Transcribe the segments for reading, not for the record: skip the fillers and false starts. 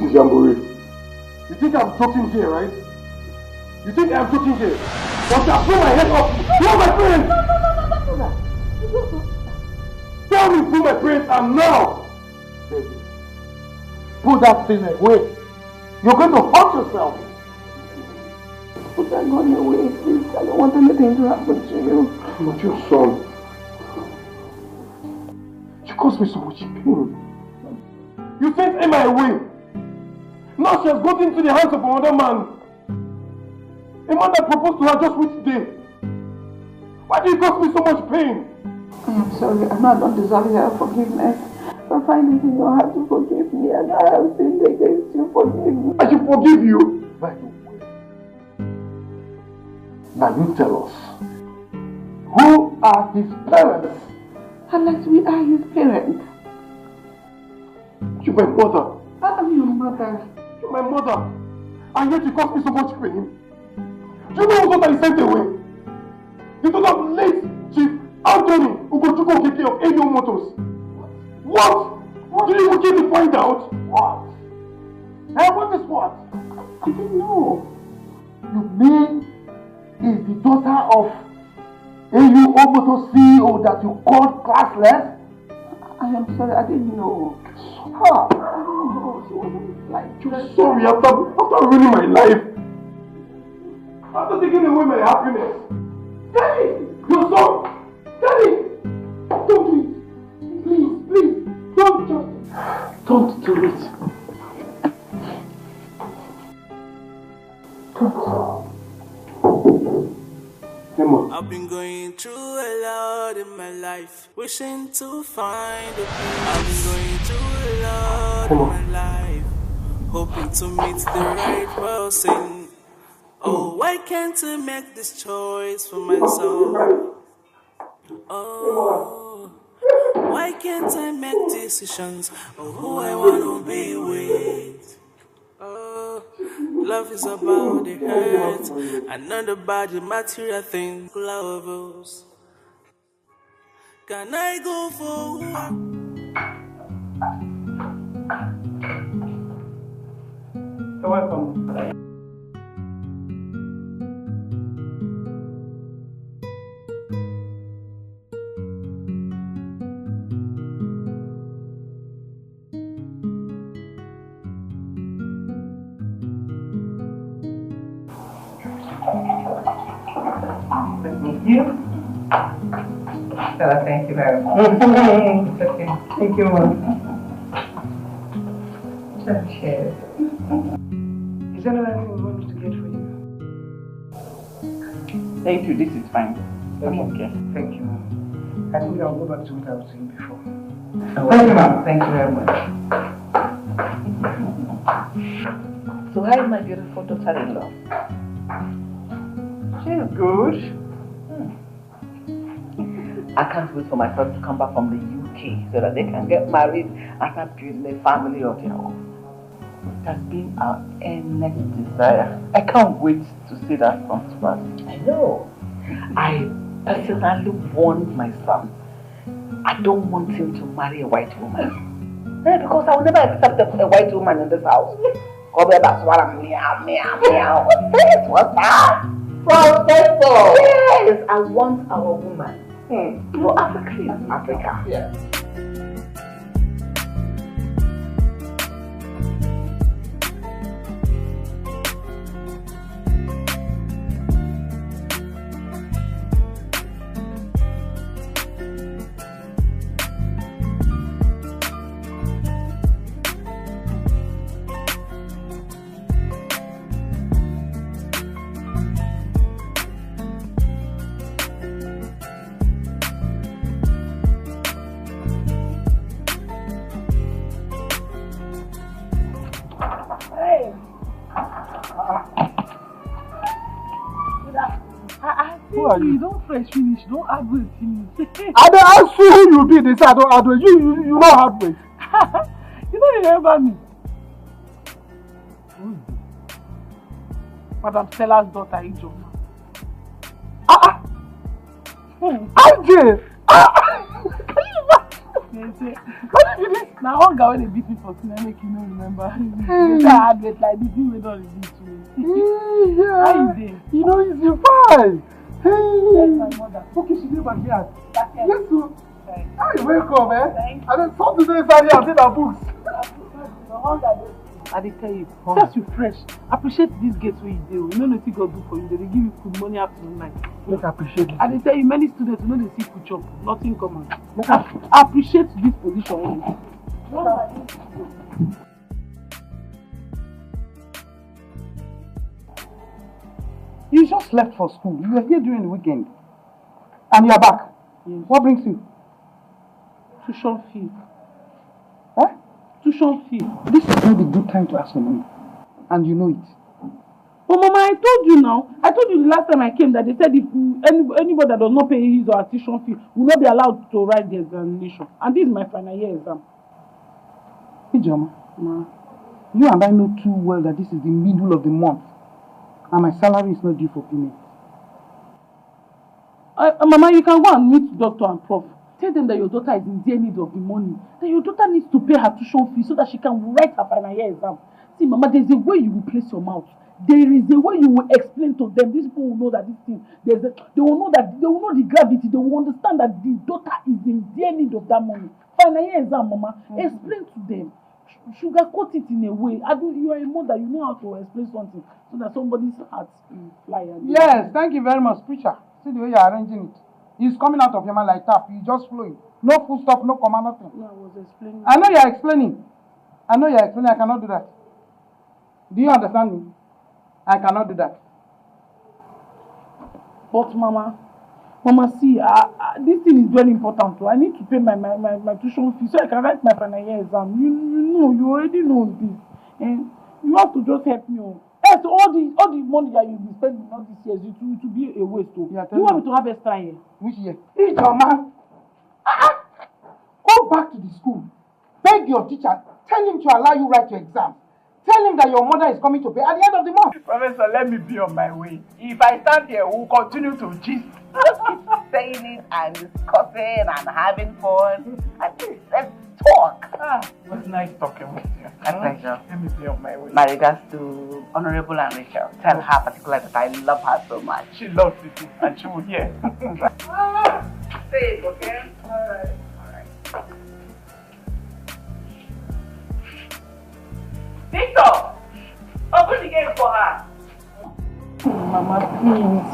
is Jamboree. You think I'm joking here, right? You think I'm joking here? But I blow my head off. You are my parents! No. Tell me who my parents are now! Baby, put that thing away. You're going to hurt yourself. Put that gun away, please. I don't want anything to happen to you. I'm not your son. You caused me so much pain. You sent Emma away. Now she has got into the hands of another man. A man that proposed to her just which day. Why do you cause me so much pain? I am sorry. I know I don't deserve your forgiveness. But find it in your heart to forgive me, and I have sinned against you. Forgive me. I should forgive you. By the way, now you tell us, who are his parents? Unless we are his parents. You're my mother. I am your mother. You're my mother. And yet you caused me so much pain. Do you know also that he sent away? You don't have late Chief Anthony Ugochukwu Okeke of AO Motors. What? Did you get to find out? What? Hey, what is what? I didn't know. You mean is the daughter of AO Motors CEO that you called classless? I am sorry, I didn't know. Huh? I didn't know. She wasn't like... You're sorry after ruining my life. After taking away my happiness. Daddy! Your son! Daddy! Don't do it! Please, don't just... Don't do it. Emma. I've been going through a lot in my life, wishing to find a peace. I've been going through a lot in my life, hoping to meet the right person. Oh, why can't I make this choice for myself? Oh, why can't I make decisions of who I want to be with? Oh, love is about the hurt and not about the material things. Lovers, can I go for what? You're welcome. Thank you. Stella, thank you very much. It's okay. Thank you, Mom. Cheers. Is there anything you want me to get for you? Thank you, this is fine. I'm okay. Thank you, Mom. I think I'll go back to what I was saying before. Thank you, Mom. Thank you very much. So how is my beautiful daughter-in-law? She's good. I can't wait for my friends to come back from the UK so that they can get married and start building a family of their own. It has been our earnest desire. I can't wait to see that come to pass. I know. I personally warned my son. I don't want him to marry a white woman. Because I will never accept a white woman in this house. That's what I'm meow. What's this? What's that? Professor! Yes, I want our woman. For Africa. Yeah. You don't fresh finish, don't add weight finish. I don't ask you who you be, they say I don't add weight. You don't have weight. You don't remember me. Madam Stella's daughter, Ijoma. RJ! What did you do? Now, one guy when they beat me for cinema, make you no remember. They say I had it like the thing we don't reveal to me. How you doing? You know, it's fine. Yes, my mother. Okay, she did back here. Yes, sir. Hi, welcome, eh? Thank you. And then some today is here and our books. I did tell you, just you fresh. Appreciate this gate where you do. You know nothing God do for you. They give you food money afternoon night. Make I appreciate it. I did tell you, many students you know they see food chop, nothing common. Appreciate this position. You just left for school. You were here during the weekend. And you are back. Yes. What brings you? Tuition fee. Huh? Tuition fee. This is not a good time to ask for money. And you know it. But Mama, I told you now. I told you the last time I came that they said if anybody that does not pay his or her tuition fee will not be allowed to write the examination. And this is my final year exam. Ijoma, you and I know too well that this is the middle of the month. And my salary is not due for payment. Mama, you can go and meet doctor and prof. Tell them that your daughter is in dear need of the money. That your daughter needs to pay her tuition fee so that she can write her final year exam. See, Mama, there's a way you will place your mouth. There is a way you will explain to them. These people will know that this thing. They will know the gravity. They will understand that the daughter is in dear need of that money. Final year exam, Mama. Explain to them. Sugarcoat it in a way. You are a mother. You know how to explain something so that somebody's heart will fly. Yes, thank you very much, preacher. See the way you are arranging it. It's coming out of your mind like tap. You just flowing. No full stop, no comma, nothing. No, I was explaining. I know you are explaining. I cannot do that. Do you understand me? I cannot do that. But Mama, see, this thing is very important too. I need to pay my tuition fee so I can write my final year exam. You know, you already know this. And you have to just help me. Yes, all the money that you'll be spending all these years, it will be a waste too. You want me to have extra year? Which year? Ijoma, go back to the school. Beg your teacher. Tell him to allow you write your exam. Tell him that your mother is coming to pay at the end of the month. Professor, let me be on my way. If I stand here, we'll continue to gist. Just keep saying it and discussing and having fun. At least let's talk. It was nice talking with you. A pleasure. Let me be on my way. My regards to Honorable and Rachel. Tell her particularly that I love her so much. She loves it too, and she will hear. Say it, okay? Alright. Victor! Open the gate for her. Mama, please.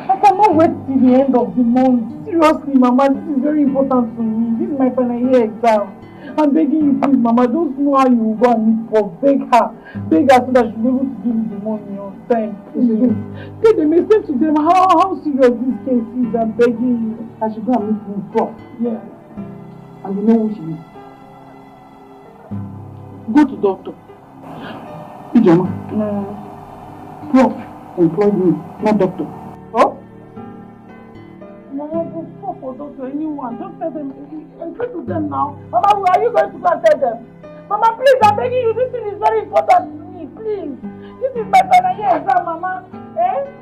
I cannot wait till the end of the month. Seriously, Mama, this is very important to me. This is my final year exam. I'm begging you, please, Mama. Don't know how you will go and meet for. Beg her so that she'll be able to give me the money on time. Please. Tell them, explain to them how serious this case is. I'm begging you. I should go and meet with Prof. Yeah. And you know who she is. Go to doctor. Ijoma. Prof employed me, not doctor. Oh? Mama, go stop for doctor, anyone. Just tell them. Explain to them now. Mama, are you going to go and tell them? Mama, please, I'm begging you. This thing is very important to me. Please. This is my final year exam, Mama.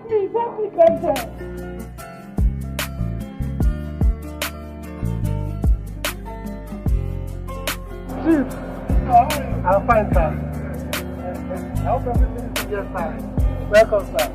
Please, help me get there. Chief, I'm fine, sir. I hope everything is just fine. Welcome, sir.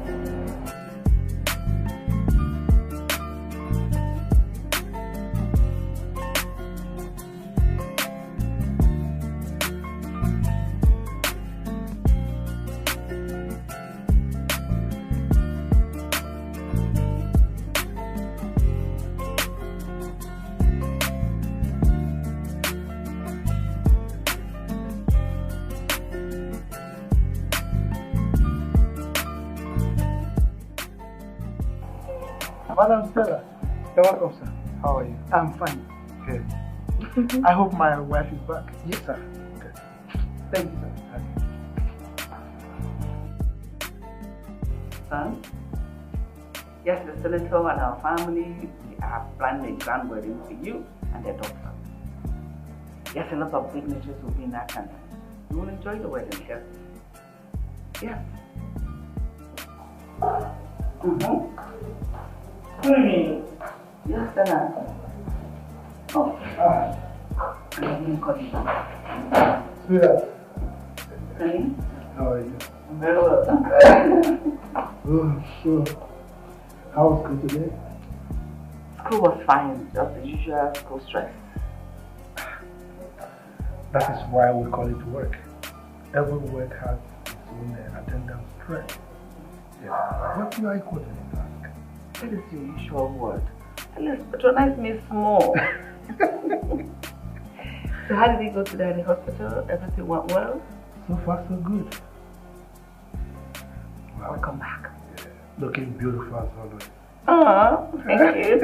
Madam Stella, you're welcome, sir. How are you? I'm fine. Good. I hope my wife is back. Yes, sir. Good. Thank you, sir. Son? Yes, the senator and our family are planning a grand wedding for you and their daughter. Yes, a lot of dignitaries will be in attendance. You will enjoy the wedding, yes? Yes. Yes, Senator. Oh. Let me call you back. Sweetheart. Honey? How are you? I'm very well. Oh, sure. How was school today? School was fine, just the usual school stress. That is why we call it work. Every work has its own attendance stress. Yeah. But you are equal to the task. That is your usual word. At least patronize me small. So how did it go today at the hospital? Everything went well? So far, so good. Wow. Welcome back. Yeah. Looking beautiful as always. Oh, thank you.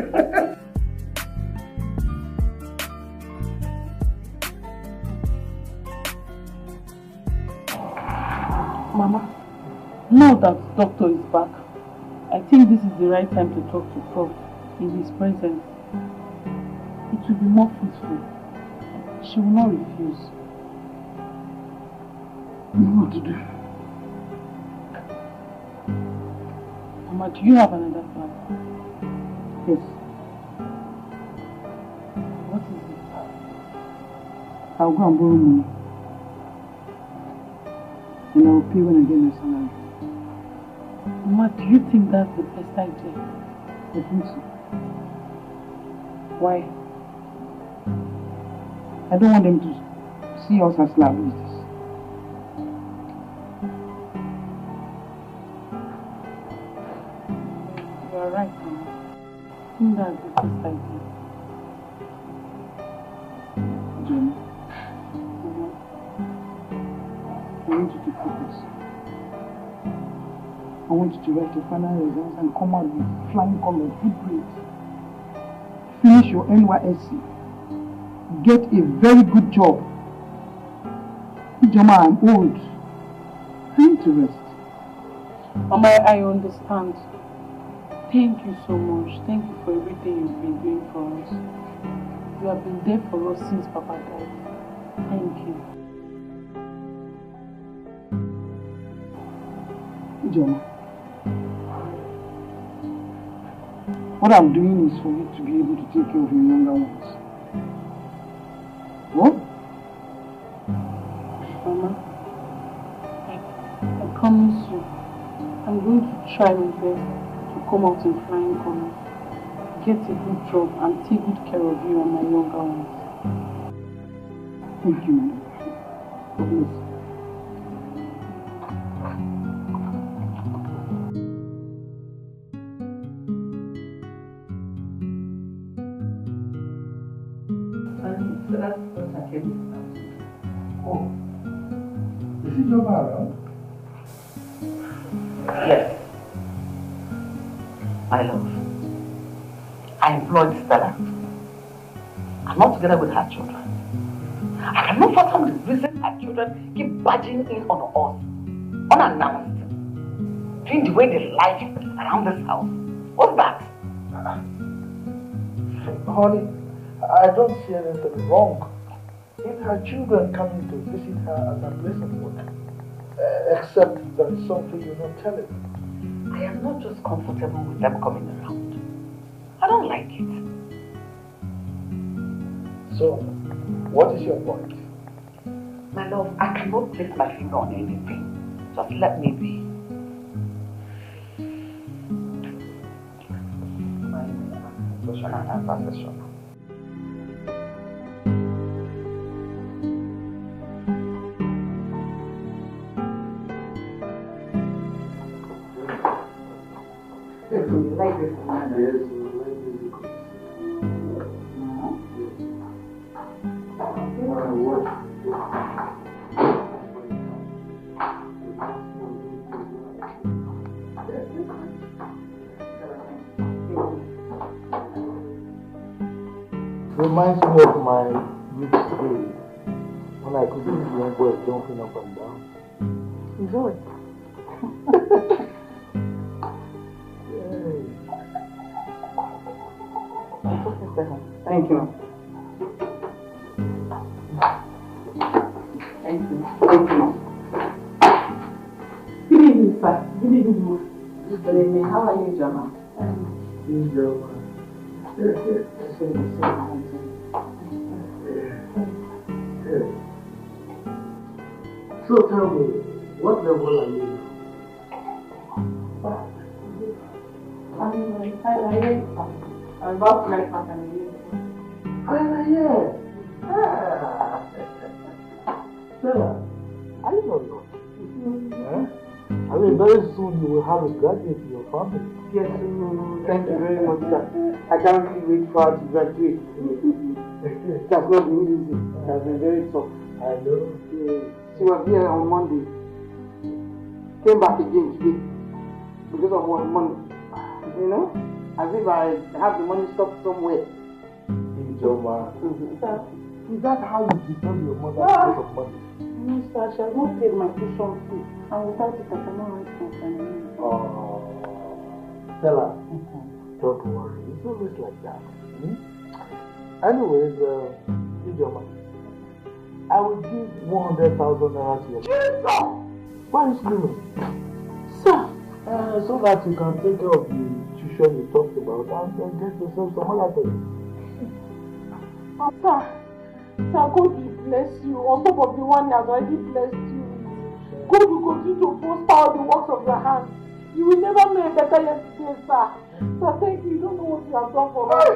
Mama, now that doctor is back, I think this is the right time to talk to Prof in his presence. It will be more fruitful. She will not refuse. I don't know what to do. Mama, do you have another plan? Yes. What is it? I'll go and borrow money. And I'll pay when I get my salary. Mama, do you think that's the best idea? I think so. Why? I don't want them to see us as liabilities. You are right, Mama. I think that's the best idea. Jenny, I want you to focus. I want you to write your final results and come out with flying colors, good grades. Finish your NYSC. Get a very good job. Ijoma, I'm old. I need to rest. Mama, I understand. Thank you so much. Thank you for everything you've been doing for us. You have been there for us since Papa died. Thank you. Ijoma, what I'm doing is for you to be able to take care of your younger ones. What? Mama, I promise you, I'm going to try my best to come out in flying colors, get a good job, and take good care of you and my younger ones. Thank you, madam. God bless you. So that's what I came. Oh. Is it Joma around? Yes. My love. I employed Stella. I'm not together with her children. I cannot fathom the reason her children keep barging in on us, unannounced, doing the way they like around this house. What's that? Honey, I don't see anything wrong in her children coming to visit her as a place of work. Except there is something you're not telling me. I am not just comfortable with them coming around. I don't like it. So, what is your point? My love, I cannot place my finger on anything. Just let me be. My social and professional. You like this one? Yes, reminds me of my youth days when I could see young boys jumping up and down. Enjoy. Thank you. Thank you. Thank you. Good evening, sir. Good evening. Good evening. How are you, Jama? So tell me, what level are you now? I'm about to like Final year. Stella, I don't know. I mean, very soon you will have a graduate in your family. Yes, thank you very much, sir. I can't really wait for her to graduate. It has not been easy. It has been very tough. I know. She was here on Monday. Came back again today. Because of what money. You know? As if I have the money stopped somewhere. Ijoma. Is that how you disturb your mother because of money? No, sir, she has not paid my tuition fee. And without it, I cannot write my family. Oh, Stella, don't worry. It's always like that. Anyways, Ijoma, I will give 100,000 naira to you. Jesus! Why are you screaming? Sir! So that you can take care of the tuition you talked about and get yourself some other things. Sir, God will bless you on top of the one He has already blessed you. God will continue to boost all the works of your hands. You will never know a better yesterday, sir. Sir, thank you. You don't know what you have done for us.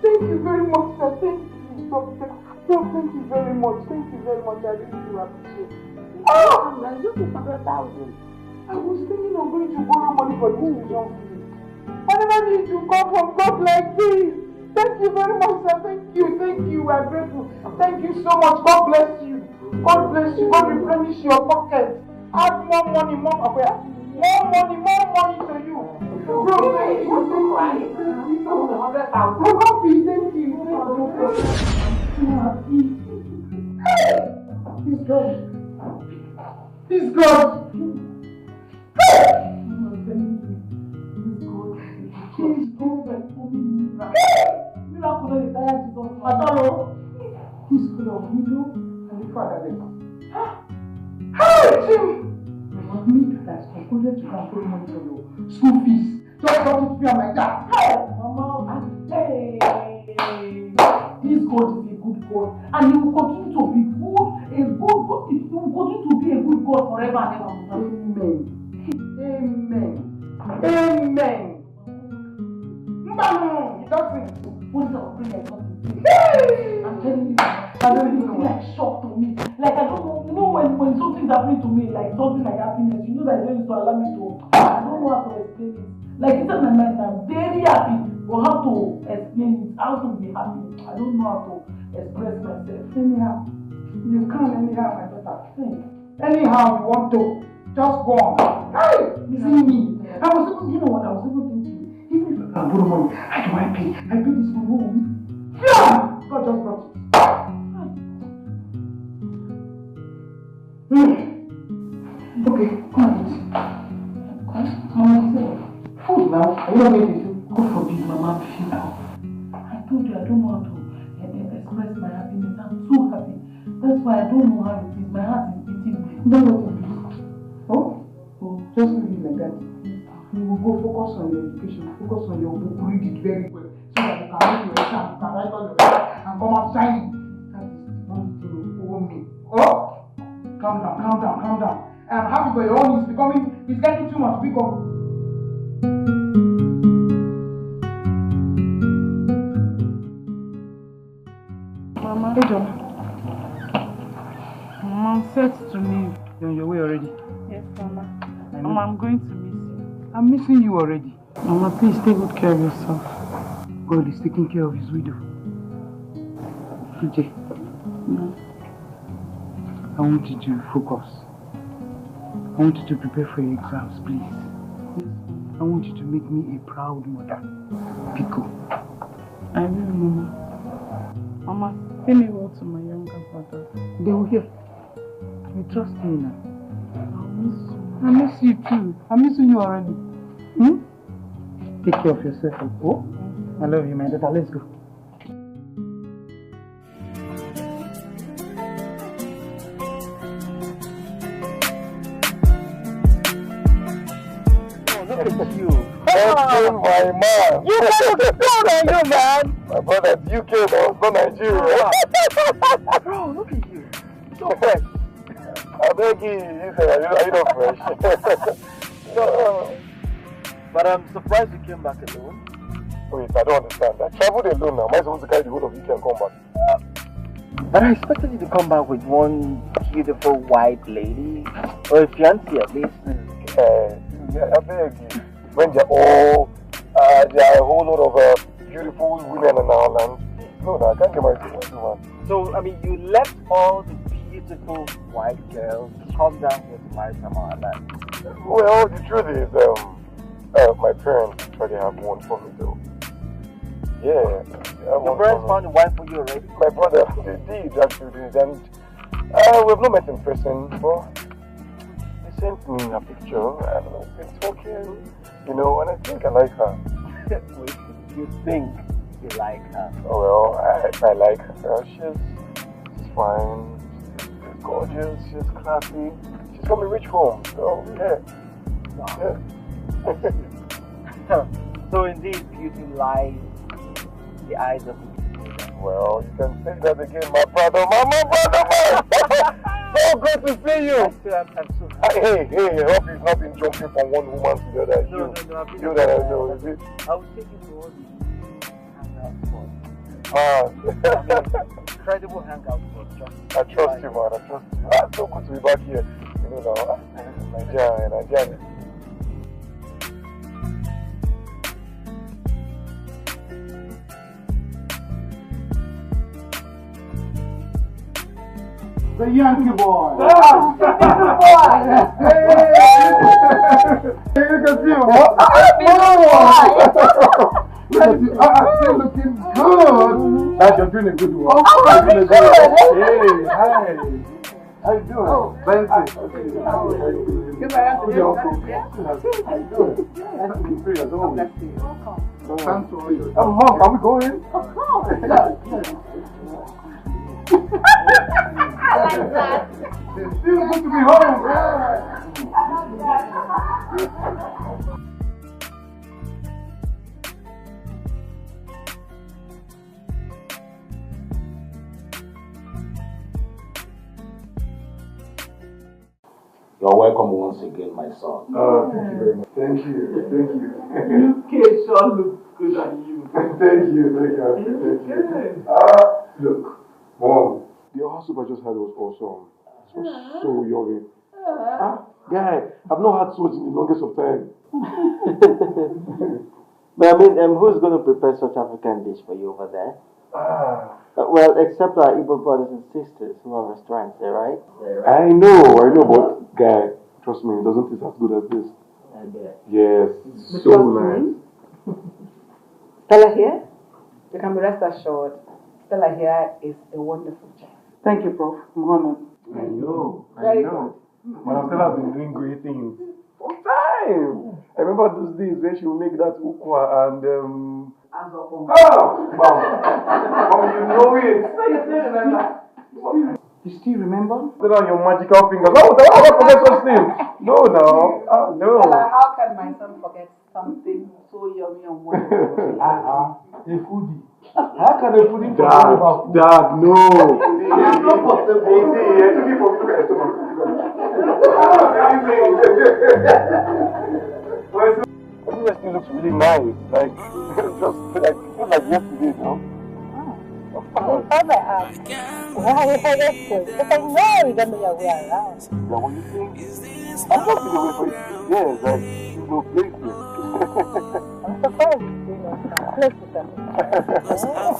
Thank you very much, sir. Thank you. Thank you very much. Thank you very much. I really do appreciate it. It's just 100,000. I was thinking of going to borrow money for this tuition fee. I never need to come from God like this. Thank you very much, sir. Thank you. I'm grateful. Thank you so much. God bless you. God bless you. God replenish your pocket. Add more money to you. Bro, thank you. I'm happy. Thank you. He's God. Miracle is tired to talk. He's good of widow and the fatherless. Hey, Jim! Me that has concluded to come for money for your school fees. Just don't it feel like that. Hey, Mama, hey, this God is a good God, and He will continue to be good, a good God. He will continue to be a good God forever and ever. Amen. Amen. No, it doesn't. What is our prayer? I'm telling you, I don't even feel like shock to me. Like I don't know, you know when something's happening to me, like something like happiness, you know that it's going to allow me to, I don't know how to explain it. Like inside my mind, I'm very happy, but how to explain it, how to be happy, I don't know how to express myself. Anyhow, you can't anyhow, my daughter. Anyhow you want to, just go on. Hey, see me. I was even, you know what, I was even thinking, even if I can borrow money, how do I pay? I pay this money, what will we? Yeah! God just brought it. Okay, come on, eat. Mama said, Food now. Are you not going to eat? God forbid, Mama, feel now. I told you I don't know how to express my happiness. I'm so happy. That's why I don't know how it is. My heart is beating me. Don't let it be. Oh? Just leave it like that. You will go focus on your education, focus on your book, read it very well, so that you can make your exam, you can write all your exam, and come out shining. That is one thing you owe me. Oh? Calm down. I'm happy for your own. It's getting too much. Pick up. Mama. Hey, John. Mama said to me. You're on your way already? Yes, Mama. Mama, I'm going to miss you. I'm missing you already. Mama, please take good care of yourself. God is taking care of his widow. Uche. I want you to focus. I want you to prepare for your exams, please. I want you to make me a proud mother. Pico. I will, Mama. Mama, say me well to my younger brother. They will hear. You trust me now. I'll miss you. I miss you too. I'm missing you already. Take care of yourself. Oh? I love you, my daughter. Let's go. Look at you. That's my man. You look proud of you, man. My brother's UK, though, not Nigeria. Bro, look at you. So fresh. I beg you, you said, are you not fresh? No, but I'm surprised you came back alone. wait, I don't understand. I traveled alone now. Am I supposed to carry the whole of Uche and come back? But I expected you to come back with one beautiful white lady. Or a fiancé at least. Yeah, I beg you. When they're all, there are a whole lot of beautiful women in our land. No, I can't get married to one. So, I mean, you left all the beautiful white girls to come down here to marry from our land. Well, the truth is, my parents actually have one for me though. Yeah. Your parents found a wife for you already? My brother, they did actually, and we've not met in person, but they sent me a picture and we've been talking, you know, and I think I like her. You think you like her? Oh well, I like her. She's fine, she's gorgeous, she's classy, she's from a rich home, so yeah. Wow. Yeah. So indeed, beauty lies in the eyes of the people. Well, you can say that again, my brother, man. So good to see you. I'm so happy. Hey, I hope you've not been jumping from one woman to the other. No, you that I know, is it? I will take you to all the hangout spots. Incredible hangout spots. I trust you, man. I trust you. It's so good to be back here. You know now, Nigeria. The Yankee boy. Oh, Hey, you can see him. Still looking good. You're doing a good one. Hey, hi. How you doing? Benson. How you doing? How you doing? Nice to meet you as always. Thanks for all your time. Mom, are we going? Of course. I like that. It's still good to be home. You're welcome once again, my son. Oh, thank you very much. Thank you. UK sure looks good on you. Thank you. Look, Mom, the other soup I just had was awesome. It was so yummy. Guy, I've not had such in the longest of time. But I mean, who's going to prepare such African dish for you over there? Well, except our Igbo brothers and sisters who have restaurants there, right? I know, but guy, trust me, it doesn't taste as good as this. I bet. Yes, so nice. Stella here, you can be rest assured, Stella here is a wonderful chef. Thank you, Prof. I'm honored. I know. Very good. But Stella has been doing great things for time. I remember those days when she would make that ukwa and wow! You know it. So you still remember? You still remember? Put on your magical fingers. No, I don't forget such things. No. Stella, how can my son forget something so yummy and wonderful? A foodie. How can a foodie forget about food? Dad, no. It's not possible. I took it from look at your stomach. Everywhere still looks really nice. Like, just feels like yesterday, no? Why you heard it too? Because I know you're going to be away around. Yeah, what you think? I'm not been away for years. Like, there's no place here. I'm surprised you know close to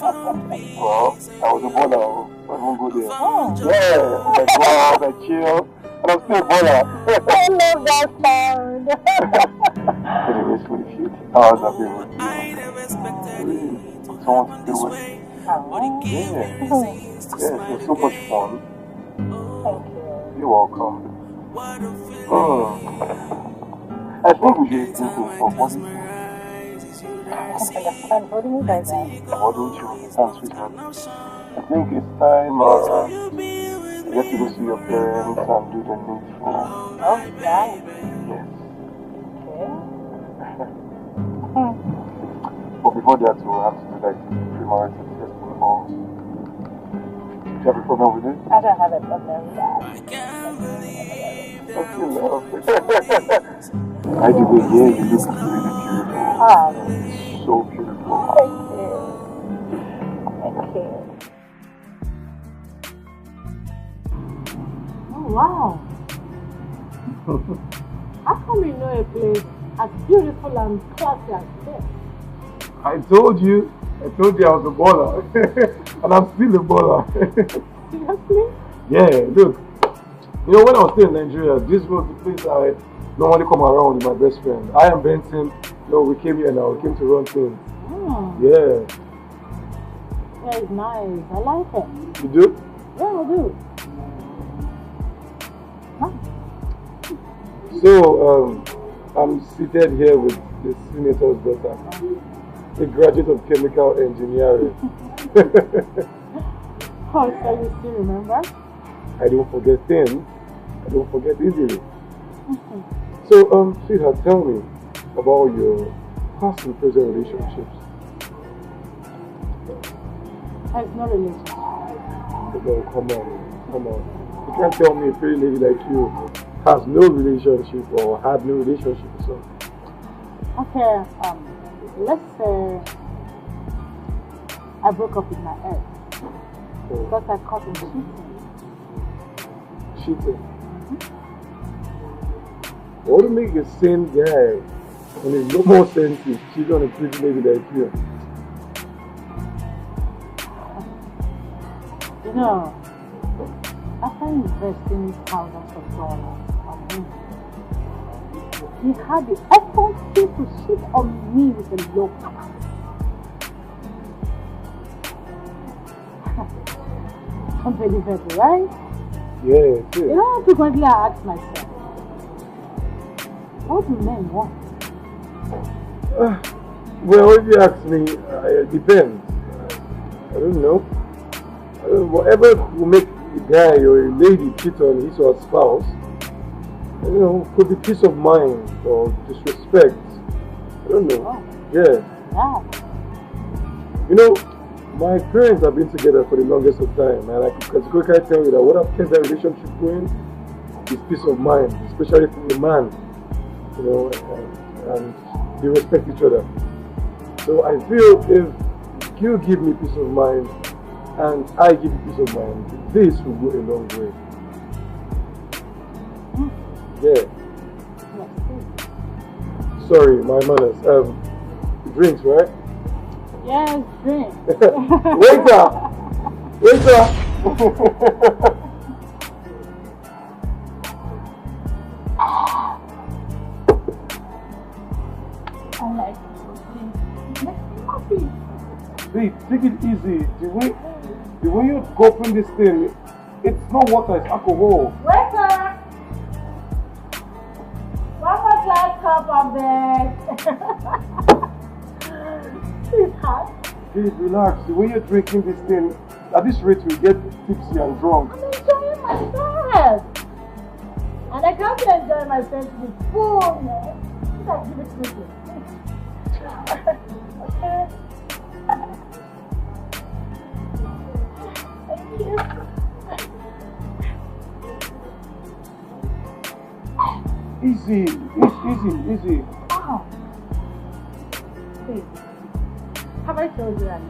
something. Well, I was a baller. I won't go there. Oh. Yeah, I go out, I chill, and I'm still a baller. I love that sound. Anyways, for the few hours I've been with you, someone to deal with. Yeah, it was so much fun. Thank you. You're welcome. I think we should do this for what do you think? Understand? What do you mean by that? What don't you understand, sweetheart? I think it's time I get to go see your parents and do the needful. Oh, yeah. Yes. Okay. But before that, we'll have to do like the premarital test and all. you have a problem with it? I don't have a problem with that. I can't believe that Okay, love. By the way, yeah, you look really beautiful. Oh, So beautiful. thank you. Thank you. Oh, wow. How come you know a place as beautiful and classy as this? I told you I was a baller. And I'm still a baller. Seriously? Yeah, look. You know, when I was still in Nigeria, this was the place I normally come around with my best friend. I am Benson. You know, we came here now. We came to run things. Oh. Yeah. Yeah, it's nice. I like it. You do? Yeah, I do. Nice. So, I'm seated here with the senator's daughter, a graduate of chemical engineering. Oh, so you still remember? I don't forget things. I don't forget easily. So, sweetheart, tell me about your past and present relationships. There's no relationship. Oh, come on. You can't tell me a pretty lady like you has no relationship or had no relationship or something. Okay, let's say I broke up with my ex because I caught him cheating. Cheating? What would make a sane guy when there's no more sense is cheat on a pretty lady like you? You know, after investing thousands of dollars on him, he had the effrontery to cheat on me with a low price. Unbelievable, right? Yeah, it is. You know, frequently I ask myself, what do men want? Well, if you ask me, it depends. I don't know. Whatever will make a guy or a lady cheat on his or her spouse, you know, could be peace of mind or disrespect. I don't know. Oh. Yeah. Yeah. You know, my parents have been together for the longest of time, and I can categorically tell you that what kept that relationship going is peace of mind, especially from the man. You know, and they respect each other. So I feel if you give me peace of mind and I give you peace of mind, this will go a long way. Yeah. Sorry, my manners. Drinks, right? Yes, drink. Waiter! I like it. Makes me happy. Babe, take it easy. The way you open this thing, it's not water, it's alcohol. Waiter! One more glass cup of this. Sweetheart. Babe, relax. The way you're drinking this thing, at this rate we get tipsy and drunk. I'm enjoying myself. And I can't enjoy myself to the fullness. Give it to me. Okay. Thank you. Easy. Oh. Hey. Have I told you that?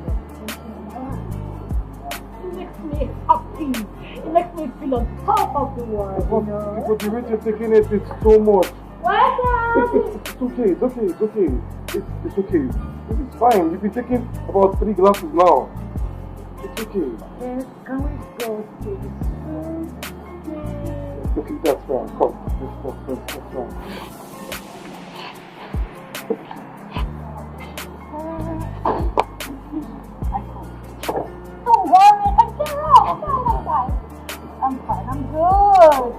It makes me happy. It makes me feel on top of the world, you know? But the rate you're taking it, it's so much. It's okay. It's okay. This is fine. You've been taking about 3 glasses now. It's okay. Yes, can we go to the food? Okay, that's fine. Come. That's fine. Don't worry, I get off. I'm fine. I'm good.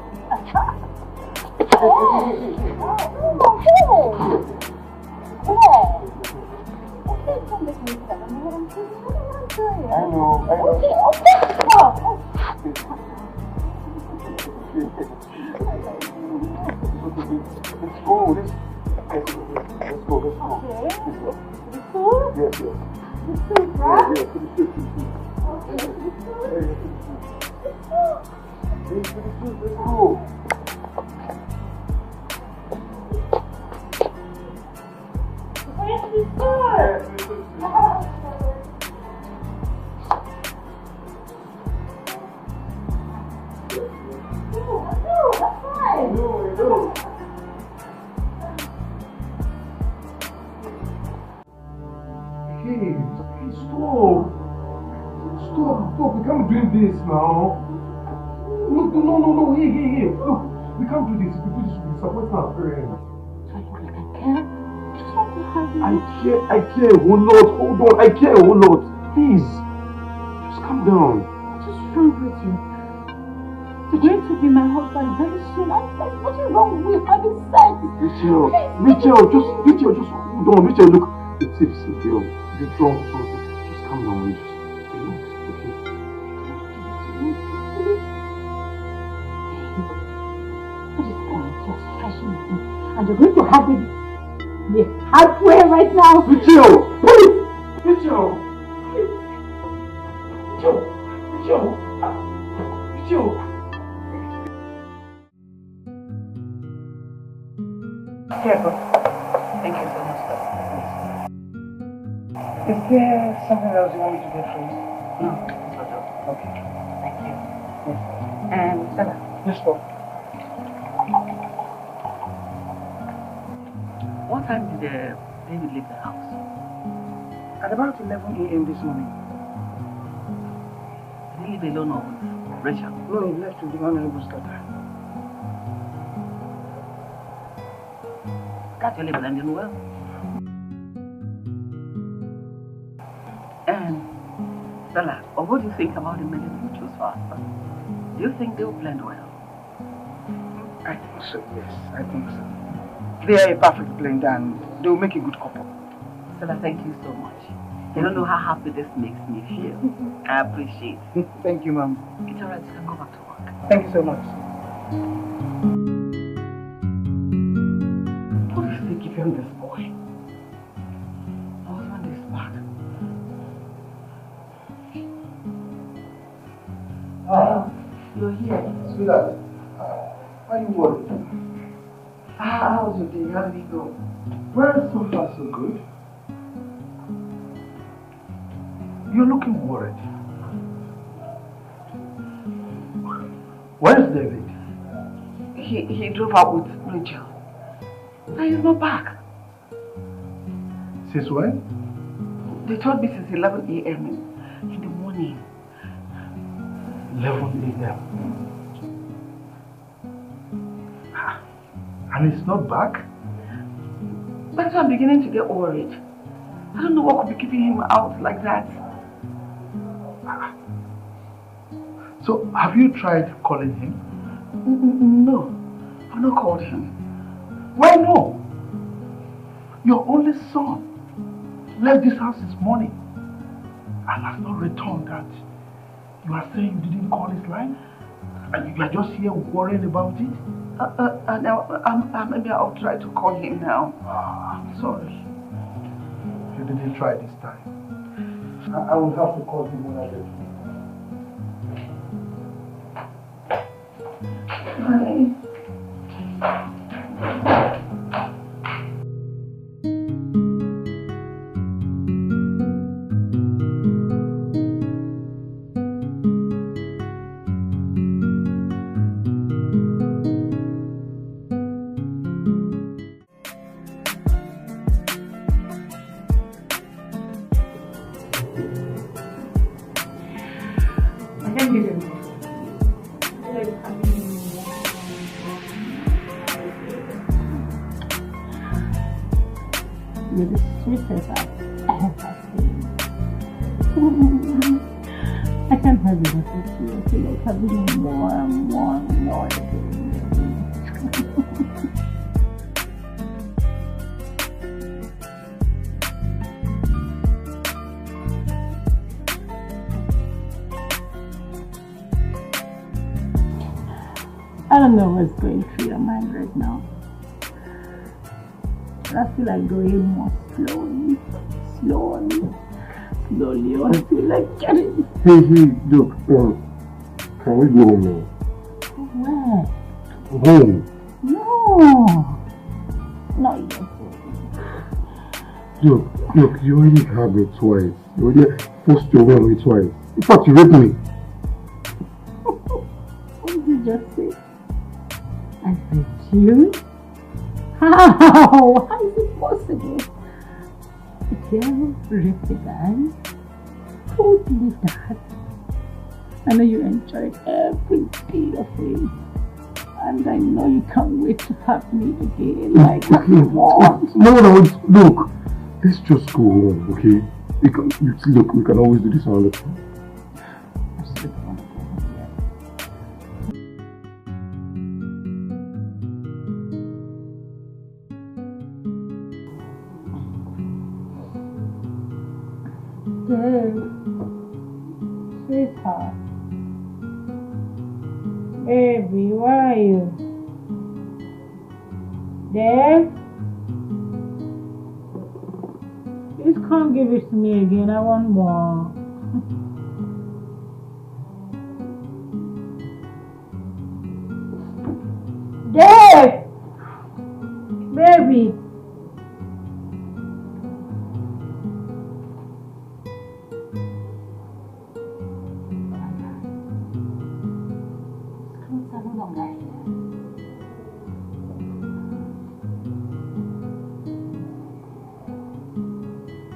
Don't make me sad. I'm doing. I know. Okay. Let's go. Let's go. Okay. The food? Yes. The food, right? Yes. Let's go. Stop, we can't be doing this now. No, hey, look, we can't do this. If we do this, we'll be supporting our parents. I care a whole lot. Hold on, I care a whole lot. Please, just calm down. What's wrong with you? You're going to be my husband very soon. What is wrong with having sex? Rachel, just hold on. Rachel, look, the tips, you're drunk or something. Just calm down, just relax, okay? What is going to stretching me? And you're going to have it the hard way right now. Rachel! Please! Rachel! Careful. Thank you so much, sir. Is there something else you want me to get for you? No, it's not. Okay. Thank you. Yes. And Stella. Yes, sir. What time did David leave the house? At about 11 a.m. this morning. Did he leave alone or with Rachel? No, he left with the honorable's daughter. Can't you live ending well? And Stella, what do you think about the men you choose for husband? Do you think they'll blend well? I think so, yes, I think so. They are a perfect blend and they'll make a good couple. Stella, thank you so much. You don't know how happy this makes me feel. I appreciate it. Thank you, Mom. It's alright, you can go back to work. Thank you so much. What do you think if you're this boy? My husband is bad. You're here. Sweetheart, why are you worried? How was your day? How did it go? Well, so far so good. You're looking worried. Where's David? He drove out with Rachel. Now he's not back. Since when? They told me since 11 a.m. in the morning. 11 a.m. And he's not back? That's why I'm beginning to get worried. I don't know what could be keeping him out like that. So, have you tried calling him? No, I've not called him. Why no? Your only son left this house this morning and has not returned. That you are saying you didn't call his line? And you are just here worrying about it? Maybe I'll try to call him now. I'm sorry. You didn't try this time. I will have to call him when I get home. Hi. You're the sweetest I've ever seen. I can't have enough of you. I feel like having more and more and more. I don't know what's going through your mind right now. But I feel like going more slowly. slowly until I get it. Hey, look, can we go home now? Where? Home. No. Not yet. Look, you already had me twice. You already forced your way on me twice. In fact, you raped me. What did you just say? I raped you? How? How is it possible? A girl raped a guy? Who would believe that? I know you enjoyed every bit of it. And I know you can't wait to have me again like you want. No, look. Let's just go home, okay? We can always do this another time. I still don't want to go home yet. Dave, sweetheart, baby, where are you? Dave? Please come give it to me again, I want more. Dave! Baby!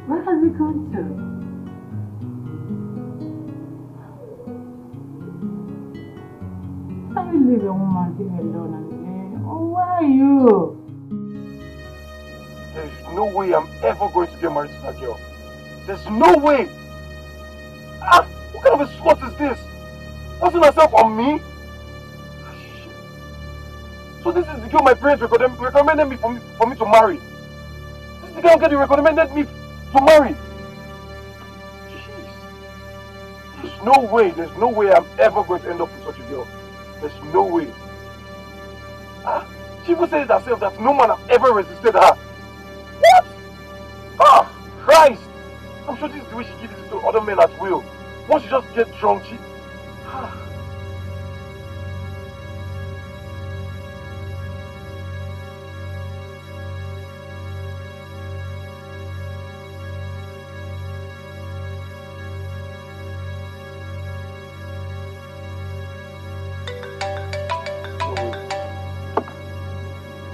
Where have we gone to? How you leave a woman here alone again? Oh, why are you? There's no way I'm ever going to get married to that girl. There's no way! What kind of a slut is this? Forcing herself on me? Shit. So this is the girl my parents recommended me for me to marry. This is the girl they recommended me to marry. Jeez. There's no way I'm ever going to end up with such a girl. There's no way. She even said it herself that no man has ever resisted her. What? Christ! I'm sure this is the way she gives it to other men at will. Once you just get drunk, she...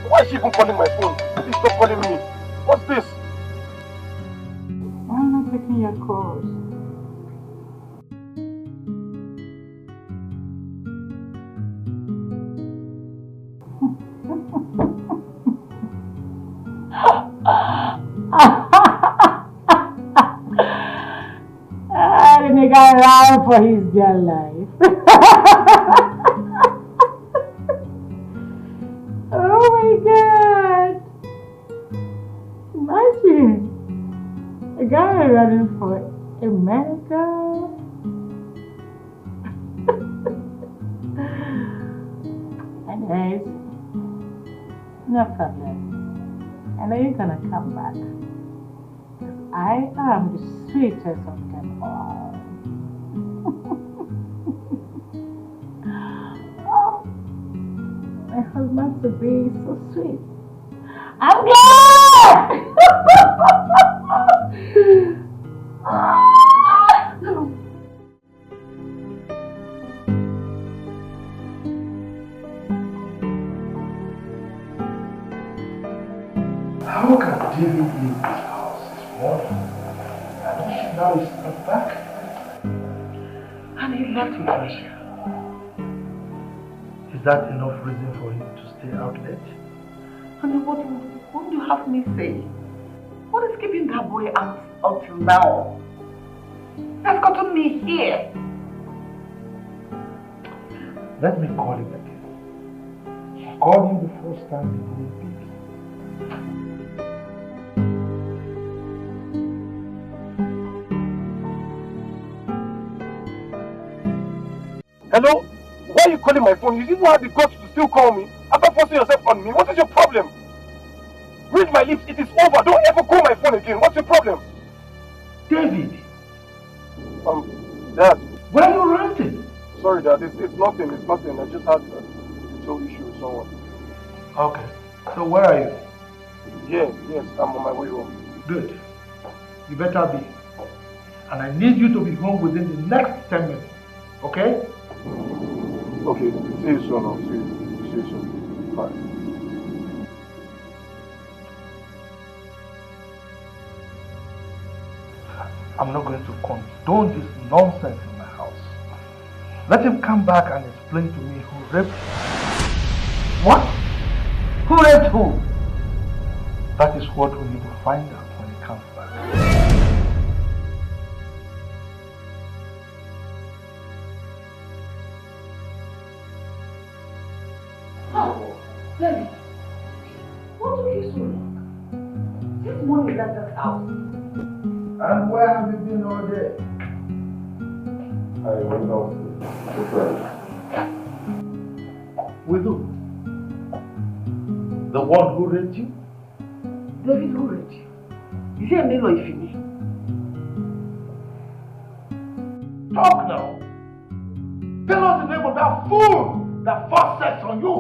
Why is she even calling my phone? Please stop calling me. What's this? Why am I not taking your calls? The nigga ran for his dear life. Oh my God! Imagine a guy running for America. Anyways, no problem. I know you're gonna come back. I am the sweetest of them all. Oh, my husband to be is so sweet. I'm glad! How can David leave this house this morning? And now he's not back. And he left me for you. Is that enough reason for him to stay out late? And then what do you have me say? What is keeping that boy out until now? That's gotten me here. Let me call him again. I called him the first time he didn't pick. Hello? Why are you calling my phone? You didn't have the guts to still call me after forcing yourself on me. What is your problem? Read my lips. It is over. Don't ever call my phone again. What's your problem? David, Dad. Where are you renting? Sorry, Dad. It's nothing. It's nothing. I just had a little issue with someone. Okay. So where are you? Yes. I'm on my way home. Good. You better be. And I need you to be home within the next 10 minutes. Okay? Okay. See you soon. See you soon. Bye. I'm not going to condone this nonsense in my house. Let him come back and explain to me who raped him. What? Who raped who? That is what we need to find out when he comes back. Oh, Daddy. What took you so long? This morning left us out. And where have you been all day? I went out to friends. With who? The one who raped you? David, who raped you? Is he a male or a female? Talk now! Tell us the name of that fool that forced sex on you!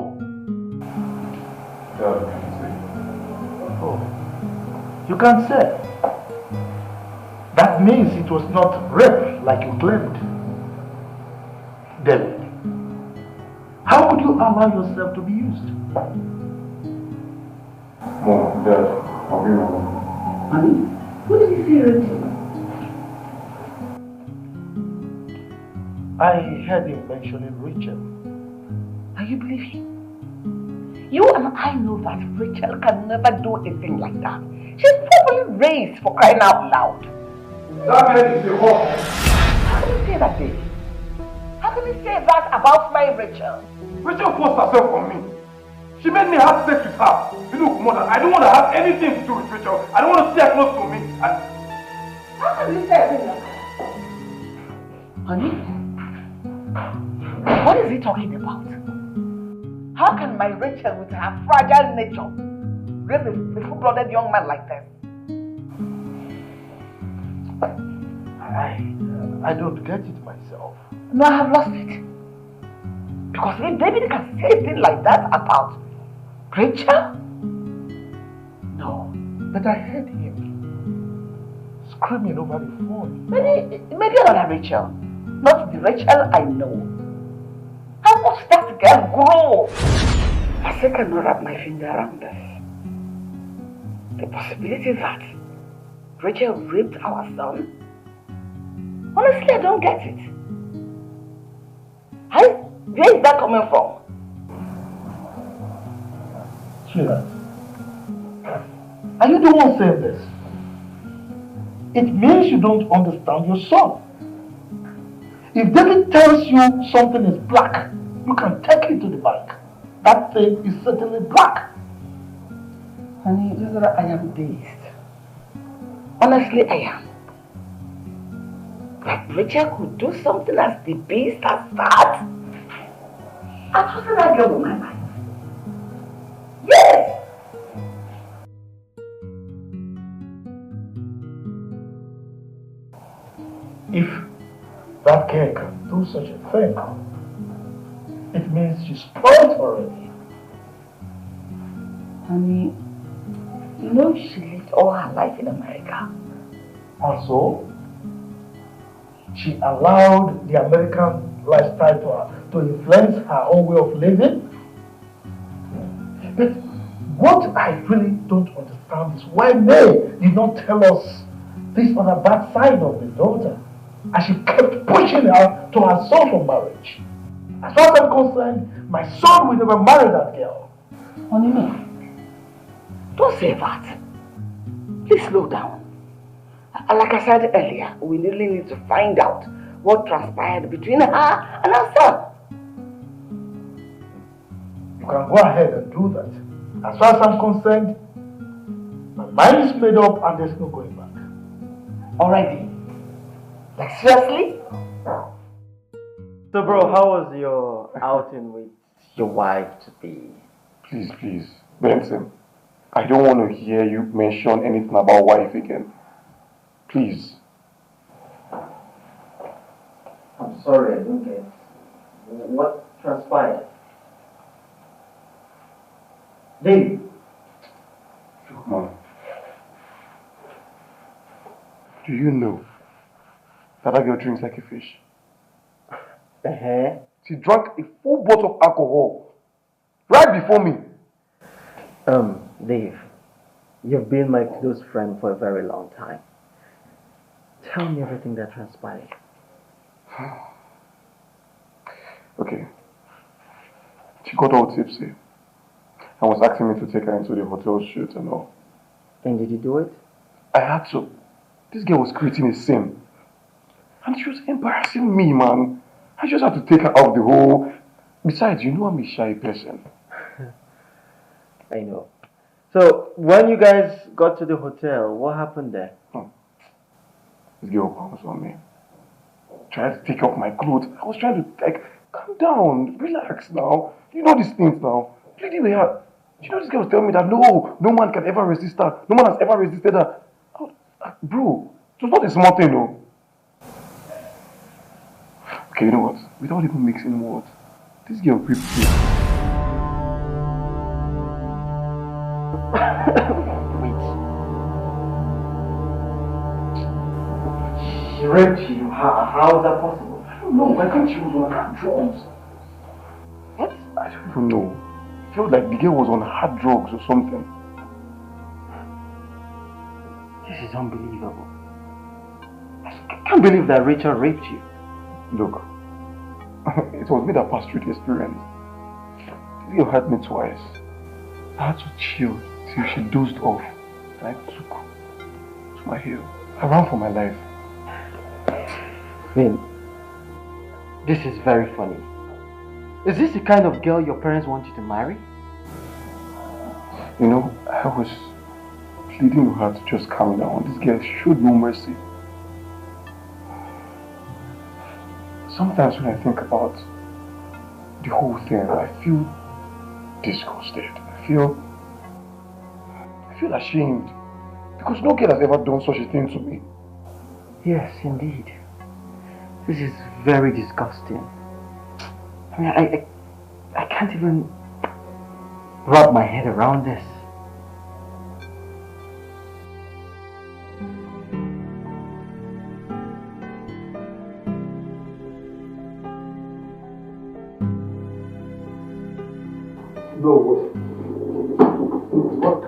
Dad, I can't say. Oh, you can't say. That means it was not rape like you claimed. David, how would you allow yourself to be used? Mom, Dad, I'll be home. Honey, what did you say raped you? I heard him mentioning Rachel. And you believe him? You and I know that Rachel can never do a thing like that. She's properly raised, for crying out loud. That man is a whore. How can you say that, Dave? How can you say that about my Rachel? Rachel forced herself on me. She made me have sex with her. Look, Mother, I don't want to have anything to do with Rachel. I don't want to see her close to me. How can you say a thing like that? Honey? What is he talking about? How can my Rachel, with her fragile nature, rape a full-blooded young man like this? I don't get it myself. No, I have lost it. Because if David can say a thing like that about Rachel? No, but I heard him screaming over the phone. Maybe another Rachel. Not the Rachel I know. How much that girl grow? I still cannot wrap my finger around this. The possibility that Rachel raped our son? Honestly, I don't get it. Where is that coming from? Sweetheart, are you the one saying this? It means you don't understand your son. If David tells you something is black, you can take it to the bank. That thing is certainly black. Honey, I am dazed. Honestly, I am. That Rachel could do something as the beast as that? I trusted that girl with my life. Yes! If that girl can do such a thing, it means she's spoiled already. Honey, you know she lived all her life in America. And so, she allowed the American lifestyle to influence her own way of living. But what I really don't understand is why May did not tell us this other bad side of the daughter, and she kept pushing her to her son for marriage. As far as I'm concerned, my son will never marry that girl. Honey, don't say that. Please slow down. Like I said earlier, we really need to find out what transpired between her and her son. You can go ahead and do that. As far as I'm concerned, my mind is made up and there's no going back. Already? Like seriously? So bro, how was your outing with your wife to be? Please, Benson. I don't want to hear you mention anything about wife again. Please. sorry, I don't get what transpired. Dave. Look, Mom. Do you know that girl drinks like a fish? She drank a full bottle of alcohol right before me. Dave, you've been my close friend for a very long time. Tell me everything that transpired. Okay. She got all tipsy and was asking me to take her into the hotel shoot and all. And did you do it? I had to. This girl was creating a scene. And she was embarrassing me, man. I just had to take her out the whole... Besides, you know I'm a shy person. I know. So, when you guys got to the hotel, what happened there? This girl bounced on me. Tried to take off my clothes. I was trying to, like, calm down, relax now. You know these things now. Bleeding my heart. You know this girl was telling me that no man can ever resist her. No man has ever resisted her. Bro, it was not a small thing, though. Okay, you know what? Without even mixing words, this girl raped me. She raped you? How is that possible? I don't know. I think she was on hard drugs. What? I don't even know. I felt like the girl was on hard drugs or something. This is unbelievable. I can't believe that Rachel raped you. Look, it was me that passed through the experience. This girl hurt me twice. I had to chill till she dozed off. And I took to my heel. I ran for my life. Vin, this is very funny. Is this the kind of girl your parents want you to marry? You know, I was pleading with her to just calm down. This girl showed no mercy. Sometimes when I think about the whole thing, I feel disgusted. I feel ashamed. Because no girl has ever done such a thing to me. Yes, indeed. This is very disgusting. I mean, I can't even wrap my head around this. No way. What?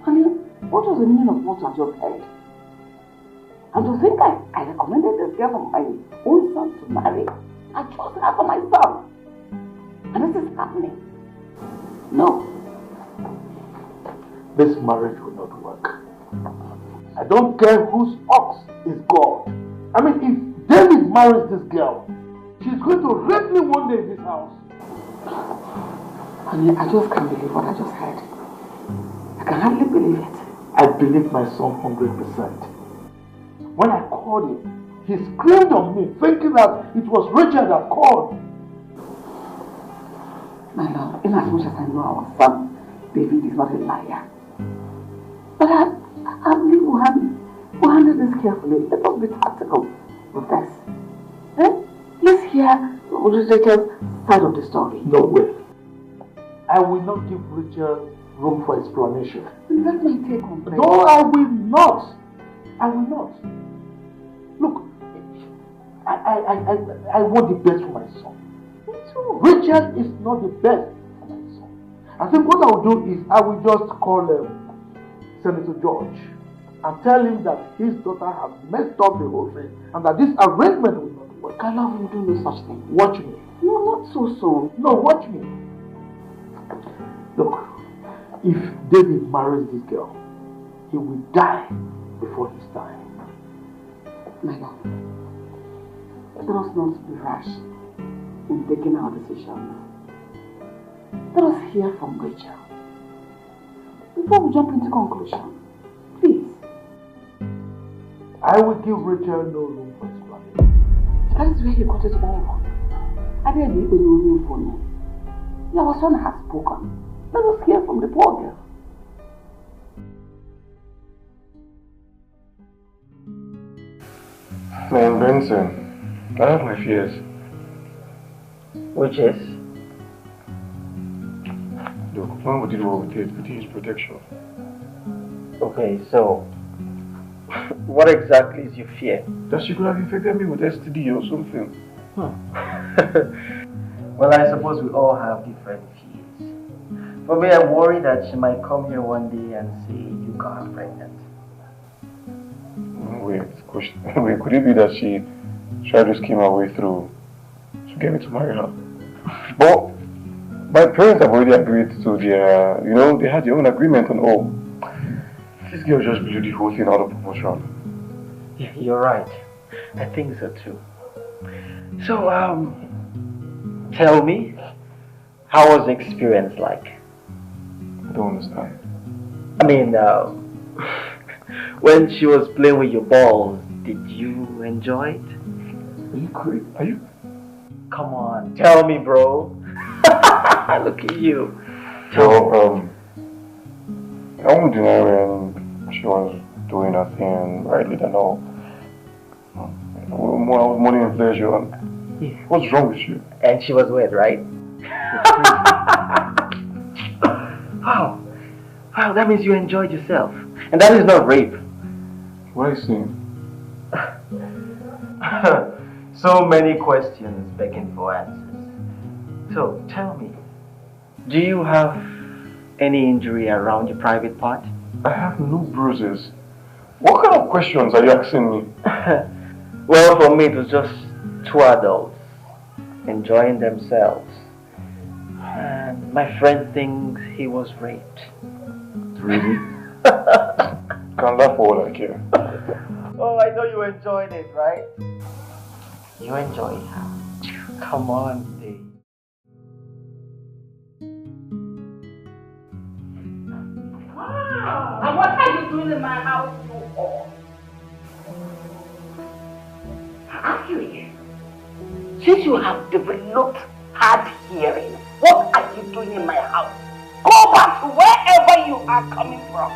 Honey, what was the meaning of what I just heard? And to think I recommended this girl for my own son to marry. I chose her for myself. And this is happening. No. This marriage will not work. I don't care whose ox is God. I mean, if David marries this girl, she's going to rape me one day in this house. Honey, I just can't believe what I just heard. I can hardly believe it. I believe my son 100%. When I called him, he screamed on me, thinking that it was Richard that called. My love, in as much as I know our son, David is not a liar. But I believe we'll handle this carefully. Let us be tactical with this. Let's hear Richard's side of the story. No way. I will not give Richard room for explanation. And that's my take on it. No, I will not. I will not. Look, I want the best for my son. Me too. Richard is not the best for my son. I think what I will do is I will just call Senator George and tell him that his daughter has messed up the whole thing and that this arrangement will not work. I love him do no such thing. Watch me. No, not so soon. No, watch me. Look, if David marries this girl, he will die before his time. My love, let us not be rash in taking our decisions. Let us hear from Rachel before we jump into conclusion. Please. I will give Rachel no room for explanation. That is where you got it all wrong. I didn't even know you for me. Your son has spoken. Let us hear from the poor girl. Man, Benson, I have my fears. Which is? Look, when we did what we did, we used protection. Okay, so what exactly is your fear? That she could have infected me with STD or something. Well, I suppose we all have different fears. For me, I worry that she might come here one day and say you got her pregnant. Wait, could it be that she tried to scheme her way through to get me to marry her? But my parents have already agreed to their, they had their own agreement on all. This girl just blew the whole thing out of proportion. Yeah, you're right. I think so too. So, tell me, how was the experience like? I don't understand. I mean, when she was playing with your balls, did you enjoy it? Are you crazy? Are you? Come on, tell me, bro. Look at you. So, I won't deny when she was doing her thing rightly and all. I was money and pleasure. What's wrong with you? And she was wet, right? Wow. Wow, that means you enjoyed yourself. And that is not rape. What are you saying? So many questions begging for answers. So, tell me, do you have any injury around your private part? I have no bruises. What kind of questions are you asking me? Well, for me, it was just two adults enjoying themselves. And my friend thinks he was raped. Really? Can't laugh for all I care. Oh, I know you enjoyed it, right? You enjoyed it. Come on, babe. Wow! And what are you doing in my house, you all? Accurate. Since you have developed hard hearing, what are you doing in my house? Go back to wherever you are coming from.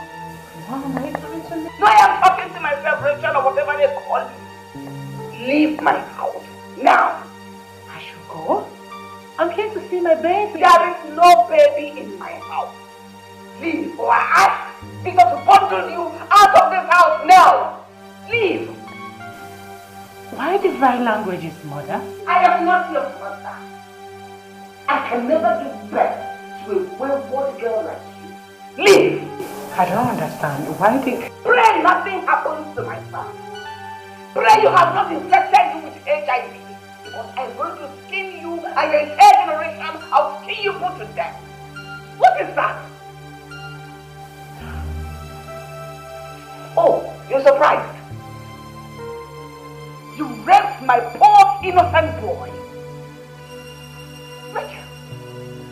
What am I doing to me? No, I am talking to myself, Rachel, or whatever they call you. Leave my house now. I should go? I'm here to see my baby. There is no baby in my house. Leave, or I ask because to bundle you out of this house now. Leave. Why the vile languages, mother? I am not your mother. I can never give birth to a wayward girl like you. Leave. I don't understand. Why did... Pray nothing happens to my son. Pray you have not infected you with HIV. Because I'm going to skin you and your entire generation. I'll skin you put to death. What is that? Oh, you're surprised. You raped my poor innocent boy. Rachel,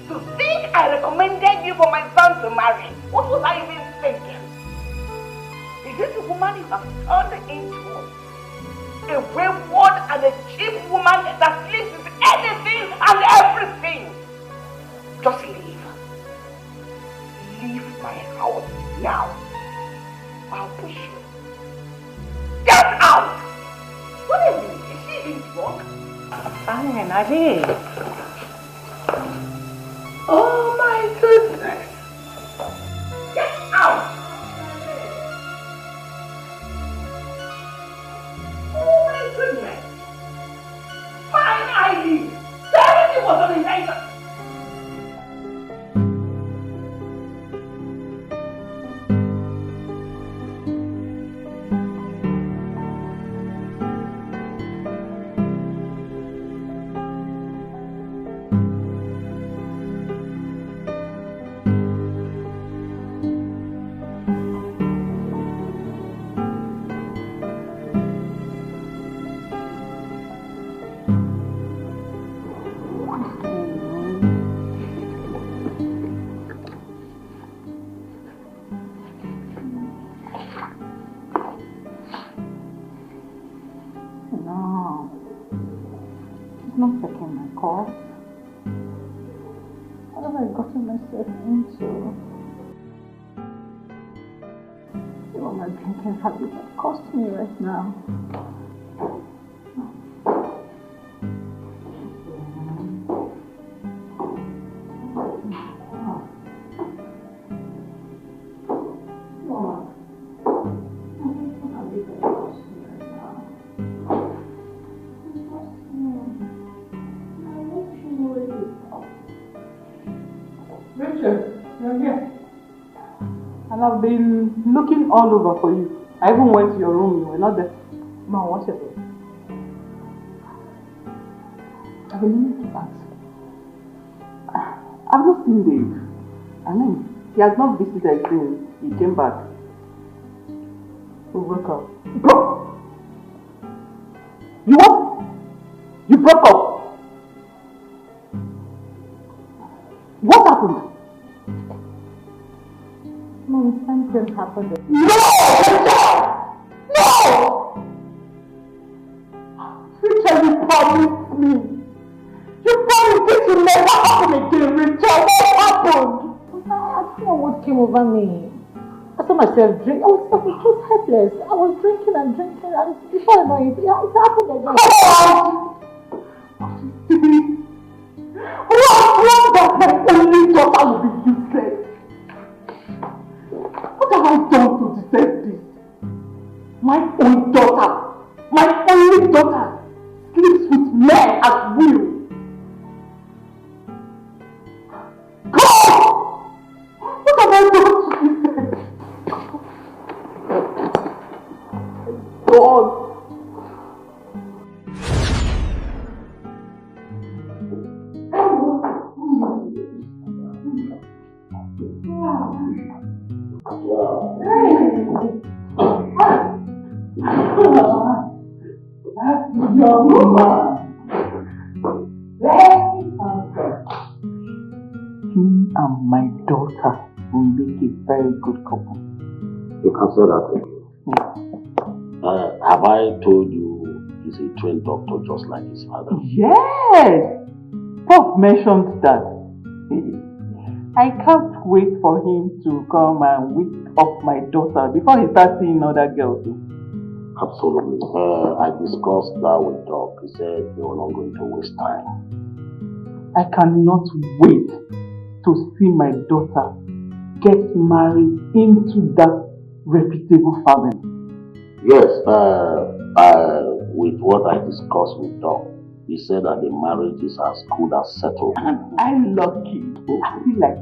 to think I recommended you for my son to marry. What was I even thinking? Is this a woman you have turned into? A wayward and a cheap woman that sleeps with anything and everything. Just leave. Leave my house now. I'll push you. Get out! What is it? Is she even drunk? Fine, I did. Oh my goodness. Get out! Oh my goodness. Fine, I leave. Everything was on the night. Not taking my call. What have I gotten myself into? See what my drinking habit has cost me right now. And I've been looking all over for you. I even went to your room, you were not there. Ma, what's it? I've been meaning to ask. I've not seen Dave. I mean, he has not visited since he came back. We broke up. Bro! You what? You broke up? What happened? Mom, something happened. No! No! Richard, you promised me. You promised it will never happen again, Richard. What happened? I don't know what came over me. I saw myself drink. I was just helpless. I was drinking and before I know it, it happened again. What that my only daughter will be useless? What have I done to deserve this? My own daughter, my only daughter, sleeps with men at will. God! What have I done to deserve this? God! Young man. He and my daughter will make a very good couple. You can say that again. Yeah. Have I told you he's a trained doctor just like his father? Yes! Pop mentioned that. I can't wait for him to come and wake up my daughter before he starts seeing other girls. Absolutely. I discussed that with Doc. He said they were not going to waste time. I cannot wait to see my daughter get married into that reputable family. Yes, with what I discussed with Doc, he said that the marriage is as good as settled. And I'm lucky. I feel like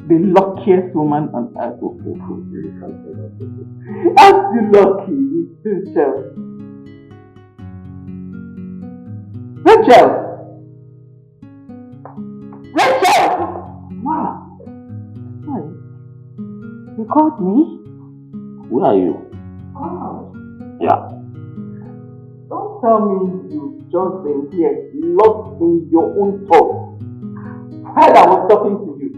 the luckiest woman on earth. I'm still lucky, Rachel. Wow. Sorry. You called me? Where are you? Oh. Yeah. Don't tell me you've just been here, lost in your own thoughts, while I was talking to you.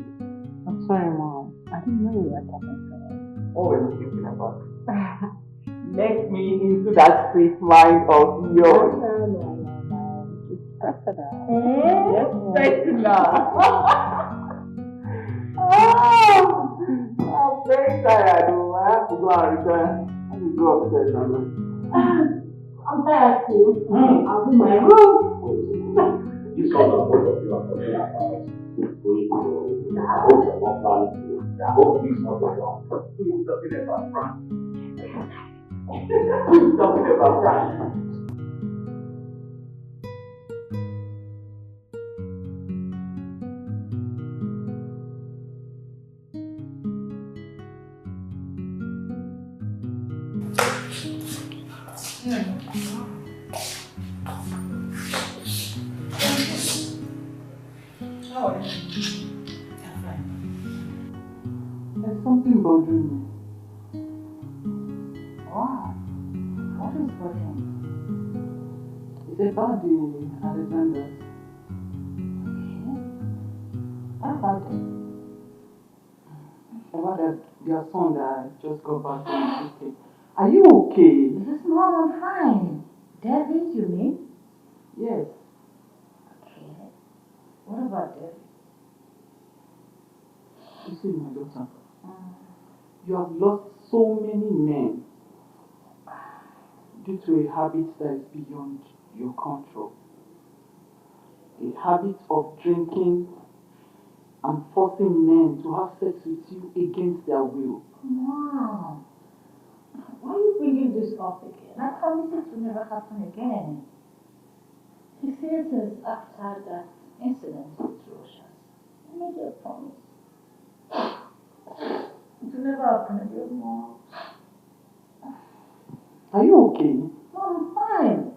I'm sorry, Mom. I didn't know you were talking to me. What were you thinking about? Let me into that sweet mind of yours. No. It's personal. Yes, personal. I'm very tired. I have to go and return. Let me go upstairs and I'm tired too. I'll be in my room. You saw the both of you are talking about going to I hope you're not planning to. I hope he's not wrong. Who is talking about France? Who is talking about France? There's something bothering me. Wow. What is bothering me? It's about the Alexanders. Okay. What about them? About their son that just got back from the UK. Are you okay? This Mom, I'm fine. David, you mean? Yes. Okay. What about David? You see, my daughter, you have lost so many men due to a habit that is beyond your control. A habit of drinking and forcing men to have sex with you against their will. Mom, why are you bringing this up again? I promise it will never happen again. He says this after that incident with Roshas. I made you a promise. It will will never happen again, Mom. Are you okay? No, I'm fine.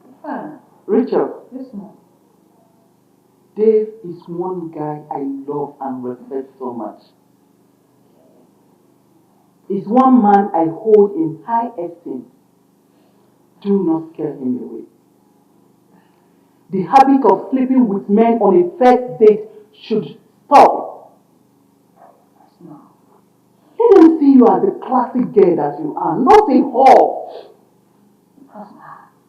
I'm fine. Rachel? Yes, Mom. Dave is one guy I love and respect so much. He's one man I hold in high esteem. Do not scare him away. The habit of sleeping with men on a first date should stop. No. Let them see you as the classic girl that you are, not a whore.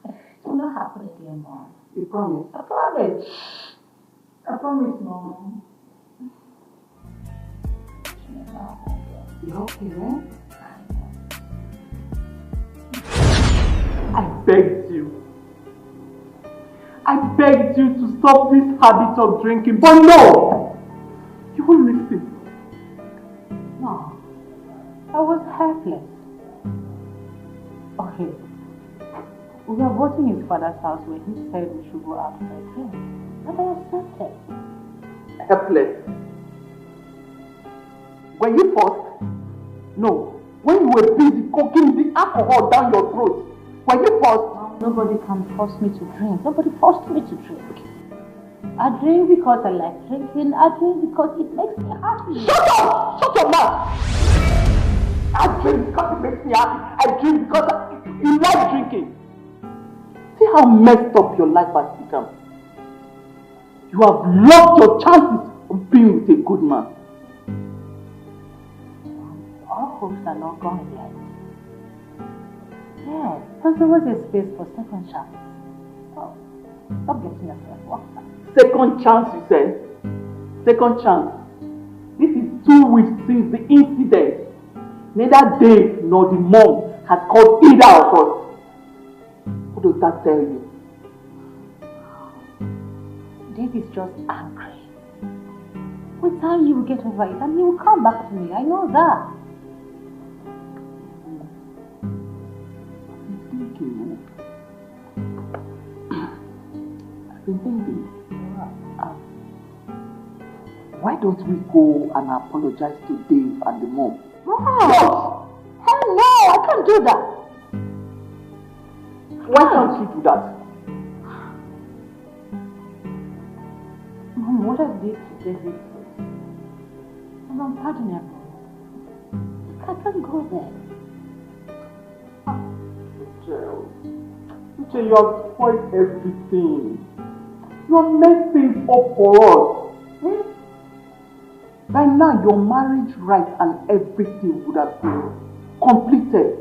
It will not happen again, Mom. You promise? I promise. I promise, Mom. You okay, man? I begged you. I begged you to stop this habit of drinking, but no! You won't listen. No. I was helpless. Okay. We were both in his father's house where he said we should go out for a drink. And I accepted. Helpless. Were you forced? No. When you were busy cooking the alcohol down your throat, were you forced? Nobody can force me to drink. Nobody forced me to drink. I drink because I like drinking. I drink because it makes me happy. Shut up! Shut your mouth! I drink because it makes me happy. I drink because you like drinking. See how messed up your life has become. You have lost your chances of being with a good man. All hopes are not gone yet. Yeah, there's always a space for second chance. Oh, stop getting yourself worked up. Second chance, you said? Second chance. This is 2 weeks since the incident. Neither Dave nor the mom has called either of us. What does that tell you? Dave is just angry. With time, you will get over it and he will come back to me. I know that. I've been thinking. Why don't we go and apologize to Dave and the mom? What? Hell no, I can't do that. Why can't you do that? Mom, what I did to David was unpardonable. I can't go there. Uche, you have spoiled everything. You have made things up for us. By now, your marriage right and everything would have been completed.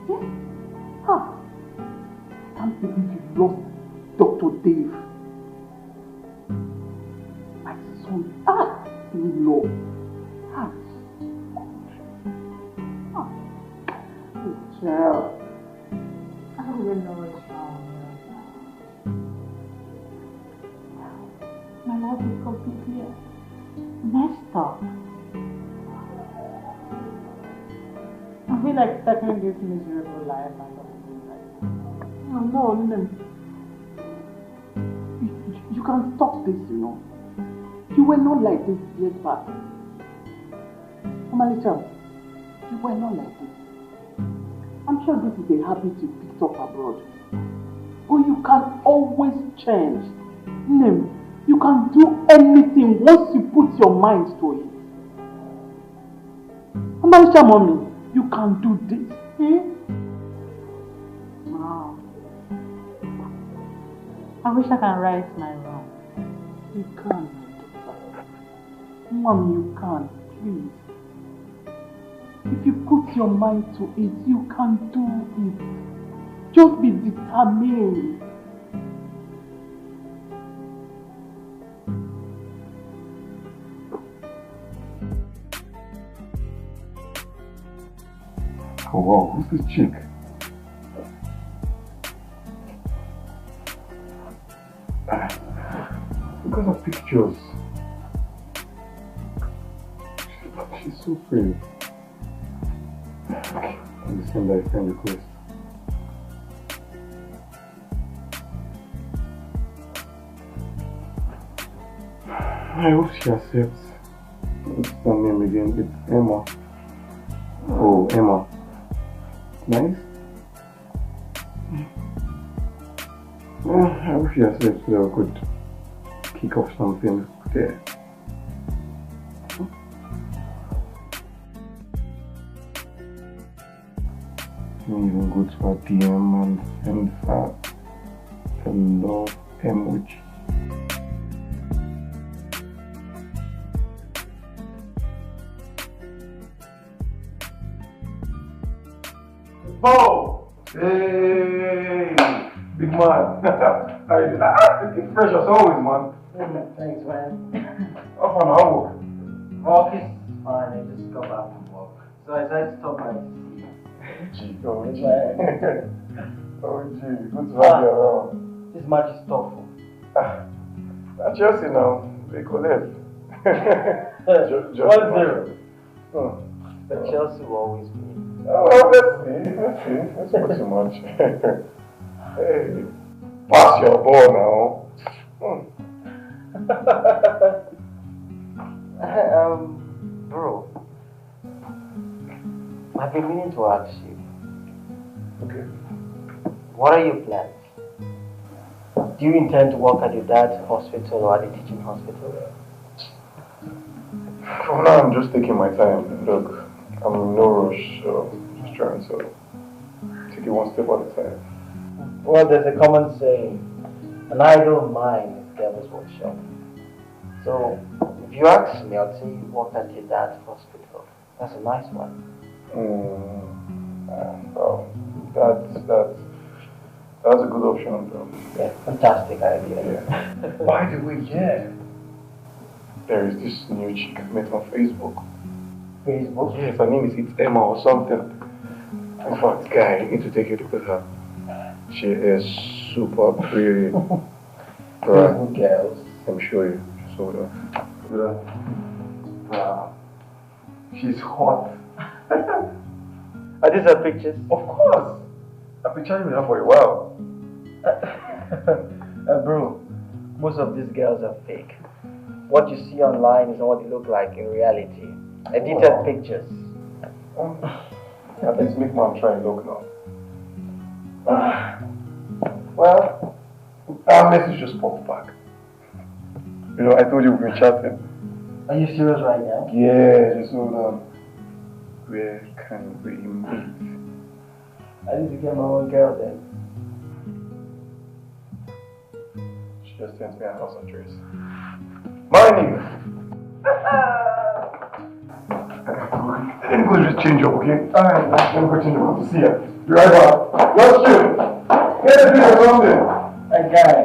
Yes? Huh. I can't believe you lost Dr. Dave. My son, in law. Uche. I don't even know what's wrong. My life is completely messed up. I feel like stuck in this miserable life and something like that. No. You can stop this, you know. You were not like this years back. Omalicha, you were not like this. I'm sure this is a habit you picked up abroad. But you can always change. Name. You can do anything once you put your mind to it. Omalicha, mommy, you can do this. Wow. I wish I can right my wrong. You can, Mom, you can, please. If you put your mind to it, you can do it. Just be determined. Oh wow, who's this chick? Look at her pictures. She's so pretty. And send her a friend request. I hope she accepts. What's her name again? It's Emma. Oh, Emma. Nice. I wish yourself could kick off something there. You even go to her DM and send her a love emoji. Oh! Hey! Big man! It's fresh as always, man. Thanks, man. Off on our work. Work is fine, I just got back from work. So I decided to stop by to see you. Gee, oh, gee. Oh, gee, good to have you around. This match is tough. At Chelsea now, they collect. 1-0. But Chelsea will always win. Oh, well, let's see. That's not too much. Hey, pass your ball now. Bro, I've been meaning to ask you. Okay. What are your plans? Do you intend to work at your dad's hospital or at the teaching hospital? For now, I'm just taking my time. Look, I'm in no rush, so just trying to take it one step at a time. Well, there's a common saying, an idle mind is devil's workshop. So, if you ask me, I'll say you work at your dad's hospital. That's a nice one. Well, that's a good option, though. Yeah, fantastic idea. Yeah. By the way, yeah. There is this new chick I met on Facebook. Facebook? Yes, her name is Emma or something. In fact, guy, you need to take a look at her. She is super pretty. Right. Girls. Let me show you. So, she's hot. Are these her pictures? Of course. I've been chatting with her for a while. Bro, most of these girls are fake. What you see online is not what they look like in reality. Edited pictures. At least make man try and look now. Well, our message just popped back. You know, I told you we've been chatting. Are you serious right now? Yeah, just hold on. Where can we meet? I need to get my own girl then. She just sent me a house address. My nigga! Let me go just change up, okay? Alright, let me go change up to see her. Be right back. Just chill. Get a drink or something. Okay.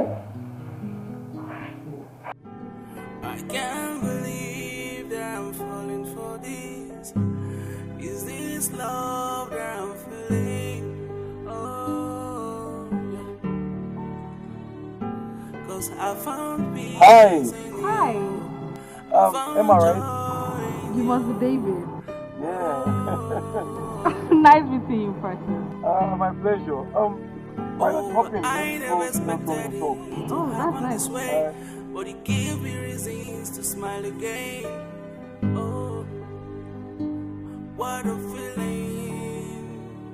I can't believe that I'm falling for this. Is this love that I'm feeling? Oh, cause I found peace. Hi. Am I right? You must be David. Yeah. Nice meeting you in person. My pleasure. Why not hop in? I never expected it. Oh, that's nice. But it gave me reasons to smile again. Oh, what a feeling.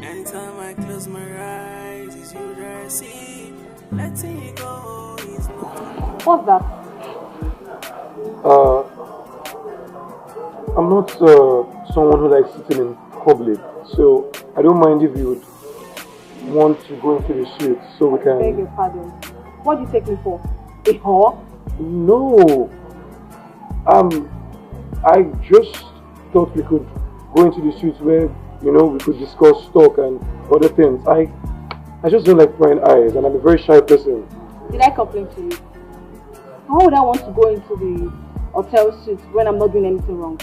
Anytime I close my eyes, it's you that I see. Letting it go is not. What's that? I'm not someone who likes sitting in public, so I don't mind if you would want to go into the suite so we can... Beg your pardon. What do you take me for? A whore? No. I just thought we could go into the suite where, you know, we could discuss stock and other things. I just don't like prying eyes, and I'm a very shy person. Did I complain to you? How would I want to go into the hotel suite when I'm not doing anything wrong?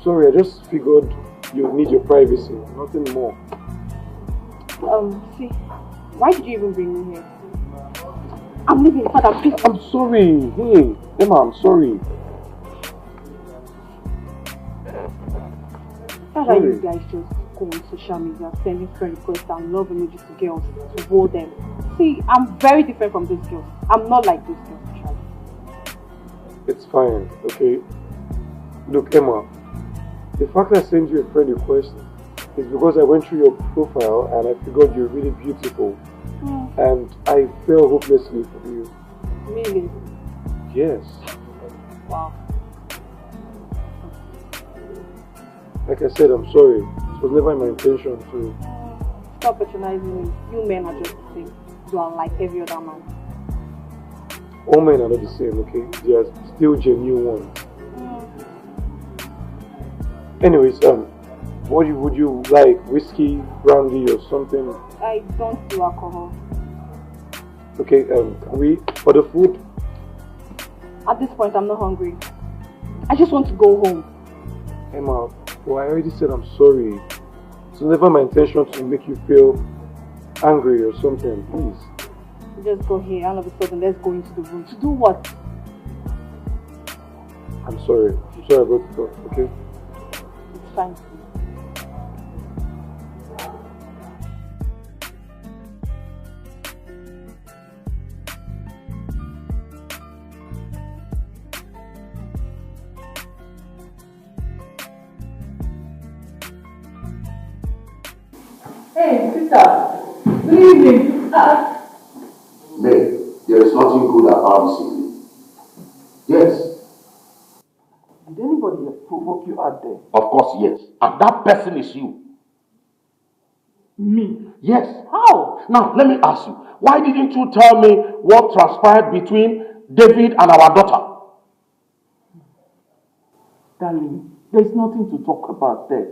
Sorry, I just figured you need your privacy, nothing more. See, why did you even bring me here? I'm leaving, Father, please. I'm sorry. Hey, Emma, I'm sorry. That's why you guys just go on social media, sending friend requests and love emojis to girls to hold them. See, I'm very different from those girls. I'm not like those girls, actually. It's fine, okay? Look, Emma, the fact I sent you a friend request is because I went through your profile and I figured you're really beautiful. And I fell hopelessly for you. Really? Yes. Wow. Like I said, I'm sorry. It was never my intention to... Stop patronizing me. You men are just the same. You are like every other man. All men are not the same, okay? They are still genuine ones. Anyways, what would you like? Whiskey, brandy, or something? I don't do alcohol. Okay, can we for the food? At this point, I'm not hungry. I just want to go home. Emma, well, I already said I'm sorry. It's never my intention to make you feel angry or something. Please. Just go here. All of a sudden, let's go into the room. To do what? I'm sorry. I'm sorry about it, okay? It's fine. Hey, sister. Good evening. Nay, there is nothing good about this evening. Yes. Did anybody provoke you out there? Of course, yes. And that person is you. Me? Yes. How? Now, let me ask you, why didn't you tell me what transpired between David and our daughter? Darling, there's nothing to talk about there.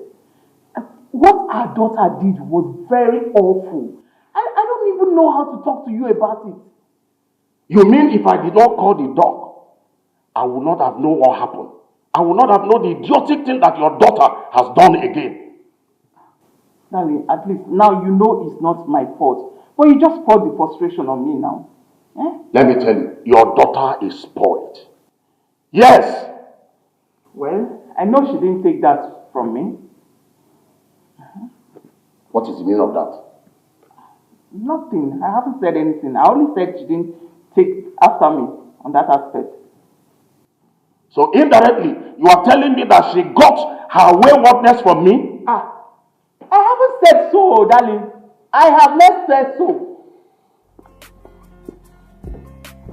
What our daughter did was very awful. I don't even know how to talk to you about it. You mean if I did not call the dog, I would not have known what happened? I would not have known the idiotic thing that your daughter has done again. Darling, at least now you know it's not my fault. But you just poured the frustration on me now. Eh? Let me tell you, your daughter is spoiled. Yes. Well, I know she didn't take that from me. What is the meaning of that? Nothing. I haven't said anything. I only said she didn't take after me on that aspect. So indirectly, you are telling me that she got her waywardness from me? I haven't said so, darling. I have not said so.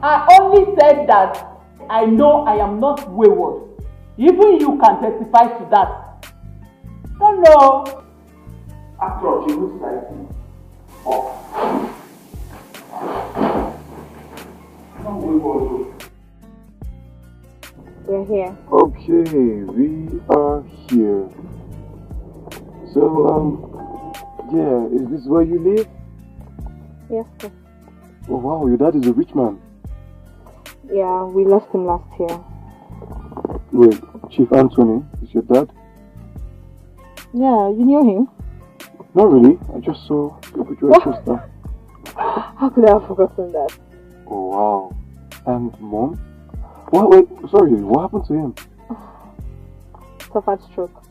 I only said that I know I am not wayward. Even you can testify to that. Don't know. After all, she looks like me. Oh. We're here. Okay, we are here. So, yeah, is this where you live? Yes, sir. Oh wow, your dad is a rich man. Yeah, we lost him last year. Wait, Chief Anthony is your dad? Yeah, you knew him? Not really, I just saw your picture with your sister. How could I have forgotten that? Oh wow. And mom? What? Wait, sorry, what happened to him? Suffered stroke.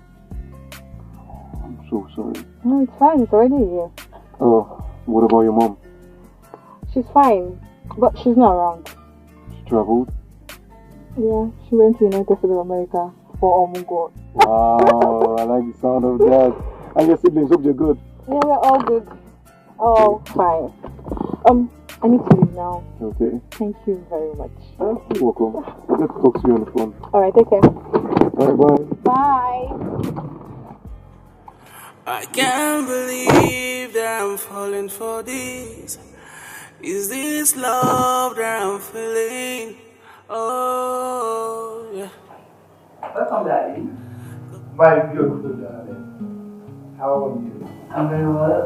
I'm so sorry. No, it's fine, it's already here. Oh, what about your mom? She's fine, but she's not around. She traveled? Yeah, she went to United States of America for Omugo. Wow, I like the sound of that. And your siblings, hope they're good. Yeah, we're all good. All fine. I need to leave now. Okay. Thank you very much. You're welcome. I'll get to talk to you on the phone. Alright, take care. Alright, bye. Bye. I can't believe that I'm falling for this. Is this love that I'm feeling? Oh, yeah. Welcome, darling. My beautiful darling. How are you? I'm very well.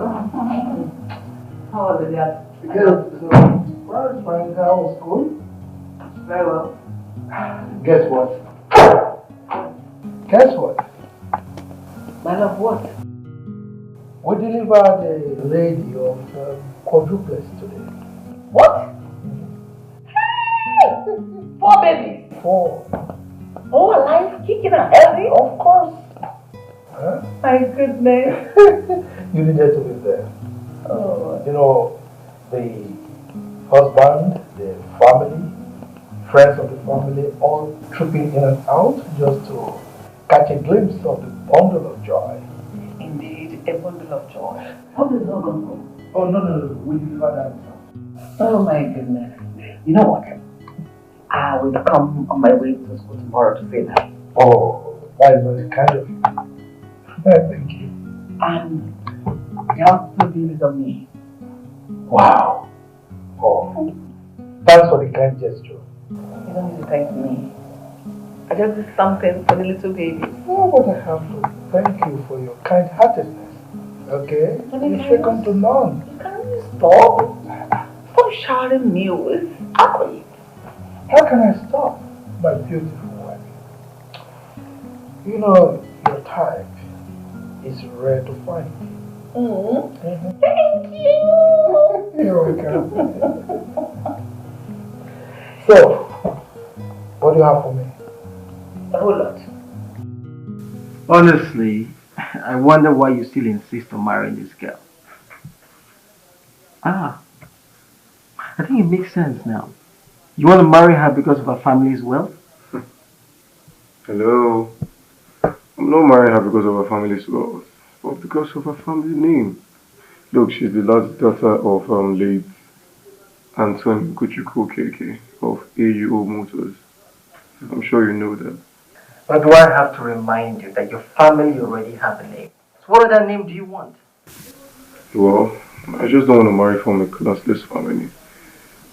How was the day? Good. So, well, my girl was good. Very well. Guess what? Guess what? My love, what? We delivered a lady of quadruplets today. What? Hey! 4 babies. 4. All alive, kicking and healthy? Of course. Huh? My goodness. You needed to be there. Oh. You know, the husband, the family, friends of the family all trooping in and out just to catch a glimpse of the bundle of joy. Indeed, a bundle of joy. How did it all go? Oh, no. We deliver that. Oh my goodness. You know what? I will come on my way to school tomorrow to say that. Oh, that is very kind of you. Thank you. And you have to do this on me. Wow. Oh. Thanks for the kind gesture. You don't need to thank me. I just did something for the little baby. Oh, but I have to thank you for your kind-heartedness. Okay? You're second to none. Can you stop? Stop shouting me with accolades. How can I stop, my beautiful wife? You know, your type is rare to find. Thank you. You're welcome. So, what do you have for me? A whole lot. Honestly, I wonder why you still insist on marrying this girl. I think it makes sense now. You want to marry her because of her family's wealth? Hello. I'm not marrying her because of her family's wealth, but because of her family name. Look, she's the last daughter of late Antoine Kuchuku KK of AUO Motors. I'm sure you know that. But do I have to remind you that your family already have a name? So what other name do you want? Well, I just don't want to marry from a classless family.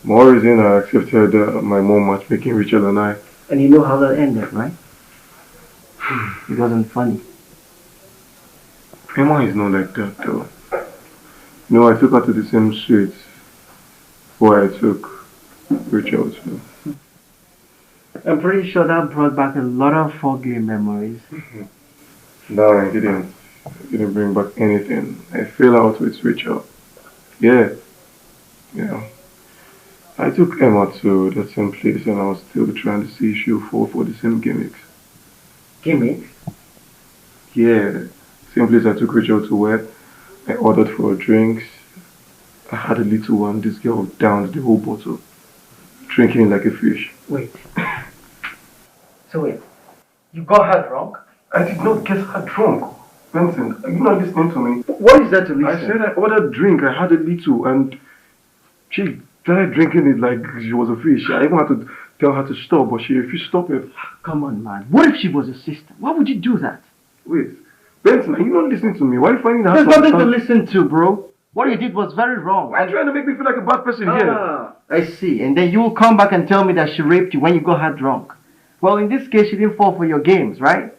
Maurice and I accepted my mom matchmaking Rachel and I. And you know how that ended, right? It wasn't funny. Emma is not like that though. You know, I took her to the same street where I took Rachel to. I'm pretty sure that brought back a lot of foggy memories. No, I didn't. It didn't bring back anything. I fell out with Rachel. Yeah. I took Emma to that same place and I was still trying to see if she'll fall for the same gimmicks. Gimmicks? Yeah. Same place I took Rachel to where I ordered for her drinks. I had a little one. This girl downed the whole bottle, drinking it like a fish. Wait. So wait, you got her drunk? I did not get her drunk. Vincent, are you not listening to me? What is that to listen? I said I ordered drink. I had a little and she started drinking it like she was a fish. I even had to tell her to stop, but she refused to stop it. Come on, man. What if she was a sister? Why would you do that? Wait, Benson, are you not listening to me? Why are you finding that? There's nothing to listen to, bro. What you did was very wrong. Why are you trying to make me feel like a bad person here? I see. And then you will come back and tell me that she raped you when you got her drunk. Well, in this case, she didn't fall for your games, right?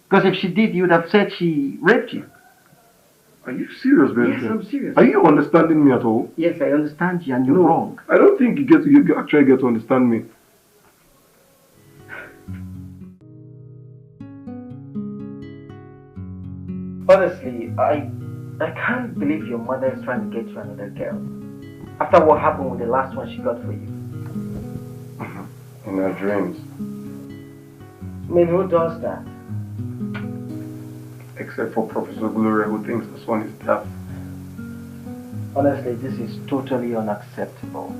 Because if she did, you would have said she raped you. Are you serious, Benson? Yes, I'm serious. Are you understanding me at all? Yes, I understand you and you're wrong. I don't think you actually get to understand me. Honestly, I can't believe your mother is trying to get you another girl. After what happened with the last one she got for you. In her dreams. I mean, who does that? Except for Professor Gloria, who thinks this one is daft. Honestly, this is totally unacceptable.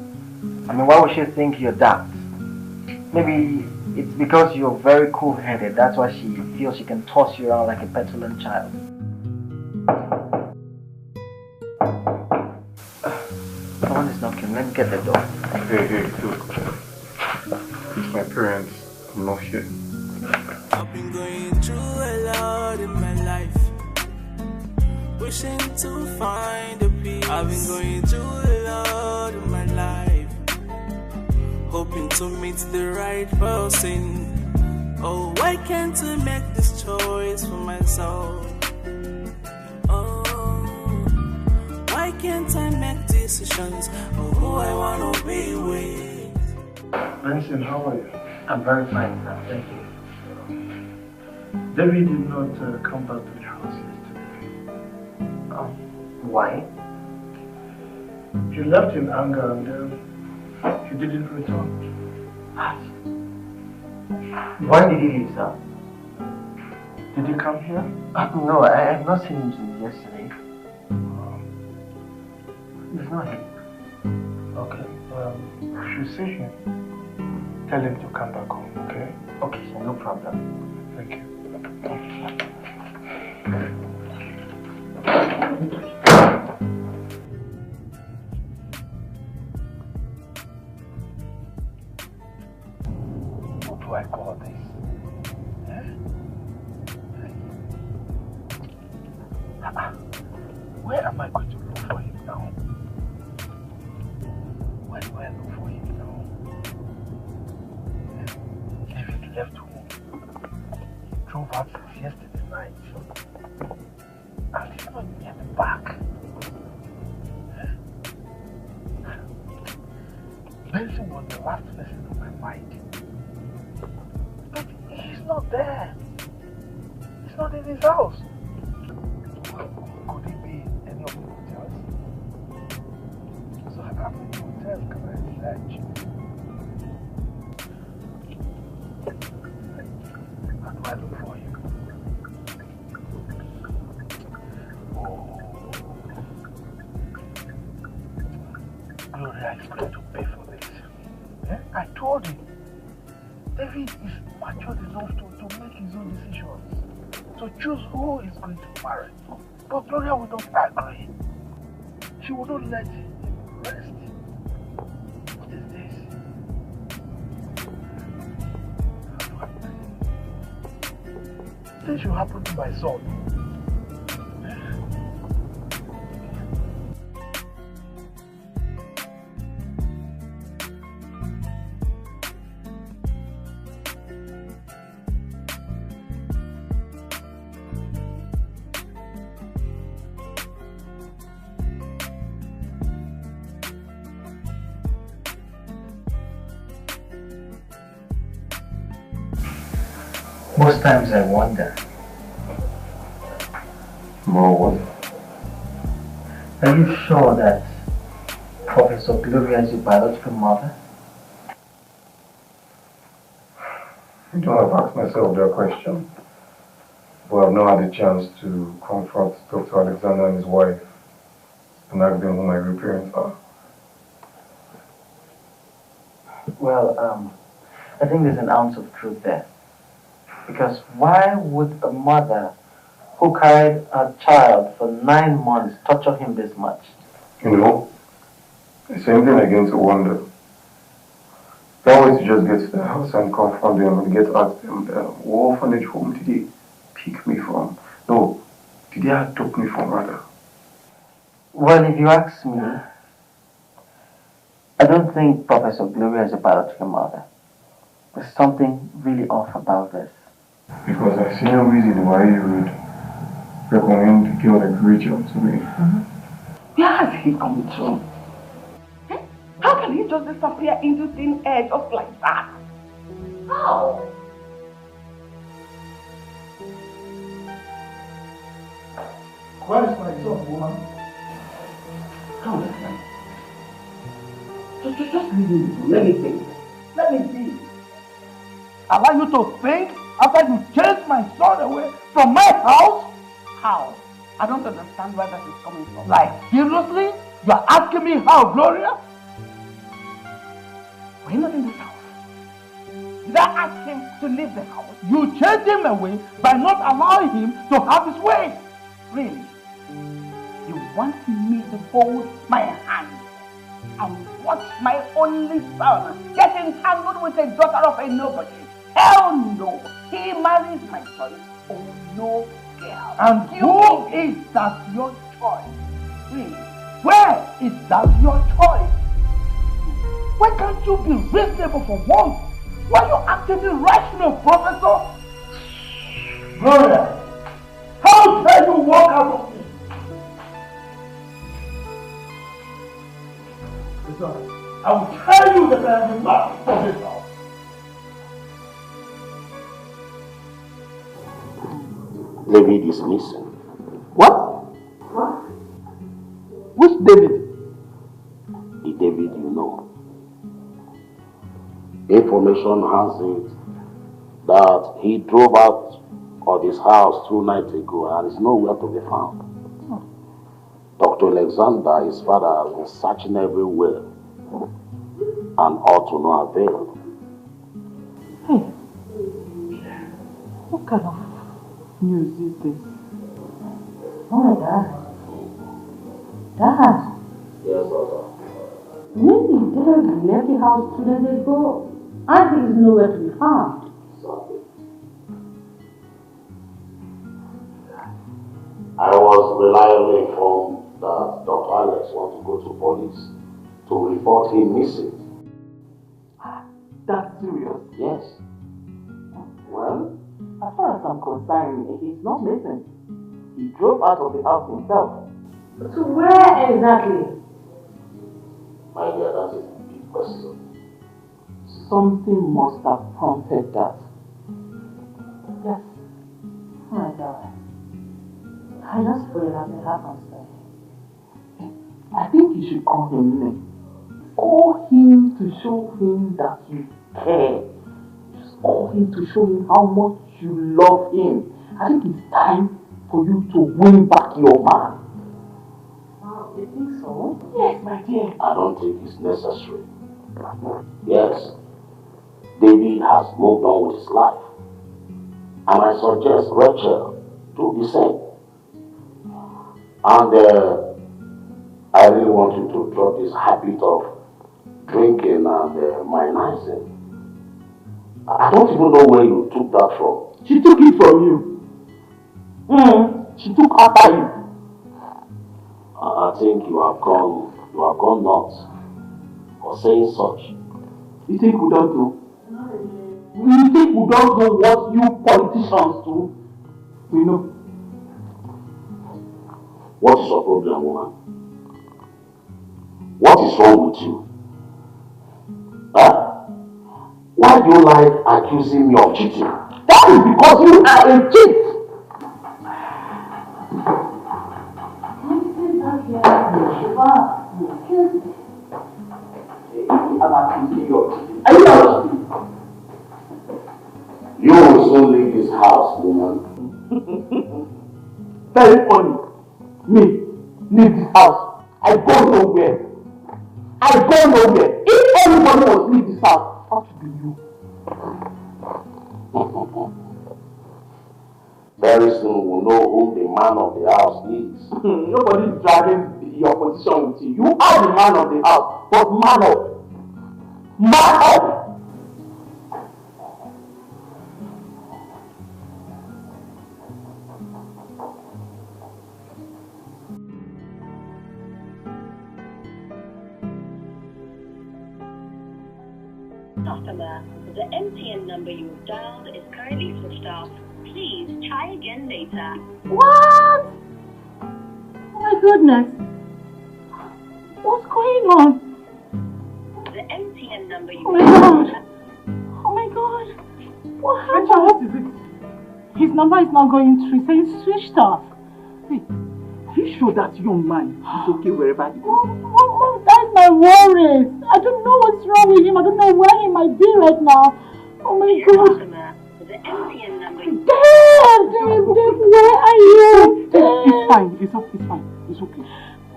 I mean, why would she think you're daft? Maybe it's because you're very cool-headed. That's why she feels she can toss you around like a petulant child. Someone is knocking. Let me get the door. Hey, look. It's my parents. I'm not here. I've been going through a lot in my life, wishing to find a peace. I've been going through a lot in my life, hoping to meet the right person. Oh, why can't I make this choice for myself? Oh, why can't I make decisions of who I wanna be with? Benson, how are you? I'm very fine, sir. Thank you. David did not come back to the house yesterday. Why? He left in anger and he didn't return. Why did he leave, sir? Did he come here? No, I have not seen him since yesterday. He's not here. Okay, you should see him. Tell him to come back home, okay? Okay, sir, no problem. Thank you. What do I call this? Where am I going to look for him now? Where do I look for him now? David left home. He drove out since yesterday night. And he's not yet back. Benson was the last person on my mind. But he's not there. He's not in his house. Could he be in any of the hotels? So how many hotels can I search? How do I look for him? Oh. Gloria is going to pay for this. I told him. David is matured enough to make his own decisions. To choose who he's going to marry. But Gloria will not agree. She will not let him rest. What is this? This should happen to my son. Most times I wonder, More are you sure that Professor Gloria is your biological mother? I don't have asked myself that question, but I've not had a chance to confront Dr. Alexander and his wife and ask them who my real parents are. Well, I think there's an ounce of truth there. Because why would a mother who carried a child for 9 months torture him this much? You know, the same thing again to wonder. That way to just get to the house and confront them and get at them, what orphanage home did they pick me from? No, did they adopt me from rather? Well, if you ask me, I don't think Professor Gloria is a biological mother. There's something really off about this. Because I see no reason why you would recommend a girl like Rachel to me. Where has he come to? How can he just disappear into thin air just like that? How? Where is my son, woman? Come on, just leave me. Let me think. Let me see. Allow you to think after you chased my son away from my house? How? I don't understand where that is coming from. Like, seriously? You are asking me how, Gloria? Were you not in this house? Did I ask him to leave the house? You chased him away by not allowing him to have his way. Really? You want me to fold my hands and watch my only son get entangled with a daughter of a nobody? Hell no! He marries my choice. Oh no, girl. And who is that your choice? Really? Where is that your choice? Why can't you be reasonable for once? Why are you acting irrational, Professor? Gloria, how dare you walk out of me? Listen, I will tell you that I am the master of this house. David is missing. What? Which David? The David you know. Information has it that he drove out of his house 2 nights ago and is nowhere to be found. Dr. Alexander, his father, has been searching everywhere and all to no avail. Hey, what kind of news is this? Oh my God. Dad. Yes, daughter. When the dad left the house 2 days ago, Auntie is nowhere to be found. Sorry. I was reliably informed that Dr. Alex wants to go to police to report him missing. That's serious? Yes. Well, as far as I'm concerned, he's not missing. He drove out of the house himself. So where exactly? My dear, that is a big question. Something must have prompted that. Yes. Oh my God. I just pray that it happens. I think you should call him Nick. Call him to show him that you care. Just call him to show him how much you love him. I think it's time for you to win back your man. Wow, you think so? Yes, my dear. I don't think it's necessary. Yes, David has moved on with his life. And I suggest Rachel do the same. And I really want you to drop this habit of drinking and minizing. I don't even know where you took that from. She took it from you. She took after you. I think you have gone nuts for saying such. You think we don't know? You think we don't know what you politicians do? We know. What is your problem, woman? What is wrong with you? Huh? Why do you like accusing me of cheating? That is because you are a cheat. I'm accusing you of cheating. Are you not cheating? You will soon leave this house, woman. Very funny. Me, leave this house. I go nowhere. I go nowhere. If anybody must leave this house, it has to be you. Very soon we'll know who the man of the house is. Nobody is driving your position with you. You are the man of the house, but man up. Man up! Customer, the MTN number you have dialed is currently switched off. Please try again later. What? Oh my goodness. What's going on? The MTN number you Oh my God. Oh my God. What happened? Rachel, what is it? His number is not going through. He says it's switched off. Hey, are you sure that young man is okay wherever he goes? Oh, that's my worries. I don't know what's wrong with him. I don't know where he might be right now. Oh my God. customer, the MTN number you Dad, where are you? It's fine. It's fine. It's okay.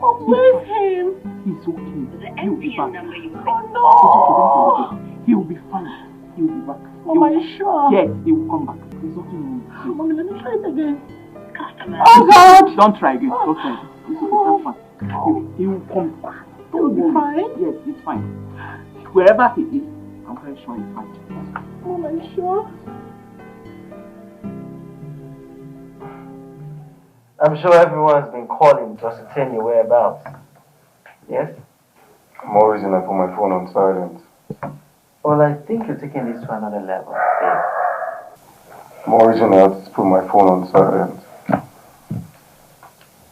Oh, where's him? He's okay. The He'll be MTN back. number you Oh no. He'll be fine. He'll be back. Am I sure? Yes, he will come back. There's nothing wrong. Mommy, let me try it again. Customer. Oh God. Don't try again. Don't try again. It's okay. That's fine. He will come back. He'll be fine? Yes, it's fine. Wherever he is, I'm very sure he's fine. Am I sure? I'm sure everyone's been calling to ascertain your whereabouts. Yes? I'm always in I put my phone on silent. Well, I think you're taking this to another level, Dave. I'm always in I have to put my phone on silent.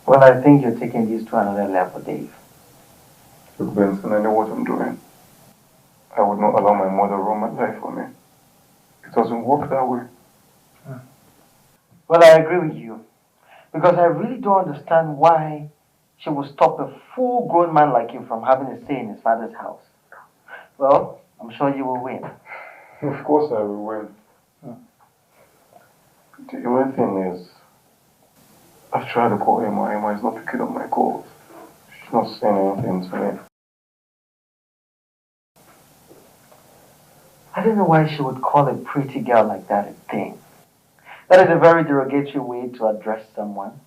Well, I think you're taking this to another level, Dave. Look, Benson, I know what I'm doing. I would not allow my mother run my life for me. It doesn't work that way. Well, I agree with you. Because I really don't understand why she would stop a full-grown man like you from having a say in his father's house. Well, I'm sure you will win. Of course I will win. The only thing is, I've tried to call Emma. Emma is not picking up my calls. She's not saying anything to me. I don't know why she would call a pretty girl like that a thing. That is a very derogatory way to address someone.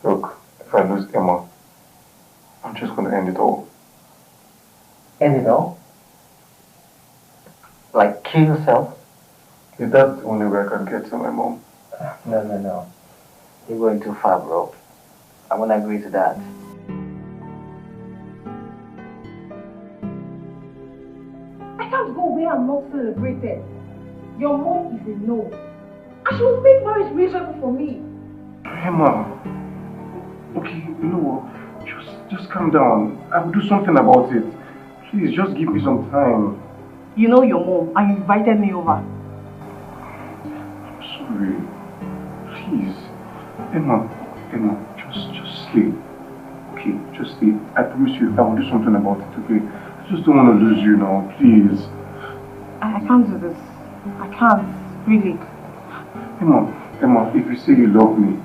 Look, if I lose Emma, I'm just going to end it all. End it all? Like kill yourself? If that's the only way I can get to my mom. No. You're going too far, bro. I won't agree to that. I can't go where I'm not celebrated. Your mom is a no. And she will make marriage miserable for me. Emma, okay, you know what? Just calm down. I will do something about it. Please, just give me some time. You know your mom, and you invited me over. I'm sorry. Please. Emma, just sleep. Okay, just sleep. I promise you, I will do something about it, okay? I just don't want to lose you now, please. I can't do this. I can't, really. Emma, if you say you love me,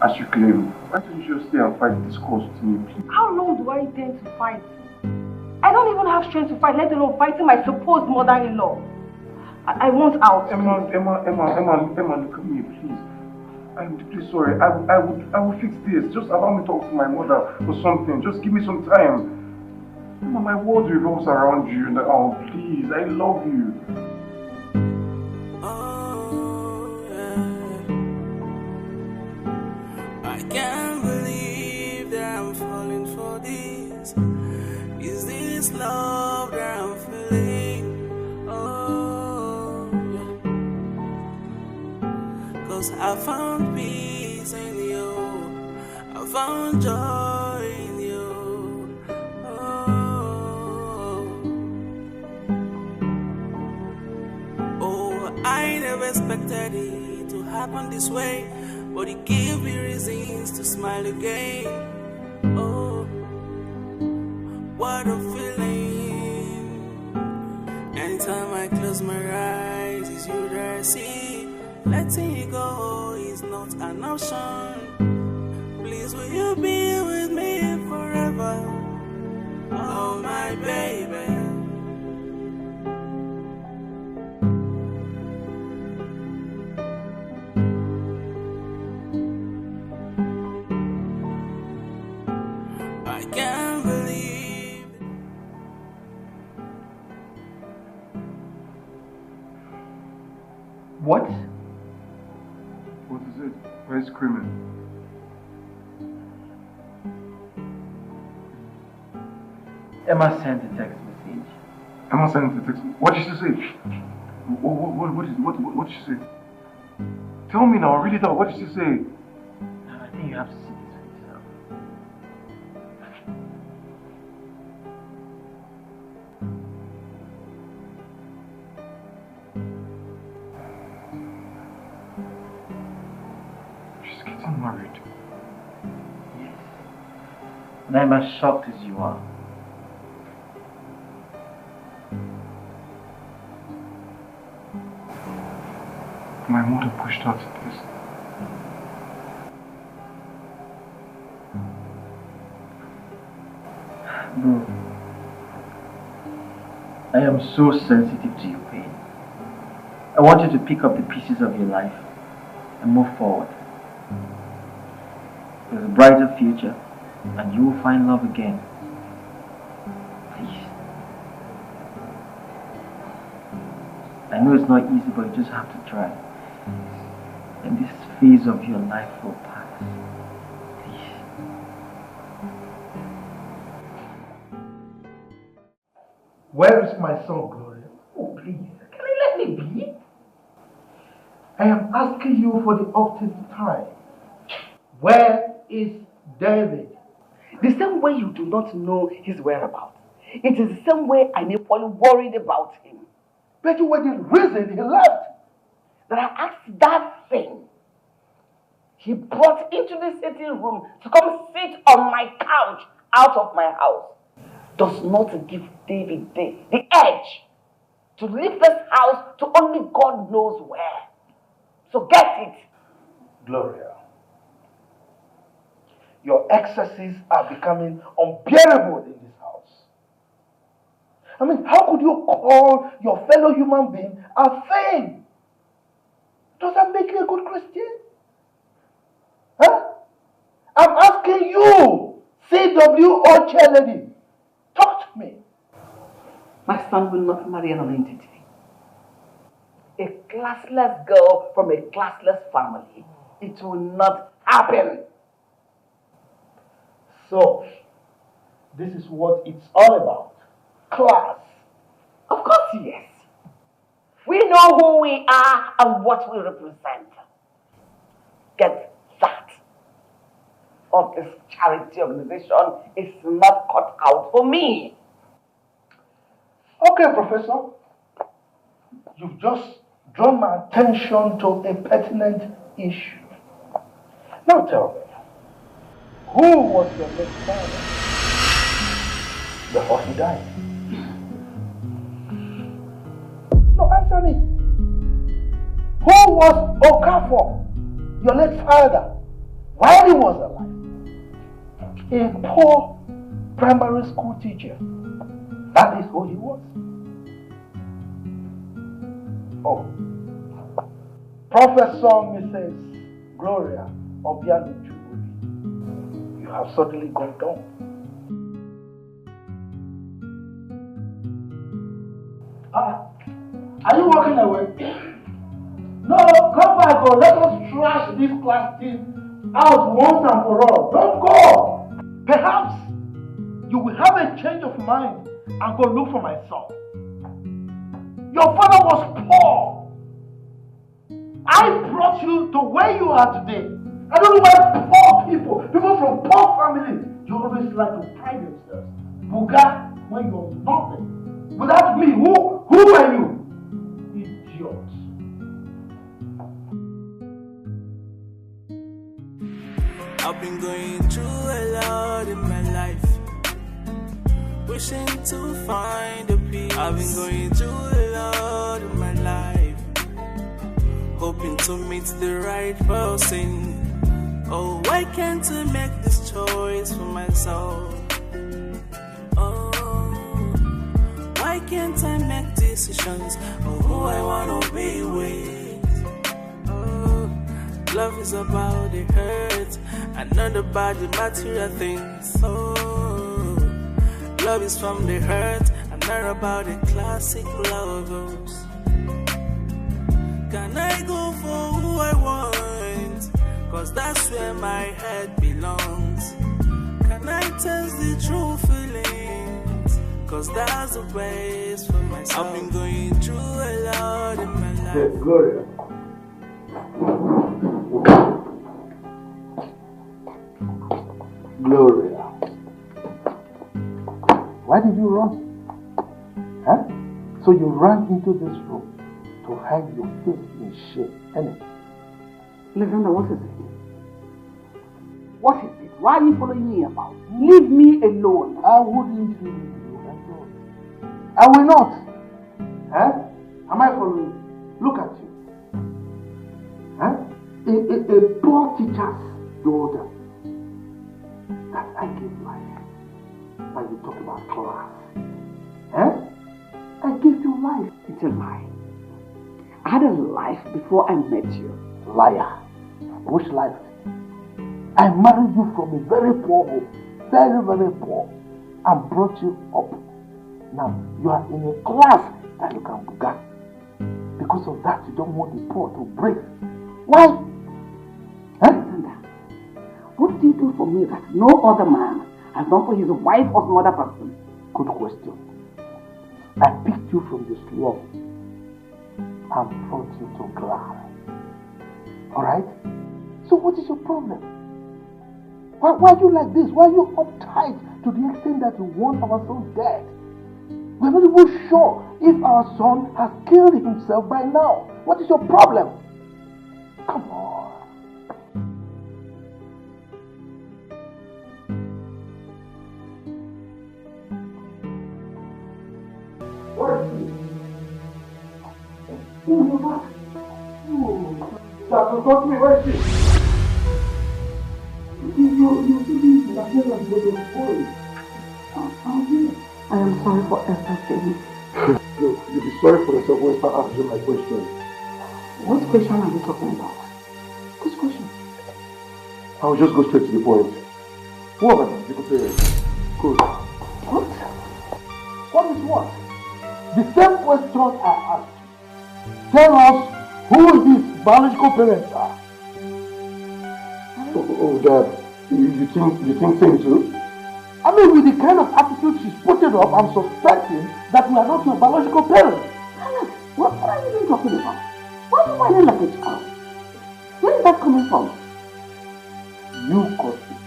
as you claim, why don't you just stay and fight this cause with me, please? How long do I intend to fight? I don't even have strength to fight, let alone fighting my supposed mother-in-law. I want out. Emma, look at me, please. I'm deeply sorry. I will fix this. Just allow me to talk to my mother or something. Just give me some time. Emma, my world revolves around you. Oh, please, I love you. I can't believe that I'm falling for this. Is this love that I'm feeling? Oh, yeah. 'Cause I found peace in you. I found joy in you. Oh, I never expected it to happen this way. But it gave me reasons to smile again. Oh, what a feeling. Anytime I close my eyes, it's you that I see. Letting you go is not an option. Please, will you be with me forever? Oh, my baby. I can't believe it. What? What is it? Why are you screaming? Emma sent a text message. Emma sent a text. What did she say? What did she say? Tell me now, read it out. What did she say? I think you have to see this for yourself. She's getting married. Yes. And I'm as shocked as you are. My mother pushed her to this. Bro, I am so sensitive to your pain. I want you to pick up the pieces of your life and move forward. There's a brighter future and you will find love again. Please. I know it's not easy, but you just have to try. And this phase of your life will pass. Please. Where is my son, Gloria? Oh, please, can you let me be? I am asking you for the 10th time. Where is David? The same way you do not know his whereabouts, it is the same way I'm equally worried about him. But you were the reason he left. That I asked that thing he brought into the sitting room to come sit on my couch out of my house does not give David the edge to leave this house to only God knows where. So get it. Gloria, your excesses are becoming unbearable in this house. I mean, how could you call your fellow human being a thing? Does that make you a good Christian? Huh? I'm asking you, CW or chairlady, talk to me. My son will not marry an entity. A classless girl from a classless family. It will not happen. So, this is what it's all about. Class. Of course, yes. We know who we are and what we represent. Get that. Or this charity organization is not cut out for me. Okay, Professor. You've just drawn my attention to a pertinent issue. Now tell me, who was your late father before he died? No, answer me. Who was Okafor, your late father, while he was alive? A poor primary school teacher. That is who he was. Oh, Professor Mrs. Gloria Obianuju, you have suddenly gone down. Are you walking away? No, come back or let us trash this class thing out once and for all. Don't go! Perhaps you will have a change of mind and go look for my son. Your father was poor. I brought you to where you are today. I don't know why poor people from poor families, you always like to pride yourselves. Buga, when you're nothing. Without me, who are you? Idiot. I've been going through a lot in my life, wishing to find a peace. I've been going through a lot in my life, hoping to meet the right person. Oh, why can't I make this choice for myself? Oh, why can't I make decisions of who I wanna be with? Oh, love is about the hurt and not about the material things. Oh, love is from the hurt and not about the classic lovers. Can I go for who I want? Cause that's where my head belongs. Can I taste the true feelings? Cause that's the best for myself. I've been going through a lot in my life. Yes, Gloria. Gloria. Why did you run? Huh? So you ran into this room to hide your face in shame, innit? Alexander, what is it? What is it? Why are you following me about? Leave me alone. I wouldn't leave you alone. I will not. Huh? Am I following you? Look at you. Huh? A poor teacher's daughter that I gave life. When you talk about class. Huh? I gave you life. It's a lie. I had a life before I met you. Liar. Which life? I married you from a very poor home. Very, very poor. And brought you up. Now, you are in a class that you can buga. Because of that, you don't want the poor to break. Why? Huh? What do you do for me that no other man has done for his wife or some other person? Good question. I picked you from the slum and brought you to class. Alright? So what is your problem? Why are you like this? Why are you uptight to the extent that you want our son dead? We're not even sure if our son has killed himself by now. What is your problem? Come on. What is it? Talk to me, where is she? You see me in the middle of the story. Oh, yes. I am sorry for everything. Look, you'll be sorry for yourself when you start answering my question. What question are you talking about? Which question? I'll just go straight to the point. Who are my biological parents? Good. What? What is what? The same question I asked. Tell us who these biological parents are. Oh, Dad, you think same too? I mean, with the kind of attitude she's putting up, I'm suspecting that we are not your biological parents. What are you even talking about? Why are you whining like a child? Where is that coming from? You caused it.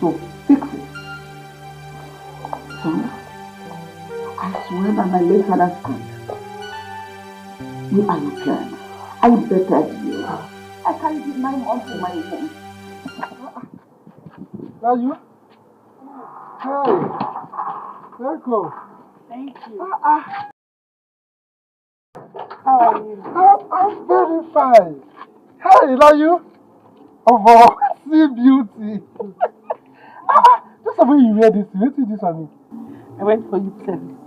So fix it. Sonia, I swear by my late father's hand, you are your parents. I bettered you. I can't give 9 months in my home. Are you? Hi. Welcome. Thank you. How are you? I'm very fine. Hi, are you? Oh, see beauty. Just the way you wear this, what did this on me? I went for youth service.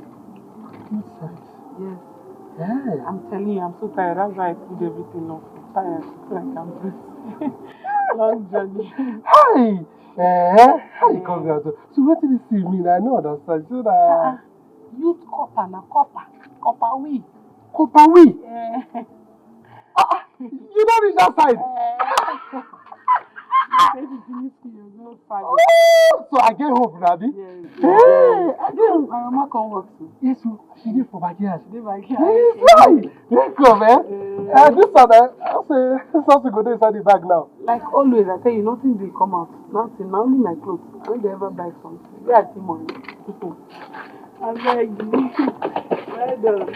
Youth service? Yes. Yeah. I'm telling you, I'm so tired. That's why I put everything off. I'm tired. I feel like I'm breathing. Long journey. Hi. How you come here? So what did you see me? I know understand. So that youth copper na copper. Copper we. Copper we? Yeah. You don't reach that side. Oh, so I get hope, Rabi. Yes. Hey, I get hope. My mama come work too. Yes, she did for backyard. She did backyard. Yes, right. Welcome, man. This one, I'll say something go inside the bag now. Like always, I tell you, nothing will come out. Nothing. Not only my clothes. I don't ever buy something. Where I see money. I beg you. Well done.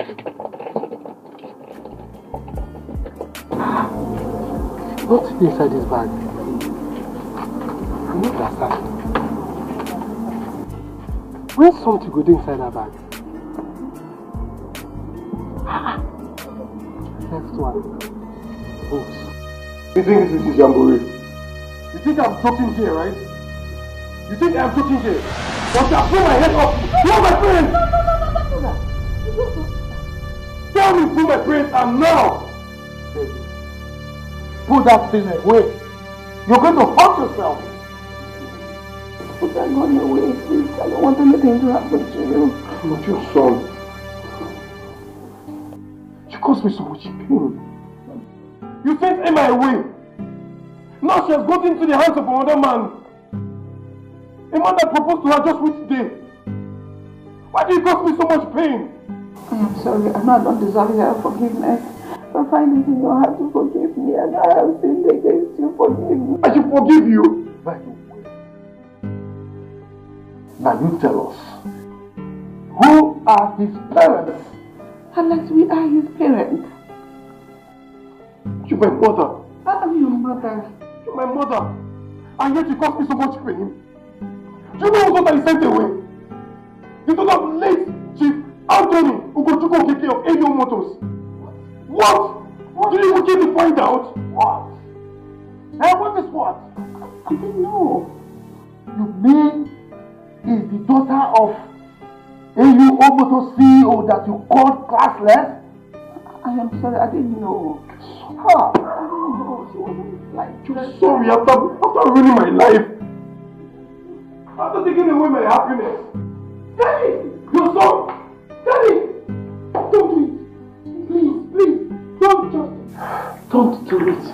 What's inside this bag? I don't understand. Where's something good inside that bag? Next one. Books. You think this is Jamboree? You think I'm joking here, right? You think I'm joking here? But I blew my head off. Who are my parents? Tell me who my parents are now. Put that thing away. You're going to hurt yourself. Put that gun away, please. I don't want anything to happen to you. I'm not your son. You caused me so much pain. You sent Emma away. Now she has got into the hands of another man. A man that proposed to her just which day. Why do you cause me so much pain? I am sorry. I know I don't deserve your forgiveness. But find it in your heart to forgive me, and I have sinned against you. Forgive me. I should forgive you. By the way. Now you tell us. Who are his parents? Alex, we are his parents. You're my mother. I am your mother. You're my mother. And yet you caused me so much pain. Do you know what I sent away? The daughter of late Chief Anthony Ugochukwu of Enyo Motors. What? Did you even get to find out? What? Hey, what is what? I didn't know. You mean is the daughter of Enyo Motors CEO that you called classless? I am sorry, I didn't know. I didn't know. She wasn't like... You're sorry after ruining my life. After taking away my happiness. Daddy! Your son! Daddy! Don't do it! Please, don't just... Don't do it.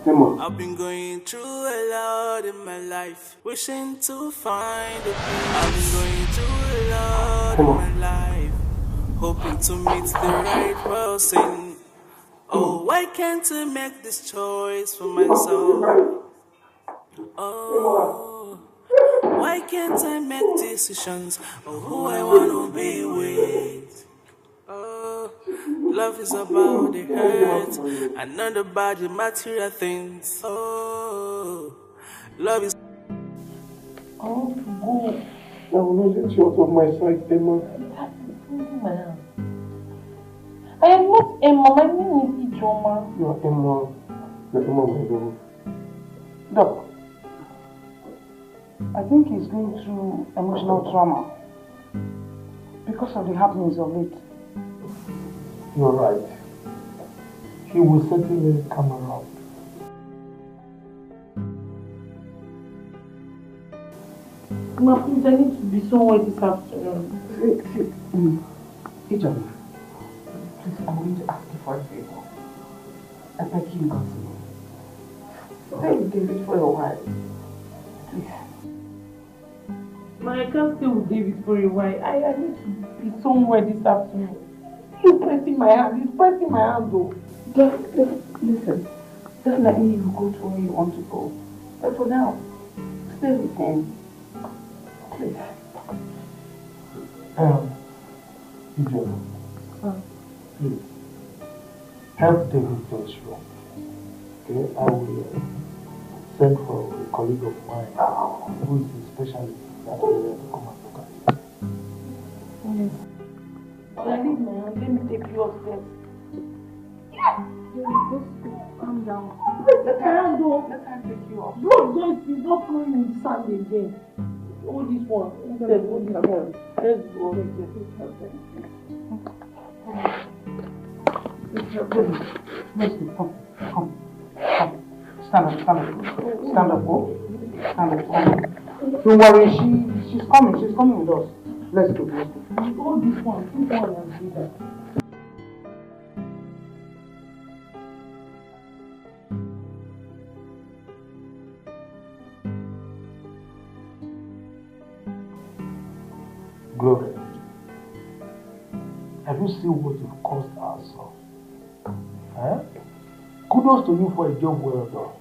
Emma. I've been going through a lot in my life, wishing to find a peace. I've been going through a lot in my life, hoping to meet the right person. Oh, why can't I make this choice for myself? Oh, why can't I make decisions of who I want to be with? Oh, love is about the hurt and not about the material things. Oh, love is... I want to go. I will not let you out of my sight, Emma. I am not Emma. My name is Ijoma. You are Emma. You are Emma, my love. Doc, I think he's going through emotional trauma because of the happenings of late. You're right. He will certainly come around. Ma, please, I need to be somewhere this afternoon. Hey, John, please, I'm going to ask you for a favor. I beg you not to. Stay with David for a while. Please. Ma, I can't stay with David for a while. I need to be somewhere this afternoon. He's pressing my hand. He's pressing my hand, though. Listen, definitely you go to where you want to go. But for now, stay with him. Please. Ijeoma, please, help David to his room. Okay, I will send for a colleague of mine who is a specialist in that area to come and look at it. Yes. But I need my hand. Let me take you upstairs. Just calm down. Let her take you up. Blood is not flowing in the sand again. All this one. Instead, all this one. Let's go. Let's go. Come. Stand up. Stand up, go. Stand up. Don't worry, she's coming. She's coming with us. Let's go. All this one. Keep on and do that. Glory, have you seen what you've caused ourselves? Eh? Kudos to you for a job well done.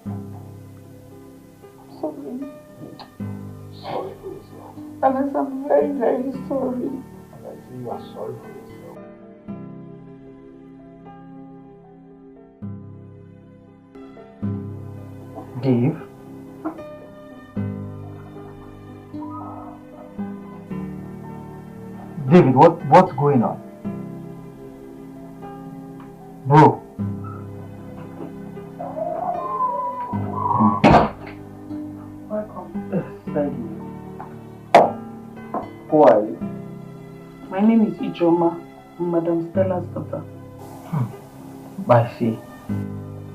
Sorry. Sorry for yourself. Unless I'm very, very sorry. And I say you are sorry for yourself. Dave? David, what's going on? Bro. Welcome. Thank you. Who are you? My name is Ijeoma. I'm Madam Stella's daughter. I see.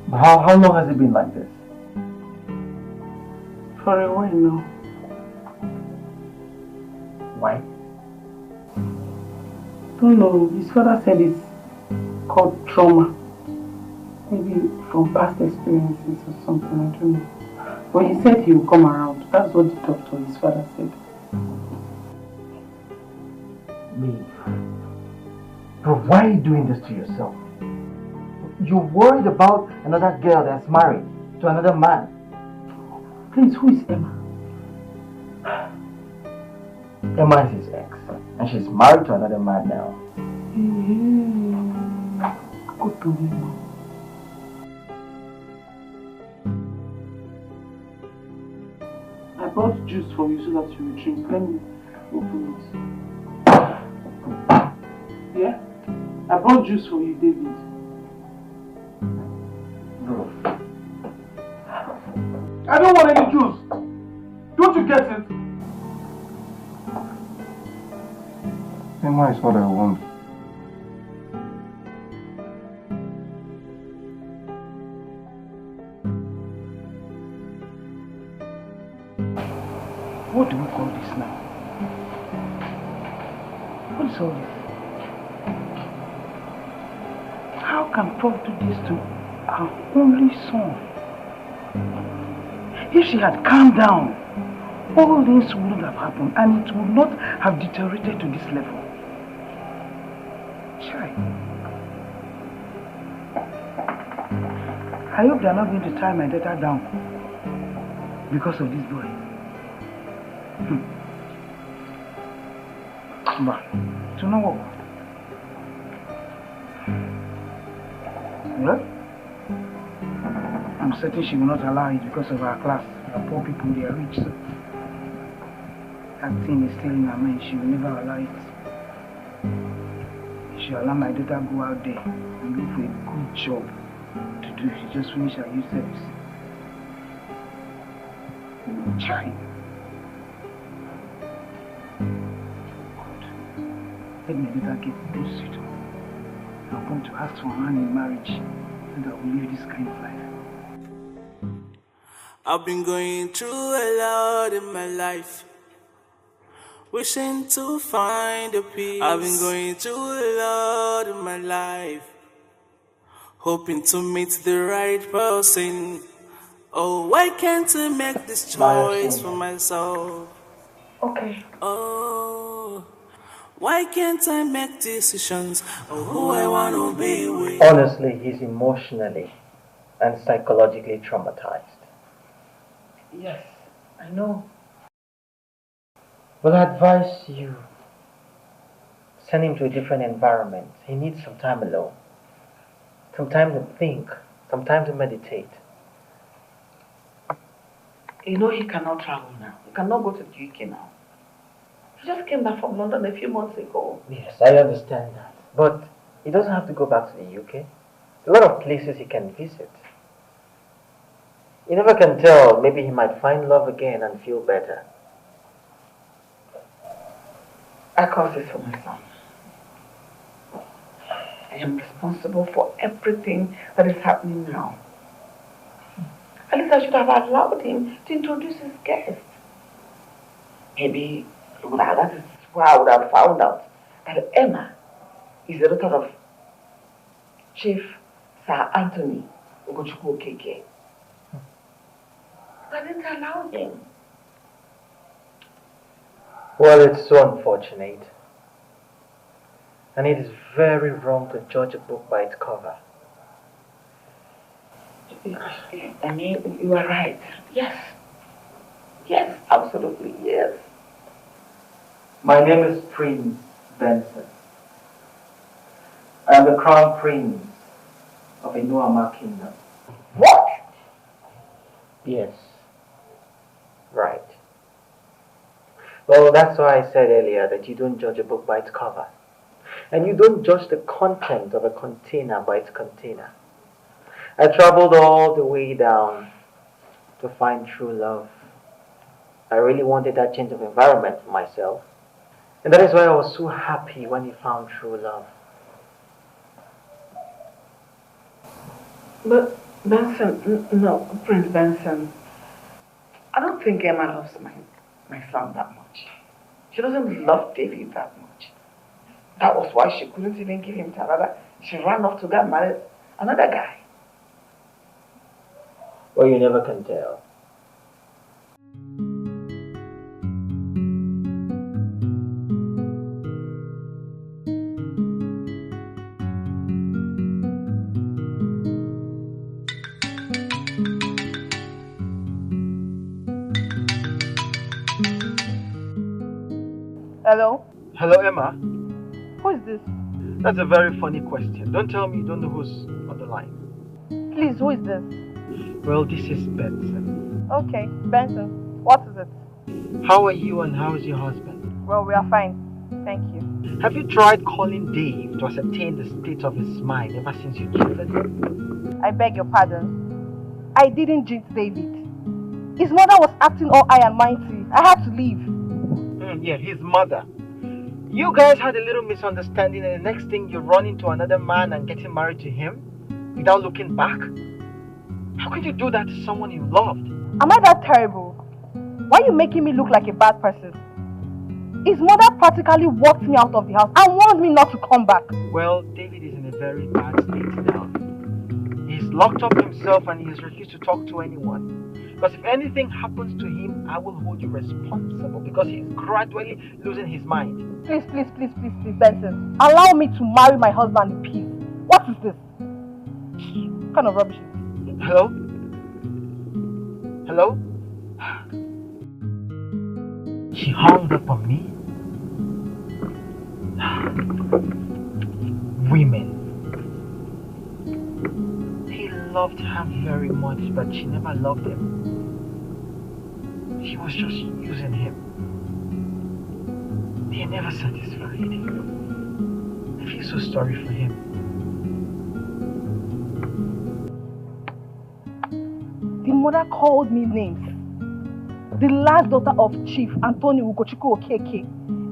But how long has it been like this? For a while now. Why? Don't know. His father said it's called trauma. Maybe from past experiences or something, I don't know. But he said he will come around. That's what the doctor, his father, said. Babe. Bro, why are you doing this to yourself? You're worried about another girl that's married to another man. Please, who is Emma? Emma is his ex, and she's married to another man now. Go to Emma. I brought juice for you so that you will drink. Let me open it. Yeah? I brought juice for you, David. Bro. I don't want any juice. Don't you get it? Emma is what I want. What do we call this now? What is all this? How can Prof do this to our only son? If she had calmed down, all this wouldn't have happened and it would not have deteriorated to this level. Chai. I hope they are not going to tie my daughter down because of this boy. But, to know what? Well, I'm certain she will not allow it because of our class. We are poor people, they are rich, so that thing is still in her mind. She will never allow it. She will allow my daughter go out there and look for a good job to do. She just finished her youth service. China. Let me later get those suitors. I'll come to ask for hand in marriage so that we live this kind of life. I've been going through a lot in my life, wishing to find a peace. I've been going through a lot in my life, hoping to meet the right person. Oh, why can't I make this choice for myself? Okay. Oh, why can't I make decisions of who I want to be with? Honestly, he's emotionally and psychologically traumatized. Yes, I know. Well, I advise you send him to a different environment. He needs some time alone, some time to think, some time to meditate. You know he cannot travel now. He cannot go to the UK now. He just came back from London a few months ago. Yes, I understand that. But he doesn't have to go back to the UK. A lot of places he can visit. You never can tell. Maybe he might find love again and feel better. I cause this for my son. I am responsible for everything that is happening now. At least I should have allowed him to introduce his guest. Maybe that is why I would have found out that Emma is the daughter of Chief Sir Anthony Ugochukwu Okeke. I didn't allow him. Well, it's so unfortunate. And it is very wrong to judge a book by its cover. I mean, you are right. Yes. Yes, absolutely, yes. My name is Prince Benson. I am the Crown Prince of Umenwa Kingdom. What? Yes. Right. Well, that's why I said earlier that you don't judge a book by its cover. And you don't judge the content of a container by its container. I traveled all the way down to find true love. I really wanted that change of environment for myself. And that is why I was so happy when you found true love. But Benson, no, Prince Benson, I don't think Emma loves my son that much. She doesn't love David that much. That was why she couldn't even give him to another. She ran off to get married another guy. Well, you never can tell. Hello? Hello, Emma. Who is this? That's a very funny question. Don't tell me you don't know who's on the line. Please, who is this? Well, this is Benson. Okay, Benson. What is it? How are you and how is your husband? Well, we are fine. Thank you. Have you tried calling Dave to ascertain the state of his mind ever since you cheated him? I beg your pardon. I didn't jinx David. His mother was acting all high and mighty. I had to leave. Yeah, his mother. You guys had a little misunderstanding and the next thing you run into another man and getting married to him without looking back? How could you do that to someone you loved? Am I that terrible? Why are you making me look like a bad person? His mother practically walked me out of the house and warned me not to come back. Well, David is in a very bad state now. He's locked up himself and he has refused to talk to anyone. Because if anything happens to him, I will hold you responsible because he's gradually losing his mind. Please, Benson. Allow me to marry my husband in peace. What is this? What kind of rubbish is this? Hello? Hello? She hung up on me. Women. He loved her very much, but she never loved him. She was just using him. They never satisfied. I feel so sorry for him. The mother called me names. the last daughter of Chief Anthony Ugochukwu Okeke,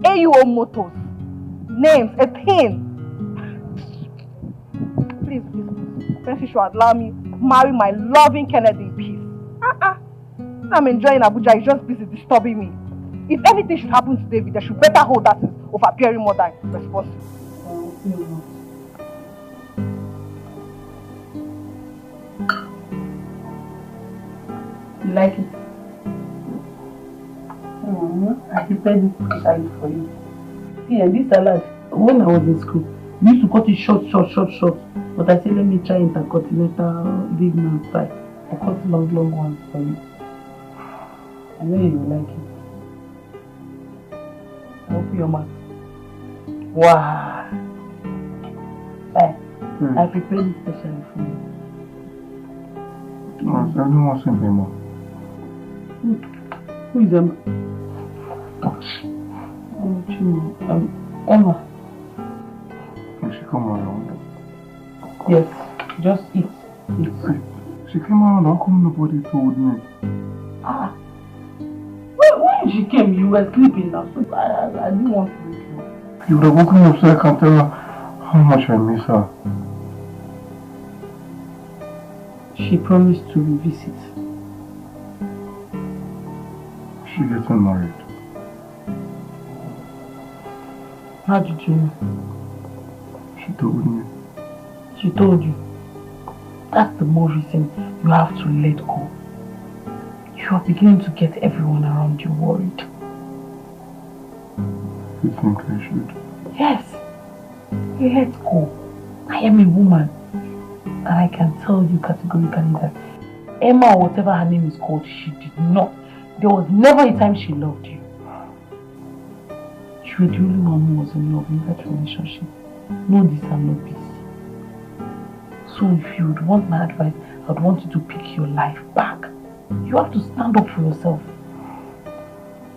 AUO Motors. Names, a pin. Please, then she should allow me marry my loving Kennedy in peace. I'm enjoying Abuja, he's just busy disturbing me. If anything should happen to David, they should better hold that of appearing more than responsible. You like it? I prepared it specially for you. See, and this salad, when I was in school, we used to cut it short. But I said, let me try intercontinental big man style. I cut long ones for you. I know you will like it. Open your mouth. Wow. I prepared it specially for you. I don't want something more. Who is Emma? Emma. Can she come around? Yes, just eat. She came around, how come nobody told me? When she came, you were sleeping now, so I didn't want to wake you. You would have woken me up so I can tell her how much I miss her. She promised to revisit. She getting married. How did you know? She told me. She told you. That's the more reason you have to let go. You are beginning to get everyone around you worried. You think I should? Yes. Let go. I am a woman. And I can tell you categorically that Emma, or whatever her name is called, she did not. There was never a time she loved you. You were the only one who was in love in that relationship. No this and no peace. So if you would want my advice, I would want you to pick your life back. You have to stand up for yourself.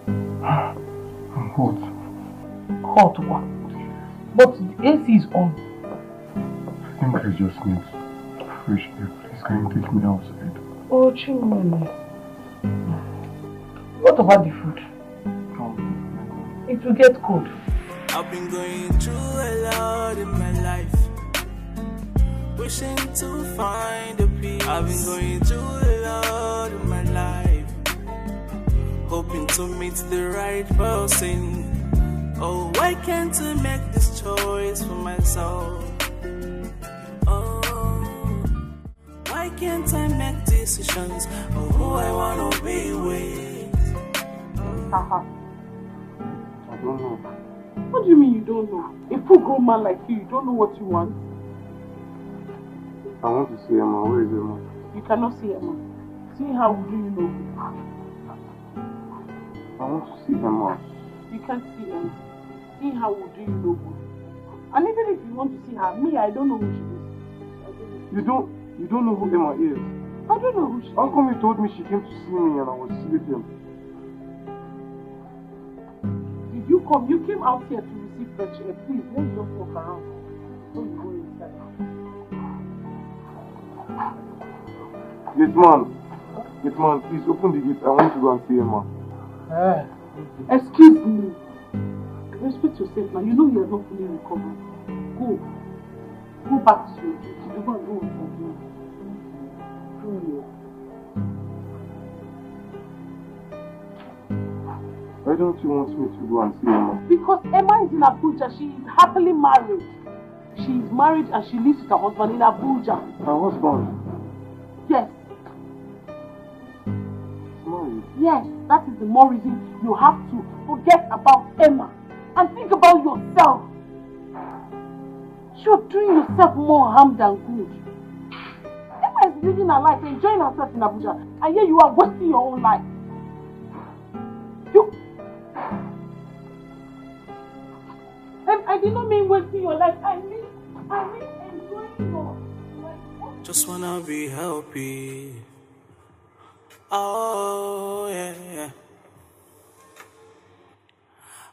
I'm hot. Hot what? But the AC is on. I think I just need fresh air. Please, can you take me outside? Oh, Chimone. What about the food? It will get cold. I've been going through a lot in my life, wishing to find a peace. I've been going through a lot in my life, hoping to meet the right person. Oh, why can't I make this choice for myself? Oh, why can't I make decisions of who I want to be with? I don't know. What do you mean you don't know? A full grown man like you don't know what you want? I want to see Emma. Where is Emma? You cannot see Emma. See how do you know? I want to see Emma. You can't see Emma. See how do you know her? And even if you want to see her, me, I don't know who she is. You don't know who Emma is? I don't know who she is. How come you told me she came to see me and I was sleeping? Did you come? You came out here to receive fresh air. Please, let's just walk around. So you go inside. Yes, man, please open the gate. I want to go and see Emma. Excuse me. Respect yourself now. You know you are not fully recovered. Go back to your duty. You're going to go and forgive. Why don't you want me to go and see Emma? Because Emma is in Abuja. She is happily married. She is married and she lives with her husband in Abuja. Her husband? Yes. Married? Yes, that is the more reason you have to forget about Emma and think about yourself. You're doing yourself more harm than good. Emma is living her life, enjoying herself in Abuja, and here you are wasting your own life. And I did not mean wasting your life. I mean enjoying your life. Just wanna be happy. Oh yeah.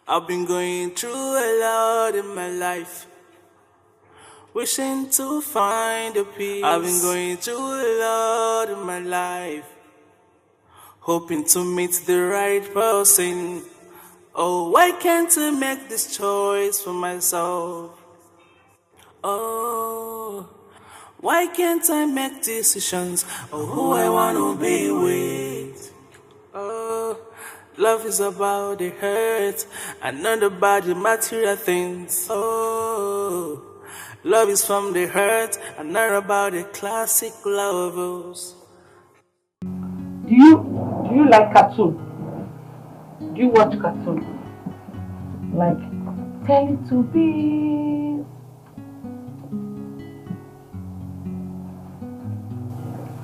I've been going through a lot in my life, wishing to find a peace. I've been going through a lot in my life, hoping to meet the right person. Oh, why can't I make this choice for myself? Oh, why can't I make decisions of who I want to be with? Oh, love is about the hurt and not about the material things. Oh, love is from the hurt and not about the classic lovers. Do you like cartoon? Do you watch cartoon? Like Teletubbies?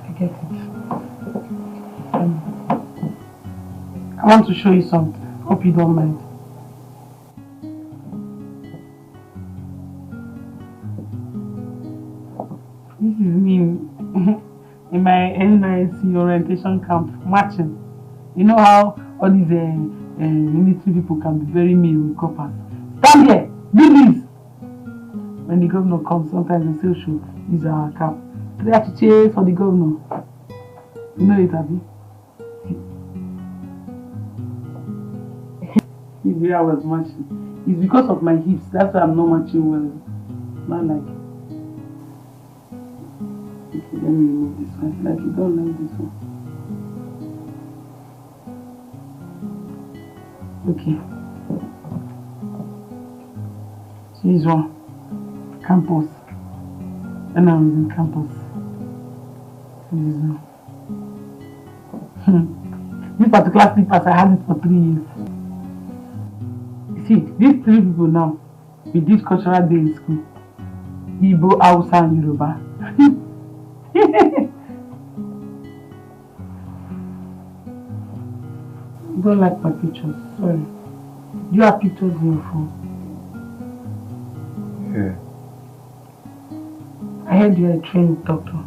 I get it. I want to show you something. Hope you don't mind. This is me in my NYC orientation camp marching. You know how all these military people can be very mean with coppers. Stand here, do this. When the governor comes, sometimes they say, "Should use our cap." Three achiche for the governor. You know it, Abby? It's where I was marching. It's because of my hips. That's why I'm not marching well. Not like. Okay, let me remove this one. Like you don't like this one. Okay. So this one. Campus. And I was in campus. This one. This particular slippers, I had it for 3 years. See, these 3 people now, with this cultural day in school, Igbo, Hausa, and Yoruba. You don't like my pictures, sorry. Do you have pictures in your phone? Yeah. I heard you're a trained doctor.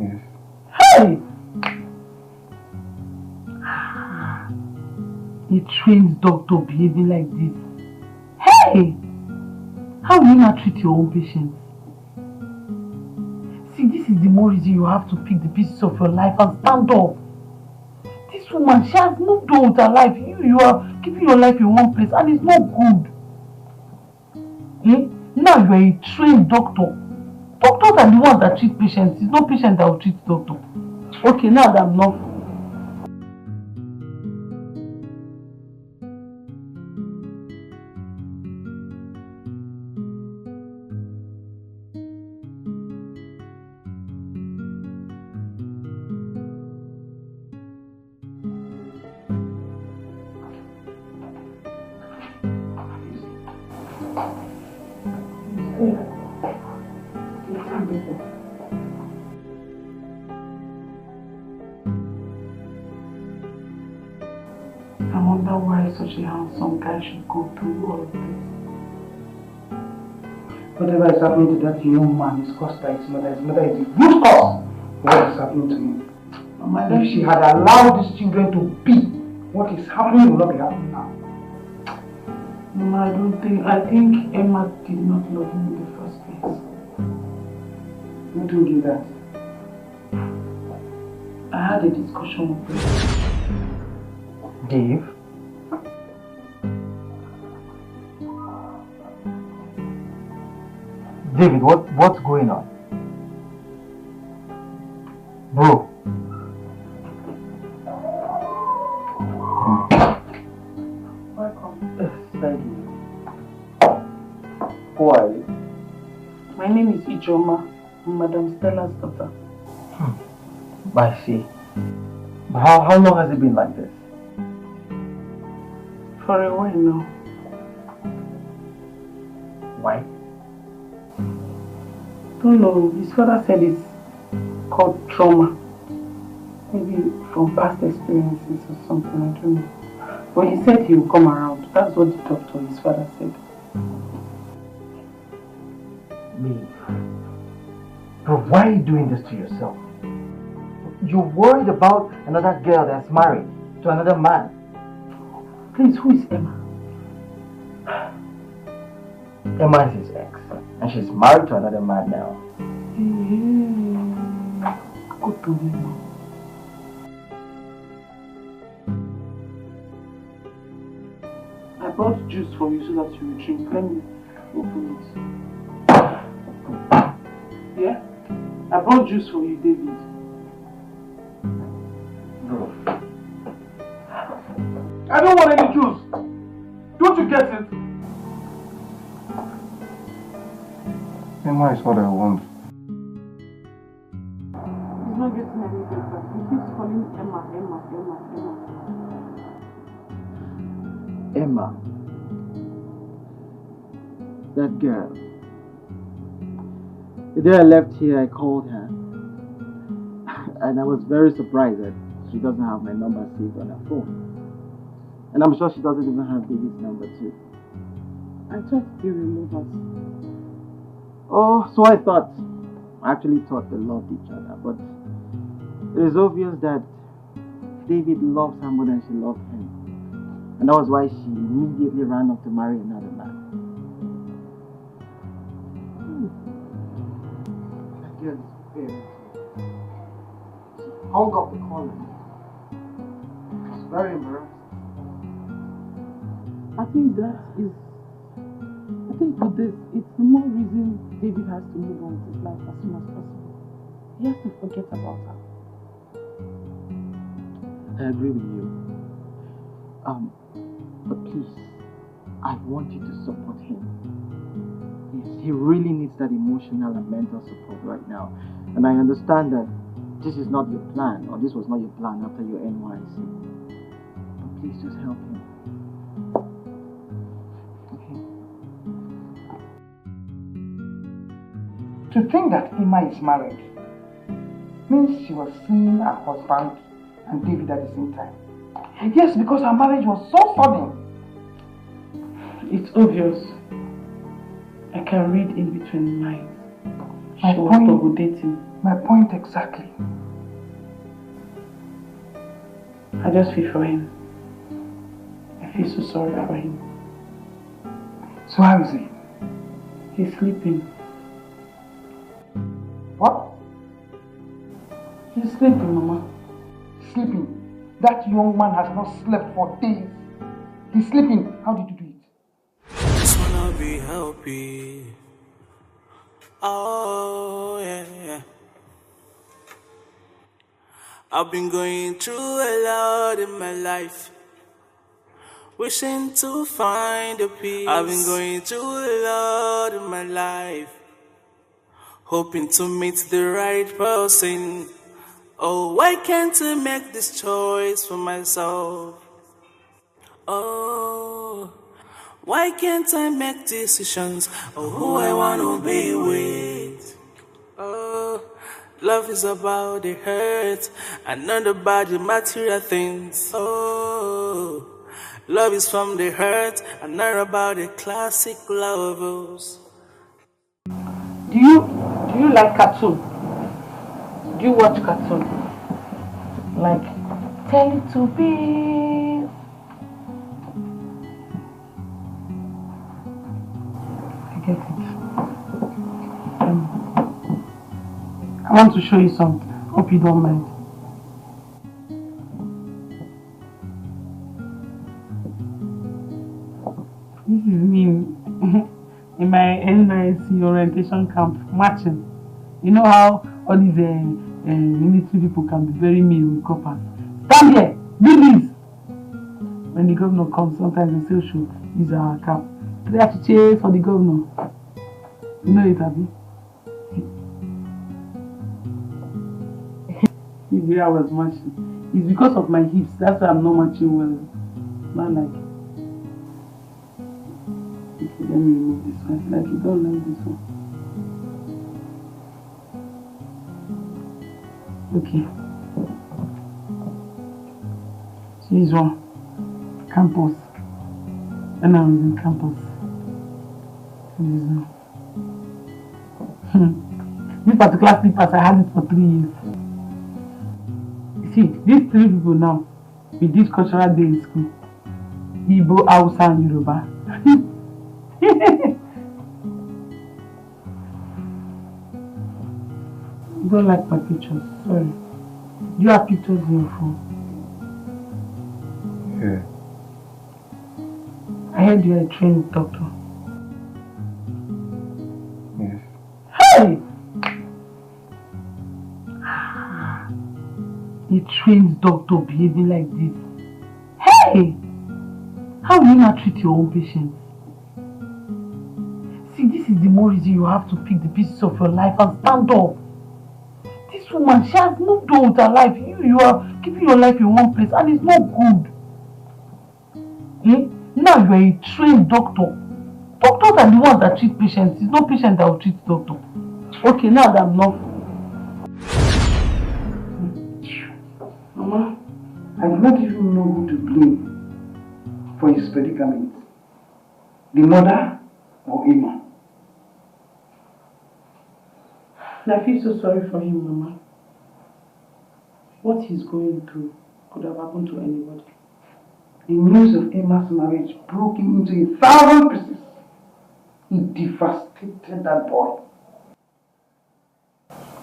Yes. Hey! A trained doctor behaving like this. Hey! How will you not treat your own patients? See, this is the more reason you have to pick the pieces of your life and stand up. This woman, she has moved on with her life. You are keeping your life in one place and it's not good. Eh? Now you are a trained doctor. Doctors are the ones that treat patients. It's not patients that will treat doctor. Okay, now that I'm not. I wonder why such a handsome guy should go through all of this. Whatever is happening to that young man is caused by his mother. His mother is the root cause of what is happening to him. Mama, if she had allowed these children to be, what is happening will not be happening now. Mama, I think Emma did not love him in the first place. Who told you that? I had a discussion with her. Dave? David, what's going on? Bro. Welcome. Yes, thank you. Who are you? My name is Ijoma. I'm Madam Stella's daughter. I see. But how long has it been like this? For a while now. Why? Don't know. His father said it's called trauma. Maybe from past experiences or something, I don't know. But he said he will come around. That's what the doctor, his father, said. Me? Bro, why are you doing this to yourself? You're worried about another girl that's married to another man. Please, who is Emma? Emma is his ex, and she's married to another man now. Go to Emma. I brought juice for you so that you will drink. Let me open it. Yeah? I brought juice for you, David. Bro. I don't want any juice. Don't you get it? Emma is what I want. He's not getting any better. He keeps calling Emma. Emma. That girl. The day I left here, I called her. And I was very surprised that she doesn't have my number saved on her phone. And I'm sure she doesn't even have David's number too. I thought they were lovers. Oh, so I actually thought they loved each other, but it is obvious that David loves her more than she loved him. And that was why she immediately ran off to marry another man. That girl is very cute. She hung up the call. She was very embarrassed. I think with this, it's the more reason David has to move on with his life as soon as possible. He has to forget about her. I agree with you. But please, I want you to support him. Yes, he really needs that emotional and mental support right now. And I understand that this is not your plan, or this was not your plan after your NYC. But please just help him. To think that Emma is married means she was seeing her husband and David at the same time. Yes, because her marriage was so sudden. It's obvious. I can read in between lines. My She was double dating. My point exactly. I just feel for him. I feel so sorry for him. So how is he? He's sleeping. What? He's sleeping, Mama. Sleeping? That young man has not slept for days. He's sleeping. How did you do it? Just wanna be happy. Oh, yeah. I've been going through a lot in my life, wishing to find a peace. I've been going through a lot in my life, hoping to meet the right person. Oh, why can't I make this choice for myself? Oh, why can't I make decisions of who I want to be with? Oh, love is about the hurt and not about the material things. Oh, love is from the hurt and not about the classic lovers. Do you like cartoon? Do you watch cartoon? Like Teletubbies? I get it. I want to show you something. Hope you don't mind. This is me in my NYC orientation camp marching. You know how all these military people can be very mean with coppers. Stand here, do this. When the governor comes, sometimes they say, "Should use our cap." Try to cheer for the governor. You know it, Abby. This is where I was marching. It's because of my hips. That's why I'm not marching well. Not like. Okay, let me remove this one. Like you don't like this one. Okay. So this one. Campus. And I was in campus. This one. This particular slippers, I had it for 3 years. See, these 3 people now, with this cultural day in school, Igbo, Hausa, and Yoruba. You don't like my pictures, sorry. Do you have pictures in your phone? Yeah. I heard you're a trained doctor. Yes. Hey! A trained doctor behaving like this. Hey! How will you not treat your own patients? See, this is the more reason you have to pick the pieces of your life and stand up. This woman, she has moved on with her life. You are keeping your life in one place and it's not good. Eh? Now you are a trained doctor. Doctors are the ones that treat patients. It's not patients that will treat doctor. Okay, now that I'm not. Mama, I do not even know who to blame for his predicament. The mother or Emma? I feel so sorry for him, Mama. What he's going through could have happened to anybody. The news of Emma's marriage broke him into 1,000 pieces. He devastated that boy.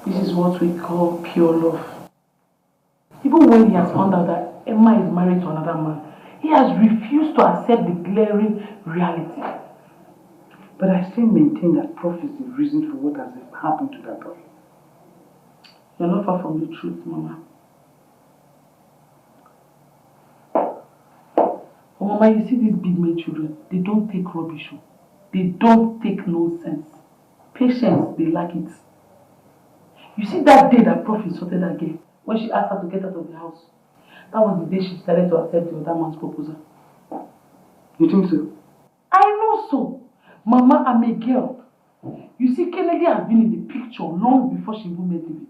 This is what we call pure love. Even when he has found out that Emma is married to another man, he has refused to accept the glaring reality. But I still maintain that Prof is the reason for what has happened to that boy. You're not far from the truth, Mama. Oh, Mama, you see these big made children, they don't take rubbish. They don't take nonsense. Patience, they lack it. You see that day that Prof insulted that girl, when she asked her to get out of the house, that was the day she decided to accept the other man's proposal. You think so? I know so. Mama, I'm a girl. You see, Kennedy has been in the picture long before she even met David.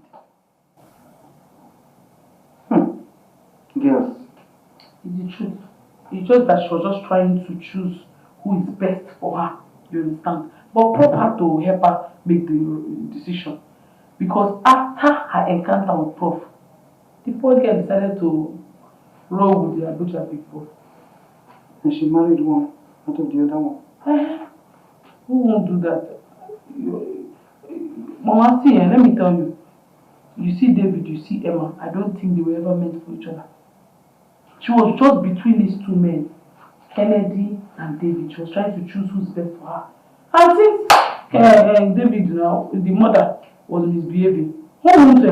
Girls. It's the truth. It's just that she was just trying to choose who is best for her. You understand? But Prof had to help her make the decision. Because after her encounter with Prof, the poor girl decided to roll with the Abuja big boy. And she married one out of the other one. Who won't do that? Mama, see, let me tell you. You see David, you see Emma. I don't think they were ever meant for each other. She was just between these two men, Kennedy and David. She was trying to choose who's best for her. And since David, now, the mother was misbehaving, who wants to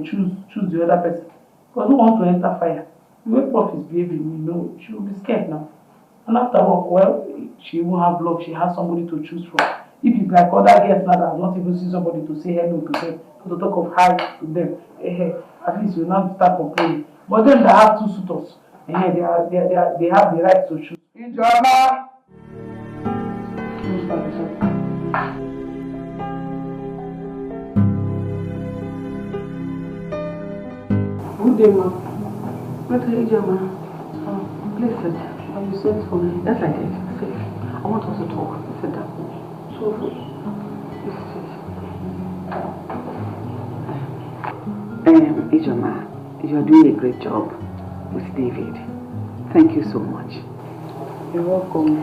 choose the other person? Because who wants to enter fire? The way Prof is behaving, you know, she will be scared now. And after all, well, she won't have luck. She has somebody to choose from. If it's like other girls now that have not even seen somebody to say hello to them, to talk of hi to them, at least you now start complaining. But them that have two suitors, they have the right to choose. Ijoma! Good day, ma. What are you doing, ma? Please sit. You sent for me. Yes, I did. Sit. I want us to talk. Sit down. So, Ijoma, you are doing a great job with David. Thank you so much. You're welcome.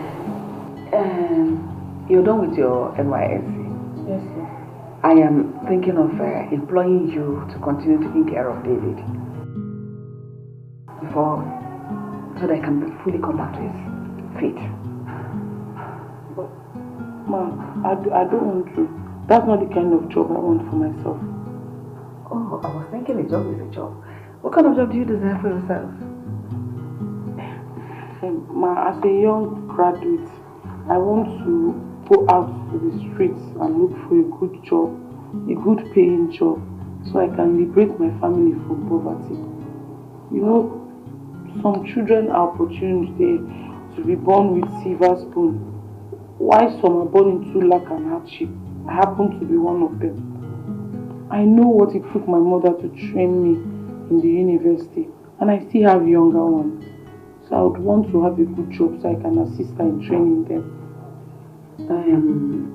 You're done with your NYSC? Yes, sir. I am thinking of employing you to continue taking care of David so that I can fully come back to his feet. But, ma, I don't want to. That's not the kind of job I want for myself. Oh, I was thinking a job is a job. What kind of job do you desire for yourself? Ma, as a young graduate, I want to go out to the streets and look for a good job, a good paying job, so I can liberate my family from poverty. You know, some children are opportunity to be born with silver spoon, while some are born into lack and hardship. I happen to be one of them. I know what it took my mother to train me in the university, and I still have younger ones. So I would want to have a good job so I can assist her in training them.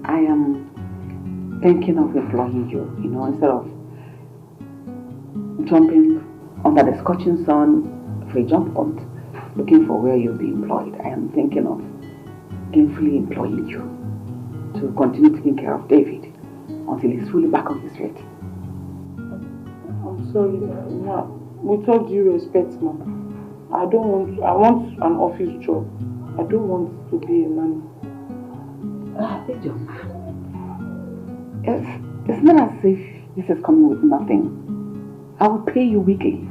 I am thinking of employing you, instead of jumping under the scorching sun for a jump hunt, looking for where you'll be employed. I am thinking of gainfully employing you to continue taking care of David until he's fully back on his feet. I'm sorry, ma. With all due respect, ma, I want an office job. I don't want to be a nanny. It's not as if this is coming with nothing. I will pay you weekly.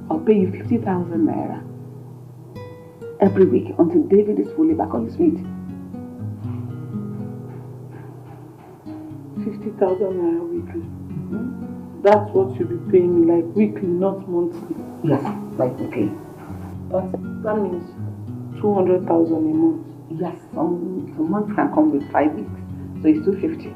I'll pay you 50,000 naira every week until David is fully back on his feet. 50,000 naira weekly. That's what you'll be paying me, like weekly, not monthly. Yes, like weekly. That means 200,000 a month. Yes, some months can come with 5 weeks, so it's 250.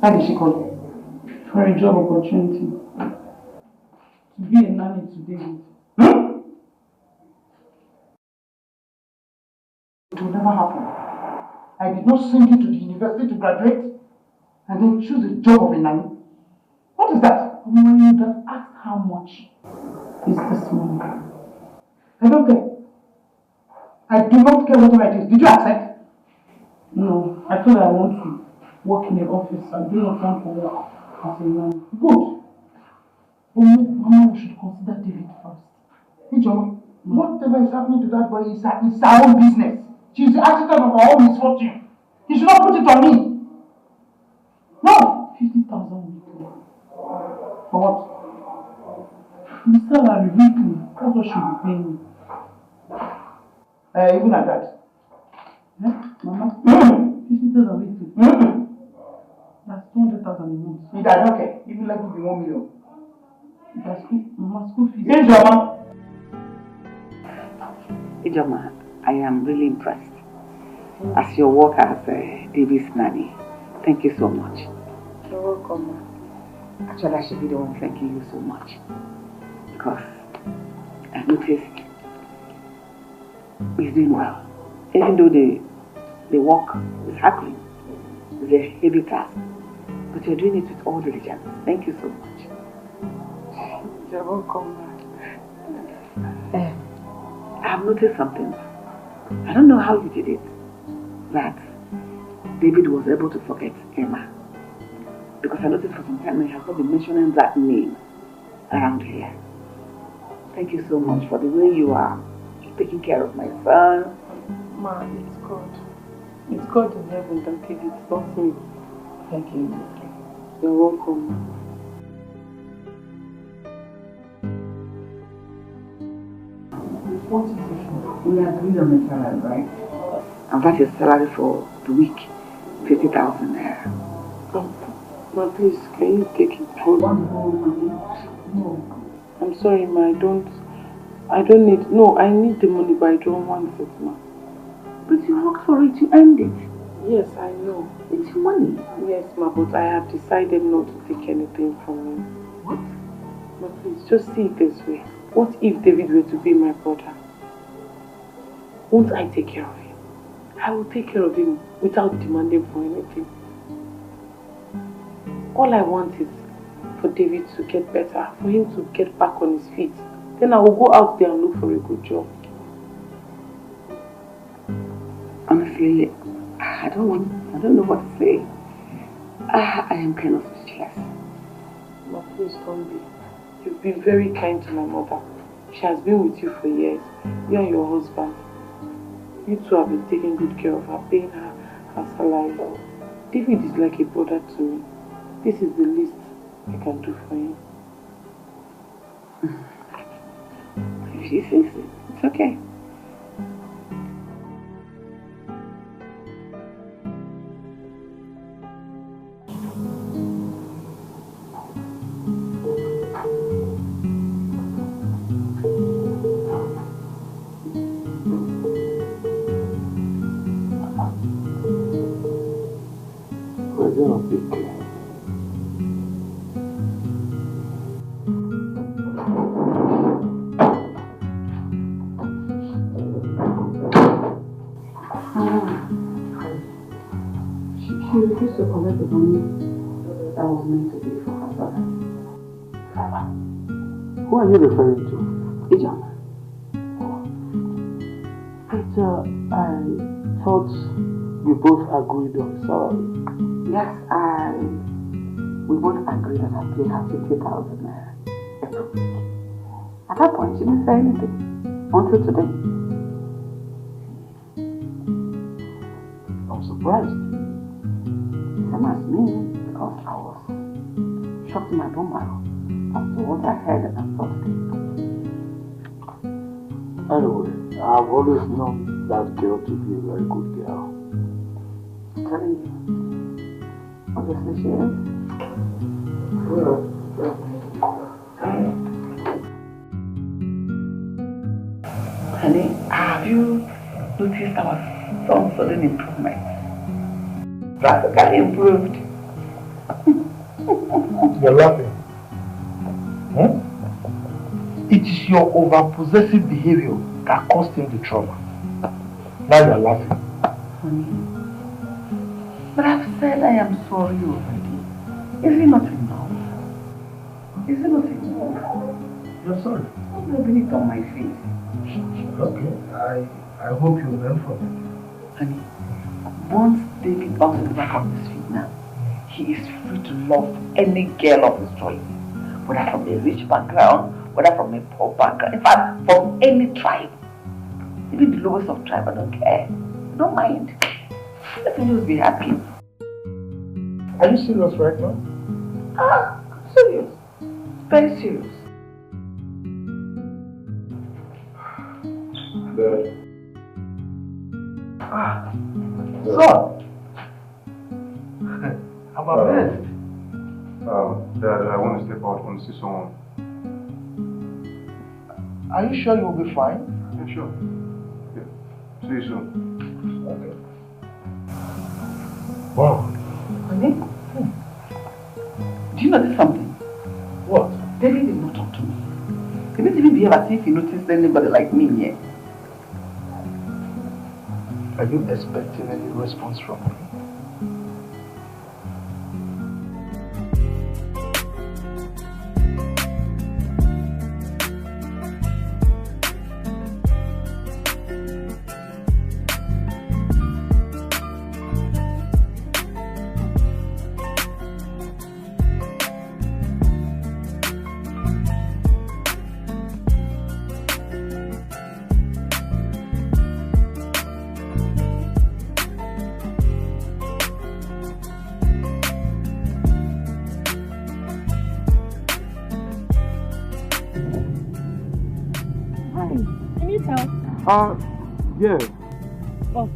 Why did she call you? For a job opportunity. To be a nanny to David. It will never happen. I did not send you to the university to graduate and then choose a job of a nanny. What is that? When you have asked how much is this money? I don't care. I do not care whatever it is. Did you accept? No, I told her I want to work in the office. I do not want to work as a nanny. Good. But Mama, we should consider David first. Hey, John, whatever is happening to that boy is her own business. She's the architect of her own misfortune. You should not put it on me. No! 50,000 weekly. For what? The salary weekly. That's what she'll be paying me. Even at that. Mama? 50,000 weekly. That's 200,000 a month. I don't care. Even let me be 1 million. That's Mama, school fees. Hey, Joma. Ijoma, I am really impressed. As your work as David's nanny, thank you so much. You're welcome, Ma. Actually, I should be the one thanking you so much. Because I noticed he's doing well. Even though the work is hackling, it's a heavy task. But you're doing it with all diligence. Thank you so much. You're welcome, Ma. I've noticed something. I don't know how you did it. That David was able to forget Emma. Because I noticed for some time he has not been mentioning that name around here. Thank you so much for the way you are taking care of my son. Ma, it's God. It's God in heaven that did it, not me. Thank you. You're welcome. What is it? We agreed on the salary, right? And that is salary for the week, 50,000 naira. Ma, please, can you take it for one whole money? No. I'm sorry, Ma, I don't need, no, I need the money, but I don't want it, Ma. But you worked for it, you earned it. Yes, I know. It's your money. Yes, Ma, but I have decided not to take anything from you. What? Ma, please, just see it this way. What if David were to be my brother? Won't I take care of him? I will take care of him without demanding for anything. All I want is for David to get better, for him to get back on his feet. Then I will go out there and look for a good job. Honestly, I don't know what to say. I am kind of speechless. Ma, please don't be. You've been very kind to my mother. She has been with you for years. You and your husband. You two have been taking good care of her, paying her salary. David is like a brother to me. This is the least I can do for him. If she says it, it's okay. She refused to collect the money that was meant to be for her father. Who are you referring to? Ijoma. But I thought you both agreed on salary. Yes, we both agreed that I'd pay her 50,000 naira every week. At that point, she didn't say anything until today. I'm surprised. Same as me, because I was shocked in my bone marrow as to what I heard and thought today. Anyway, I've always known that girl to be a very good girl. I'm telling you. Obviously she is. Honey, have you noticed our son's sudden improvement? Drastically improved. You're laughing. Hmm? It is your over-possessive behavior that caused him the trauma. Now you're laughing. Honey, but I've said I am sorry already. Is it not enough? Is it not enough? You're sorry. I'm rubbing it on my face. Okay, I hope you learn from it. Honey, once David bounces back on his feet now, he is free to love any girl of his choice. Whether from a rich background, whether from a poor background, in fact, from any tribe. Even the lowest of tribe, I don't care. I don't mind. Let him just be happy. Are you serious right now? Ah, serious. Very serious. Dad. Son! I'm a bed. Dad, I want to step out. I want to see someone. Are you sure you'll be fine? Yeah, sure. Yeah. See you soon. Okay. Wow. Honey? Do you notice something? What? David did not talk to me. He didn't even behave as if he noticed anybody like me yet. Are you expecting any response from me? Yeah. Oh,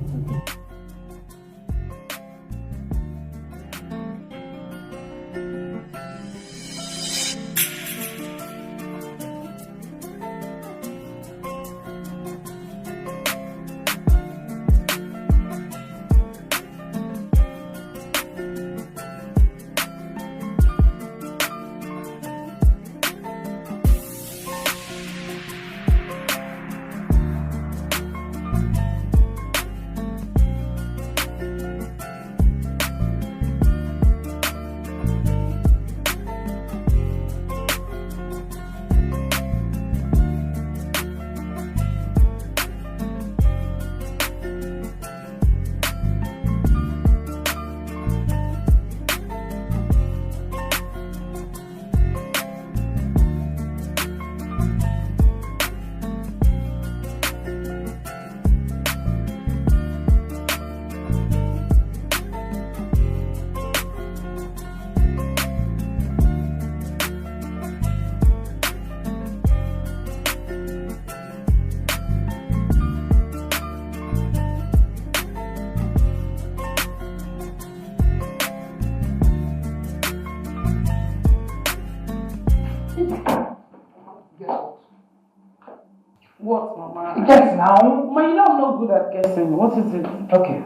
what, Mama? Guess now. Mama, you know I'm not good at guessing. What is it? Okay.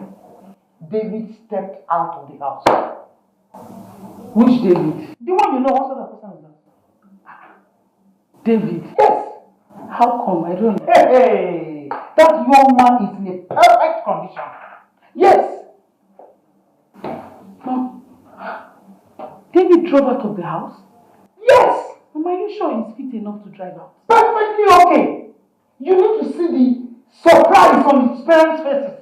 David stepped out of the house. Which David? The one you know, what sort of person is that? David? Yes. How come? I don't know. Hey, that young man is in a perfect condition. Yes. Mom, David drove out of the house? Yes. Mama, are you sure he's fit enough to drive out? Perfectly okay. You need to see the surprise on his parents' faces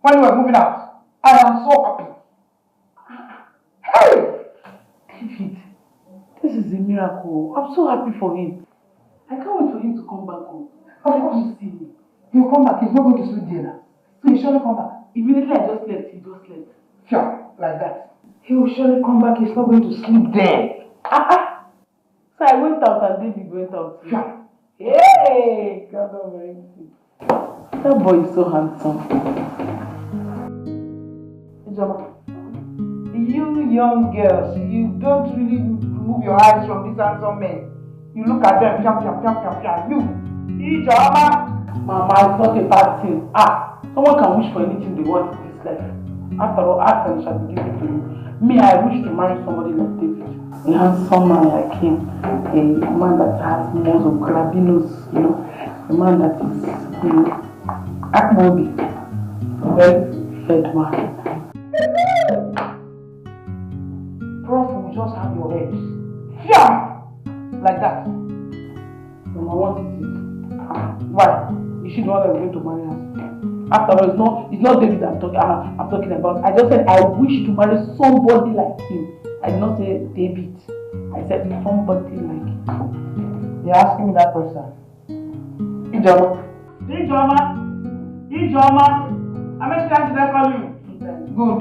when we were moving out. I am so happy. Hey! David. is a miracle. I'm so happy for him. I can't wait for him to come back home. Of course. To see me. He'll come back. He's not going to sleep there now. So he'll surely come back. Immediately I just left, he just left. Sure, like that. He will surely come back. He's not going to sleep there. So I went out and David went out. Sure. Hey! God Almighty. That boy is so handsome. You young girls, you don't really remove your eyes from these handsome men. You look at them, piam. You, Ijoma. Mama, it's not a bad thing. Someone can wish for anything they want in this life. After all, ask and it shall be given to you. Me, I wish to marry somebody like David. A handsome man like him. A man that has most of carabinos, you know. A man that is, you know, Akmobi. A very fed man. Prof will just have your head. Yeah! Like that. Mama, what is it? Why? Is she the one that is going to marry us? After all, it's not David I'm talking about. I just said I wish to marry somebody like him. I did not say David. I said somebody like him. You're asking me that question. Ijoma. How many times did I call you? Good.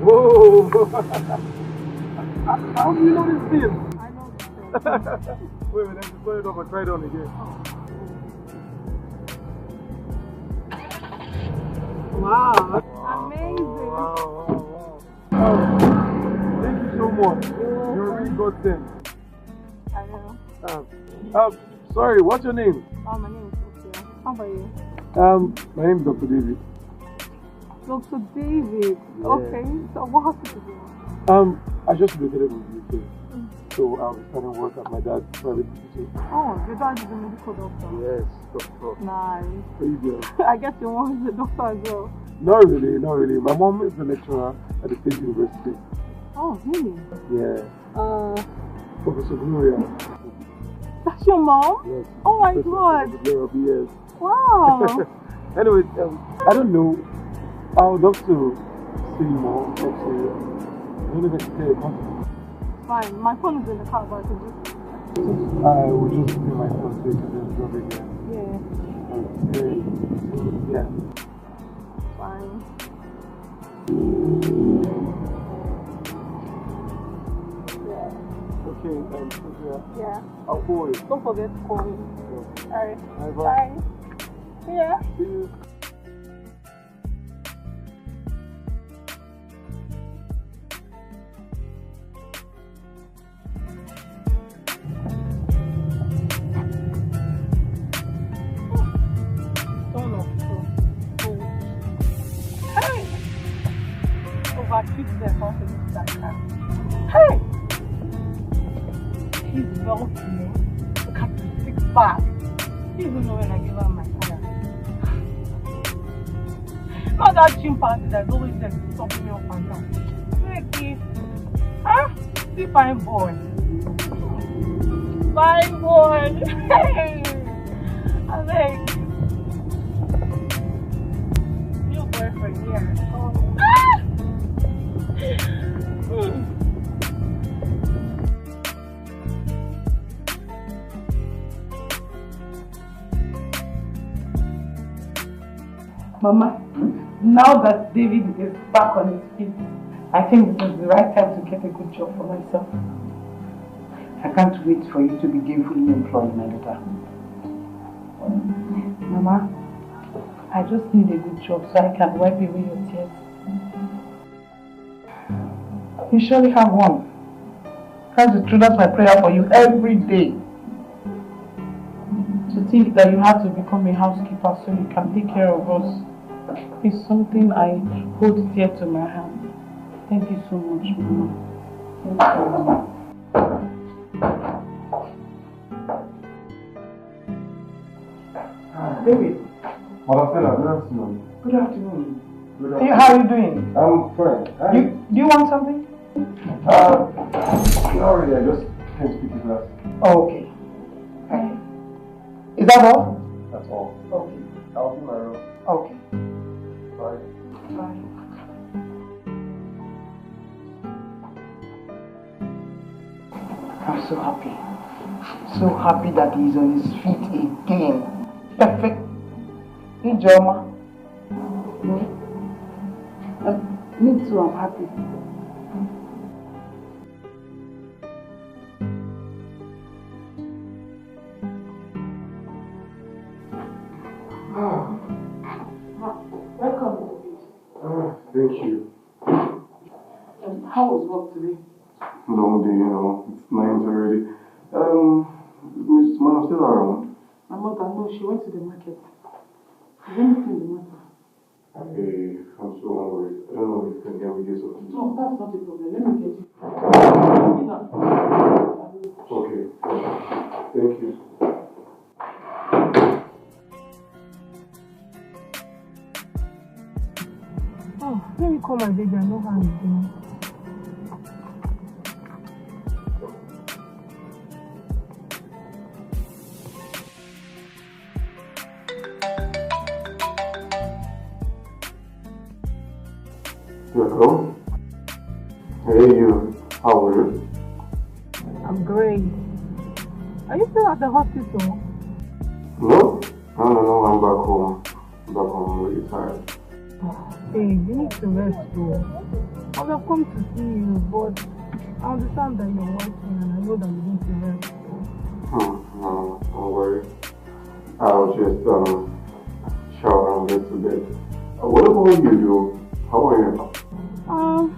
Whoa! How do you know this film? I know this film. Wait a minute, just turn it off and try it on again. Wow. Amazing. Wow. Thank you so much. You're really godsend. I know. Sorry, what's your name? Oh, my name is Uche. How about you? My name is Dr. David. Dr. David. Yeah. Okay. So what hospital do you want? I just relocated in the UK. So I'll be starting work at my dad's private hospital. Oh, your dad is a medical doctor. Yes, doctor. Nice. Pretty good. I guess your mom is a doctor as well. Not really. My mom is a lecturer at the State University. Oh, really? Yeah. Professor Gloria. That's your mom? Yes. Oh my Professor God. Gloria, yes. Wow. Anyway, I don't know. I would love to see you more. I don't know if I can tell you. Fine. My phone is in the car, but I can just... I will just bring my phone so you can just drop it here. Yeah. Yeah. Fine. Okay, Yeah. I'll call you. Don't forget to call me. Yeah. Alright. Bye. Bye. Yeah. See you. Hey! He's wealthy. Look at the six pack. He even know when I give her my father. Not that chimpanzee that's always there stopping me up and down. Hey, kid. Huh? See, fine boy. Fine boy. Hey! I like new boyfriend here. Oh. Mama, now that David is back on his feet, I think this is the right time to get a good job for myself. I can't wait for you to be gainfully employed, my daughter. Mama, I just need a good job so I can wipe away your tears. You surely have one. That's the truth. That's my prayer for you every day. To think that you have to become a housekeeper so you can take care of us is something I hold dear to my heart. Thank you so much, Mama. Thank you. David. Madam Fela, good afternoon. Good afternoon. Hey, how are you doing? I'm fine. Do you want something? Not really, I just came to pick his glass. Oh, okay. Is that all? That's all. Okay. I'll be my room. Okay. so happy. So happy that he's on his feet again. Perfect. Ijoma. Me too, I'm happy. Welcome, David. Thank you. How was work today? Long day, it's 9 already. Miss Mom still around? My mother, no, she went to the market. Is anything the matter? Hey, I'm so hungry. I don't know if you can get me this or No, that's not a problem. Let me get you. Okay. Thank you. Oh, let me call my baby. I know how he's doing. Hello? Hey, you. How are you? I'm great. Are you still at the hospital? No, I'm back home. I'm really tired. Hey, you need to rest though. I would have come to see you, but I understand that you're working and I know that you need to rest. No, don't worry. I'll just shower and get to bed. What about you, Joe? How are you?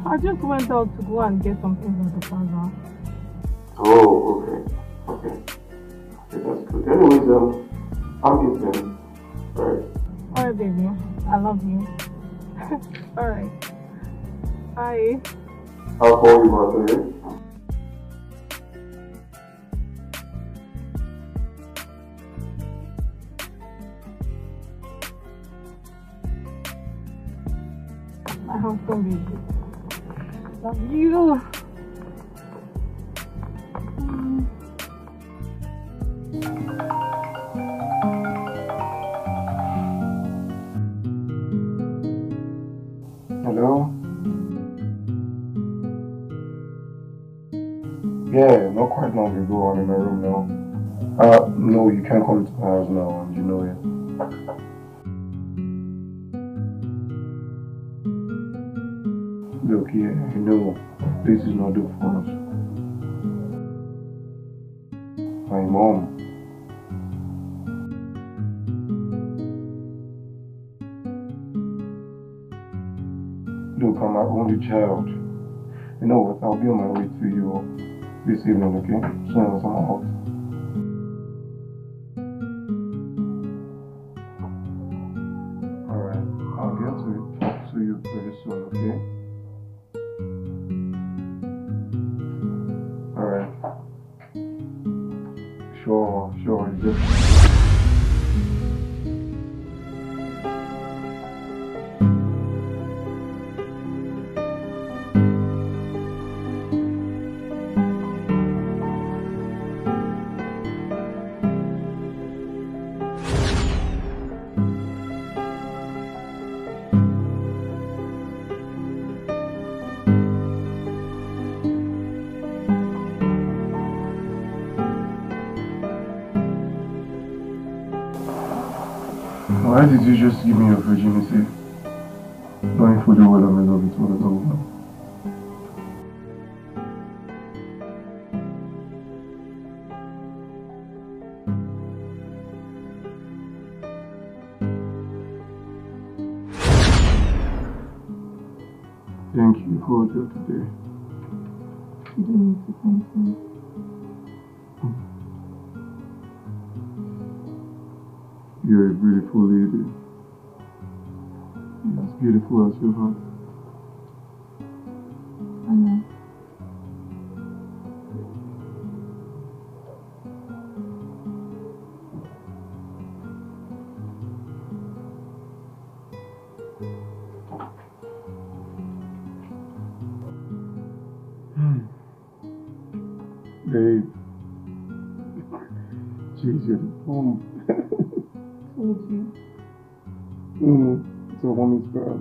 I just went out to go and get some things at the plaza. Oh, okay, that's good. Anyways, I'm eating. Alright. Alright, baby. I love you. Alright. Bye. I'll call you back, okay? My handsome baby. Love you. Hello? Yeah, not quite long ago. I'm in my room now. No, you can't come to my house now, and you know it. Look, yeah, I know this is not good for us. My mom. Look, I'm my only child. You know what? I'll be on my way to you this evening, okay? As soon as I'm out. Alright, I'll get to talk to you pretty soon, okay? Alright. Sure, you just... Why did you just give me your virginity? Knowing fully well I'm in love with another woman. Thank you for that today. You don't need to thank me. You're a beautiful lady. You're as beautiful as your heart. I know. Babe. Jeez, you're the bomb. Told you. It's a woman's girl.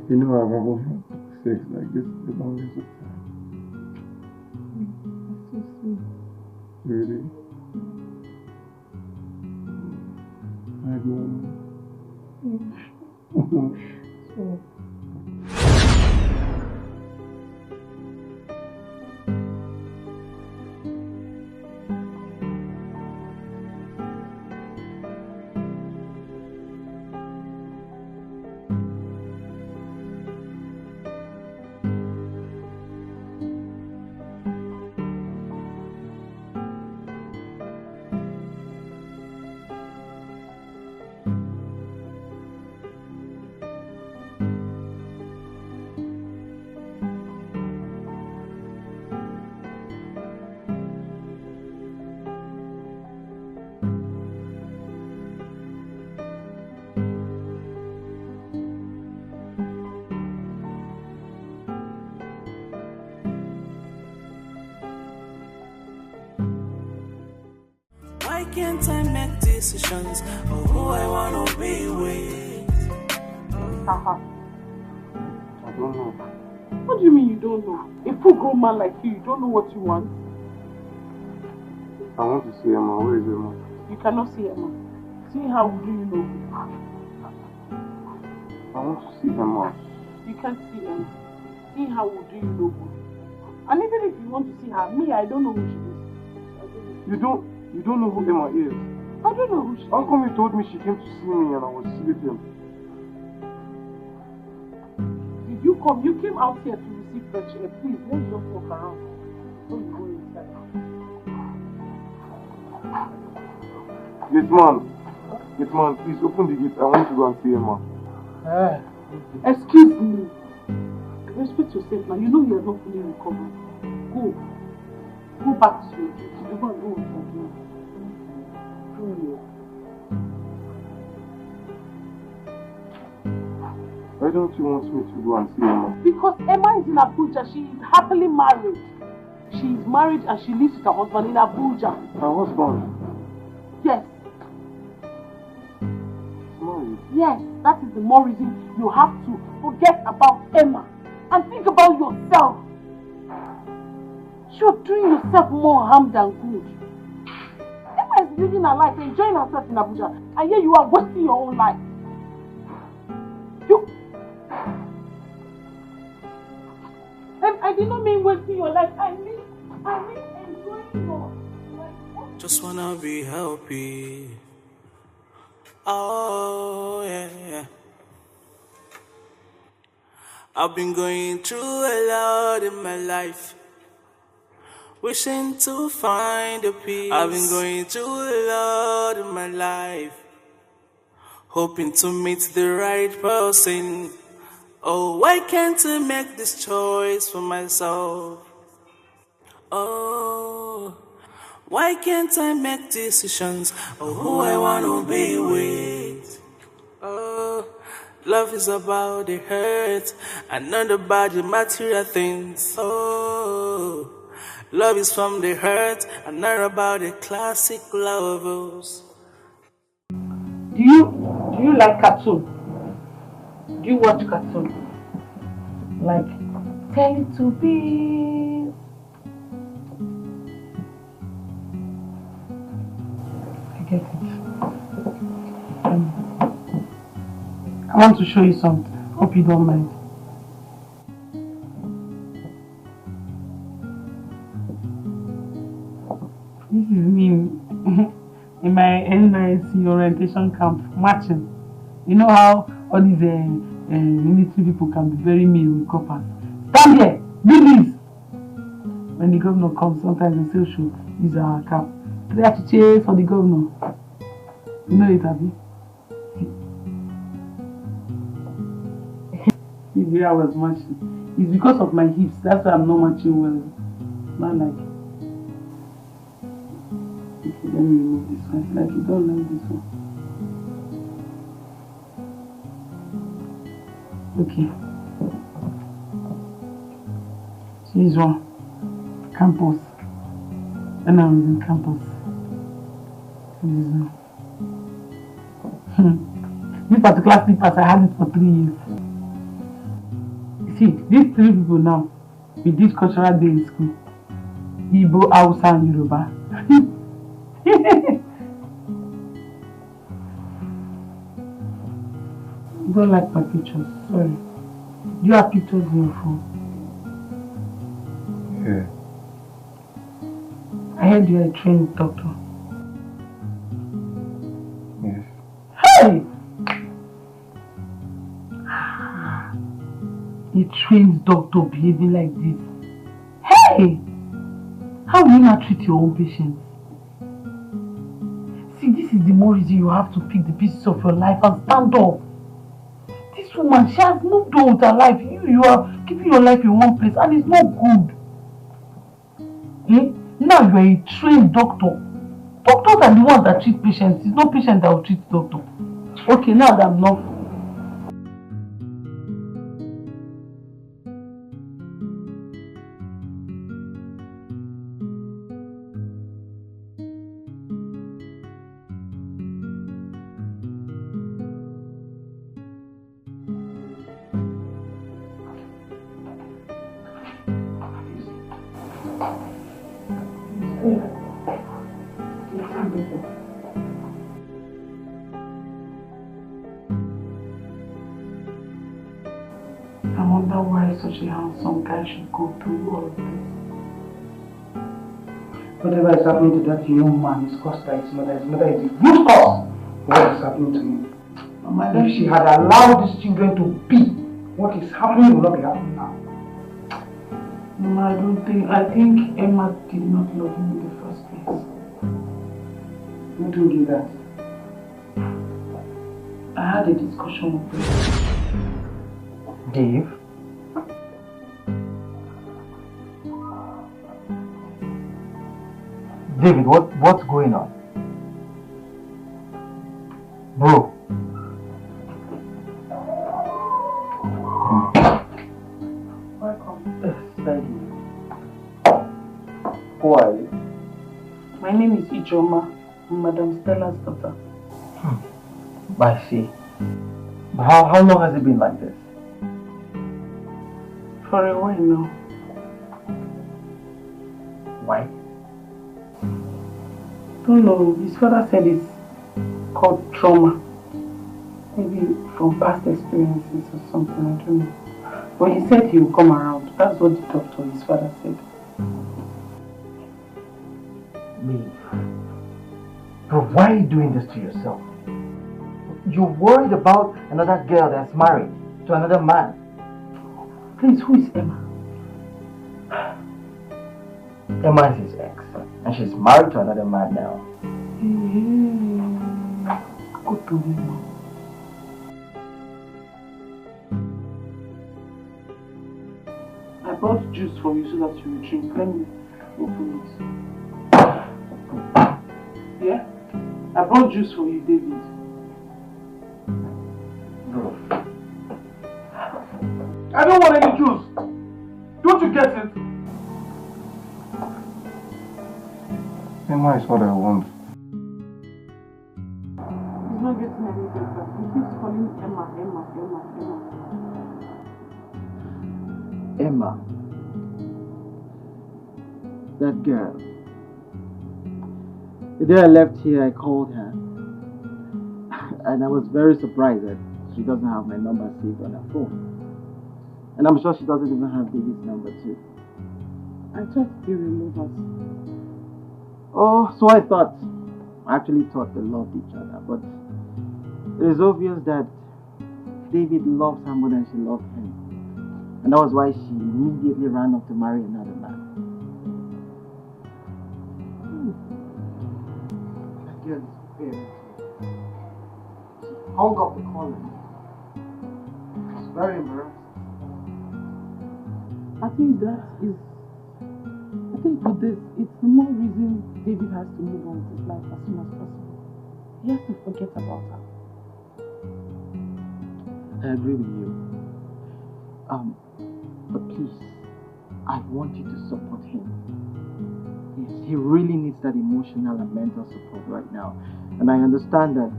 You know I've never had sex like this the longest of time. That's so sweet. Really? I don't. So. Why can't I make decisions of who I want to be with? Haha. I don't know. What do you mean you don't know? A full grown man like you don't know what you want? I want to see Emma. Where is Emma? You cannot see Emma. See how do you know? I want to see Emma. You can't see Emma. See how do you know? And even if you want to see her, me, I don't know who she is. You don't know who Emma is? I don't know who she is. How come you told me she came to see me and I was sleeping? Did you come? You came out here to receive fresh air. Please, let's just walk around. So you go inside. Yes, man, please open the gate. I want to go and see Emma. Excuse me. Respect yourself now. You know you are not fully recovered. Go. Go back to your duty. You're going to go with your game. Why don't you want me to go and see Emma? Because Emma is in Abuja. She is happily married. She is married and she lives with her husband in Abuja. Her husband? Yes. Married? Yes. That is the more reason you have to forget about Emma and think about yourself. You're doing yourself more harm than good. Emma is living her life, enjoying herself in Abuja, and here you are wasting your own life. And I did not mean wasting your life. I mean enjoying your life. Just wanna be happy. Oh yeah. I've been going through a lot in my life, wishing to find a peace. I've been going through a lot in my life, hoping to meet the right person. Oh, why can't I make this choice for myself? Oh, why can't I make decisions of who I want to be with? Oh, love is about the hurt and not about the material things. Oh, love is from the hurt and not about the classic lovers. Do you like cartoon? Do you watch cartoon? Like Teletubbies? I get it. I want to show you something. Hope you don't mind. This is me in my NYC orientation camp marching. You know how all these military people can be very mean with coppers. Stand here, do this. When the governor comes, sometimes they say, "Shoot, use our cap." Try to chase for the governor. You know it, Abby. This is where I was marching. It's because of my hips. That's why I'm not marching well. Not like. Okay, let me remove this one. Like you don't like this one. Okay. So this one. Campus. When I was in campus. This one. This particular slippers, I had it for 3 years. See, these 3 people now, with this cultural day in school, Igbo, Hausa, and Yoruba. You don't like my pictures, sorry. Do you have pictures in your phone? Yeah. I heard you're a trained doctor. Yes. Hey! A trained doctor behaving like this. Hey! How will you not treat your own patients? See, this is the more reason you have to pick the pieces of your life and stand up. This woman, she has moved on with her life. You are keeping your life in one place and it's not good. Eh? Now you are a trained doctor. Doctors are the ones that treat patients. It's not patients that will treat doctor. Okay, now that I'm not. I wonder why such a handsome guy should go through all of this. Whatever is happening to that young man is caused by his mother. His mother is the root cause of what is happening to him. Mama, if she had allowed these children to be, what is happening will not be happening now. Mama, I think Emma did not love him in the first place. Who told you that? I had a discussion with him. Dave? David, what's going on? Bro. Welcome. Thank you. Who are you? My name is Ijoma. I'm Madam Stella's daughter. I see. But how long has it been like this? For a while now. Why? Don't know. His father said it's called trauma. Maybe from past experiences or something, I don't know. But he said he will come around. That's what the doctor, his father, said. Dave. Bro, why are you doing this to yourself? You're worried about another girl that's married to another man. Please, who is Emma? Emma is his ex, and she's married to another man now. Go to Emma. I brought juice for you so that you will drink. Let me open it. Yeah? I brought juice for you, David. Bro. I don't want any juice. Don't you get it? Emma is what I want. He's not getting any better. He keeps calling Emma. Emma. That girl. The day I left here, I called her. And I was very surprised that she doesn't have my number saved on her phone. And I'm sure she doesn't even have David's number too. I thought they were lovers. Oh, so I actually thought they loved each other, but it is obvious that David loves her more than she loved him. And that was why she immediately ran off to marry another man. That girl is very cute. She hung up the call. It's very embarrassing. I think with this, it's the more reason David has to move on with his life as soon as possible. He has to forget about her. I agree with you. But please, I want you to support him. Yes, he really needs that emotional and mental support right now. And I understand that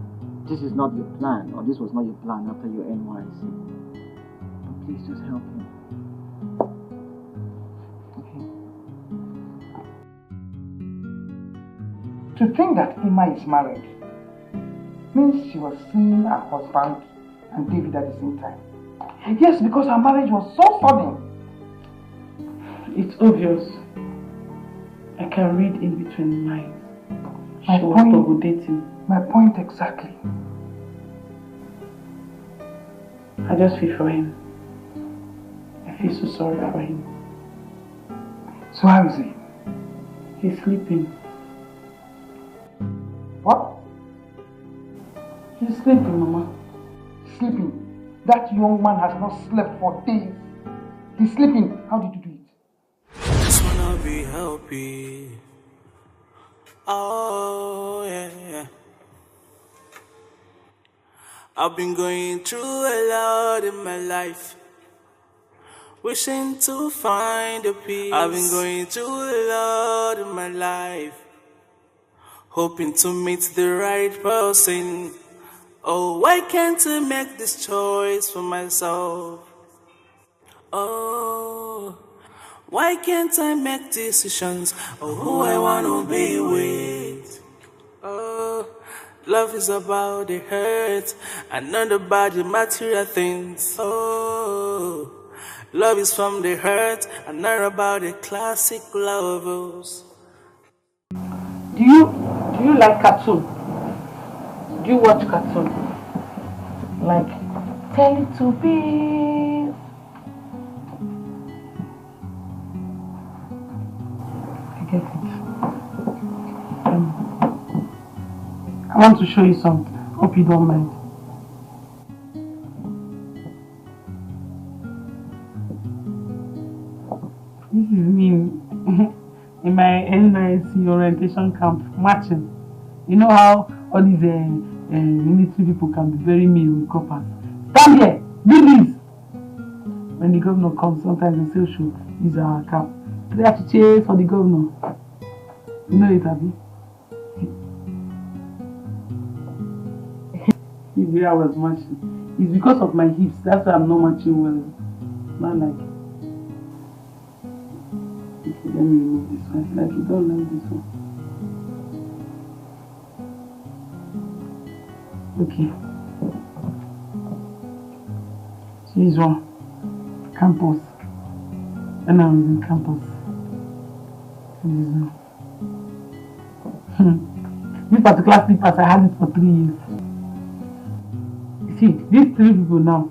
this is not your plan, or this was not your plan after your NYC. But please just help him. Okay? To think that Emma is married means she was seeing her husband and David at the same time. Yes, because her marriage was so sudden. It's obvious. I can read in between lines. My She was double dating. My point exactly. I just feel for him. I feel so sorry for him. So how is he? He's sleeping. What? He's sleeping, Mama. Sleeping? That young man has not slept for days. He's sleeping. How did you do it? Just wanna be happy. Oh, yeah. I've been going through a lot in my life, wishing to find a peace. I've been going through a lot in my life, hoping to meet the right person. Oh, why can't I make this choice for myself? Oh, why can't I make decisions of who I want to be with? Oh, love is about the hurt and not about the material things. Oh, love is from the hurt and not about the classic lovers. Do you like cartoon? Do you watch cartoon? Like Teletubbies? I get it. I want to show you something. Hope you don't mind. This is me in my NYC orientation camp marching. You know how all these military people can be very mean with coppers. Stand here, do this. When the governor comes, sometimes they say, "Should use our cap." They have to chase for the governor. You know it, Abby? It's where I was marching. It's because of my hips. That's why I'm not marching well. Not like. Okay, let me remove this one. Like you don't like this one. Okay. So this one. Campus. And I was in campus. This one. This particular slippers, I had it for 3 years. You see, these 3 people now,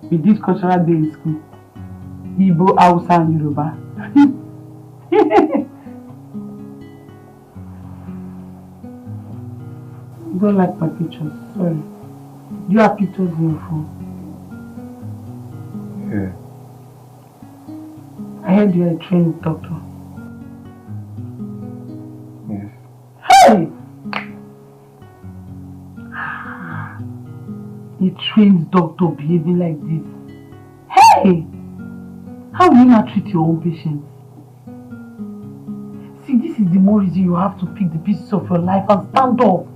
with this cultural day in school, Igbo, Hausa, and Yoruba. You don't like my pictures, sorry. Do you have pictures in your phone? Yeah. I heard you are a trained doctor. Yes. Hey! A trained doctor behaving like this. Hey! How will you not treat your own patients? See, this is the more reason you have to pick the pieces of your life and stand up.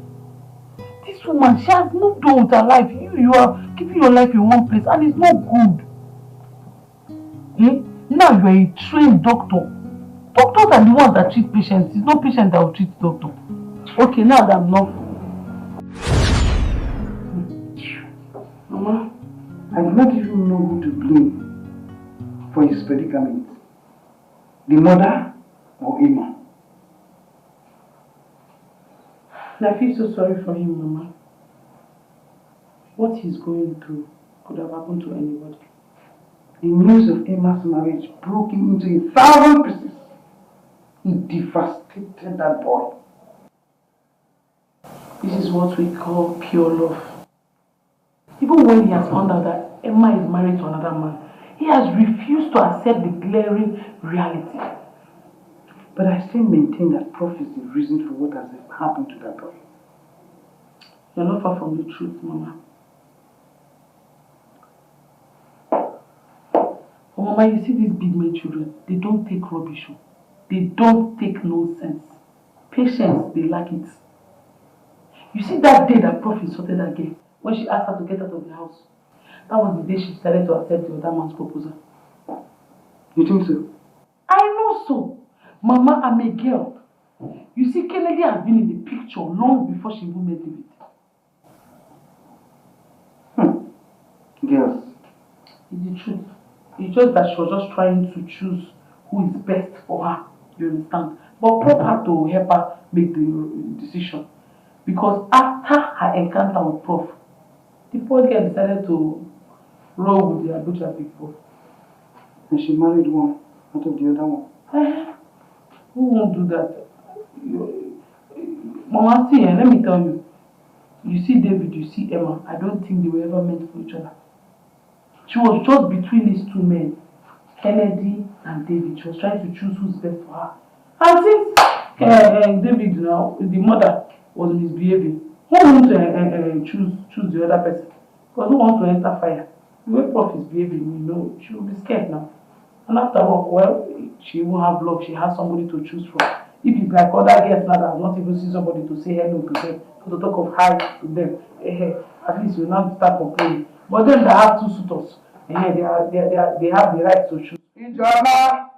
This woman, she has moved on with her life. You are keeping your life in one place and it's not good. Eh? Now you are a trained doctor. Doctors are the ones that treat patients. It's not patients that will treat doctor. Okay, now that I'm not. Mama, I do not even know who to blame for his predicament. The mother or Emma? I feel so sorry for him, Mama. What he's going through could have happened to anybody. The news of Emma's marriage broke him into 1,000 pieces. It devastated that boy. This is what we call pure love. Even when he has found out that Emma is married to another man, he has refused to accept the glaring reality. But I still maintain that Prof is the reason for what has happened to that boy. You're not far from the truth, Mama. Oh, Mama, you see these big men children, they don't take rubbish. They don't take nonsense. Patience, they lack it. You see that day that Prof insulted that girl, when she asked her to get out of the house, that was the day she decided to accept the other man's proposal. You think so? I know so. Mama, I'm a girl. You see, Kennedy has been in the picture long before she even met David. Girls. It's the truth. It's just that she was just trying to choose who is best for her. You understand? But Prof had to help her make the decision. Because after her encounter with Prof, the poor girl decided to roll with the Abuja people. And she married one out of the other one. Who won't do that? Mama, see, let me tell you. You see David, you see Emma. I don't think they were ever meant for each other. She was just between these two men, Kennedy and David. She was trying to choose who's best for her. And since David, now, the mother was misbehaving, who wants to choose the other person? Because who wants to enter fire? The way Prof is behaving, you know, she will be scared now. And after all, well, she won't have luck. She has somebody to choose from. If it's like other girls now that have not even seen somebody to say hello to them, to talk of hi to them, at least you will not start complaining. But them that have two suitors, they have the right to choose. Ijoma!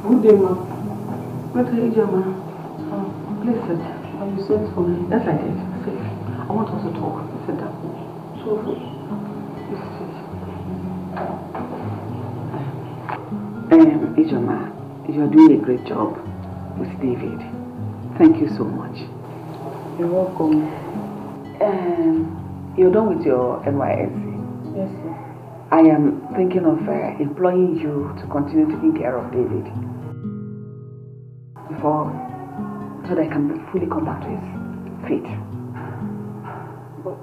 Good day, ma. What are you doing, ma? Please sit. You sent for me? Yes, I did. Sit. I want us to talk. Sit down. So, Ijoma, you are doing a great job with David. Thank you so much. You're welcome. You're done with your NYSC? Yes, sir. I am thinking of employing you to continue taking care of David so that I can fully come back to his feet. But,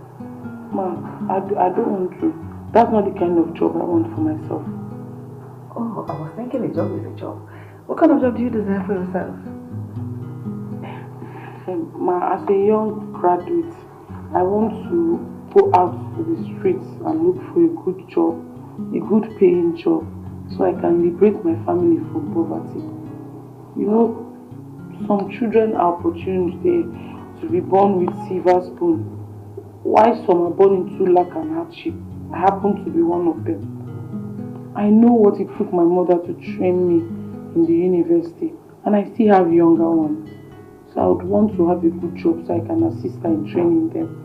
ma, I don't want to. That's not the kind of job I want for myself. Oh, I was thinking a job is a job. What kind of job do you desire for yourself? Ma, as a young graduate, I want to go out to the streets and look for a good job, a good paying job, so I can liberate my family from poverty. You know, some children are opportunity to be born with silver spoon, while some are born into lack and hardship. I happen to be one of them. I know what it took my mother to train me in the university, and I still have younger ones. So I would want to have a good job so I can assist her in training them.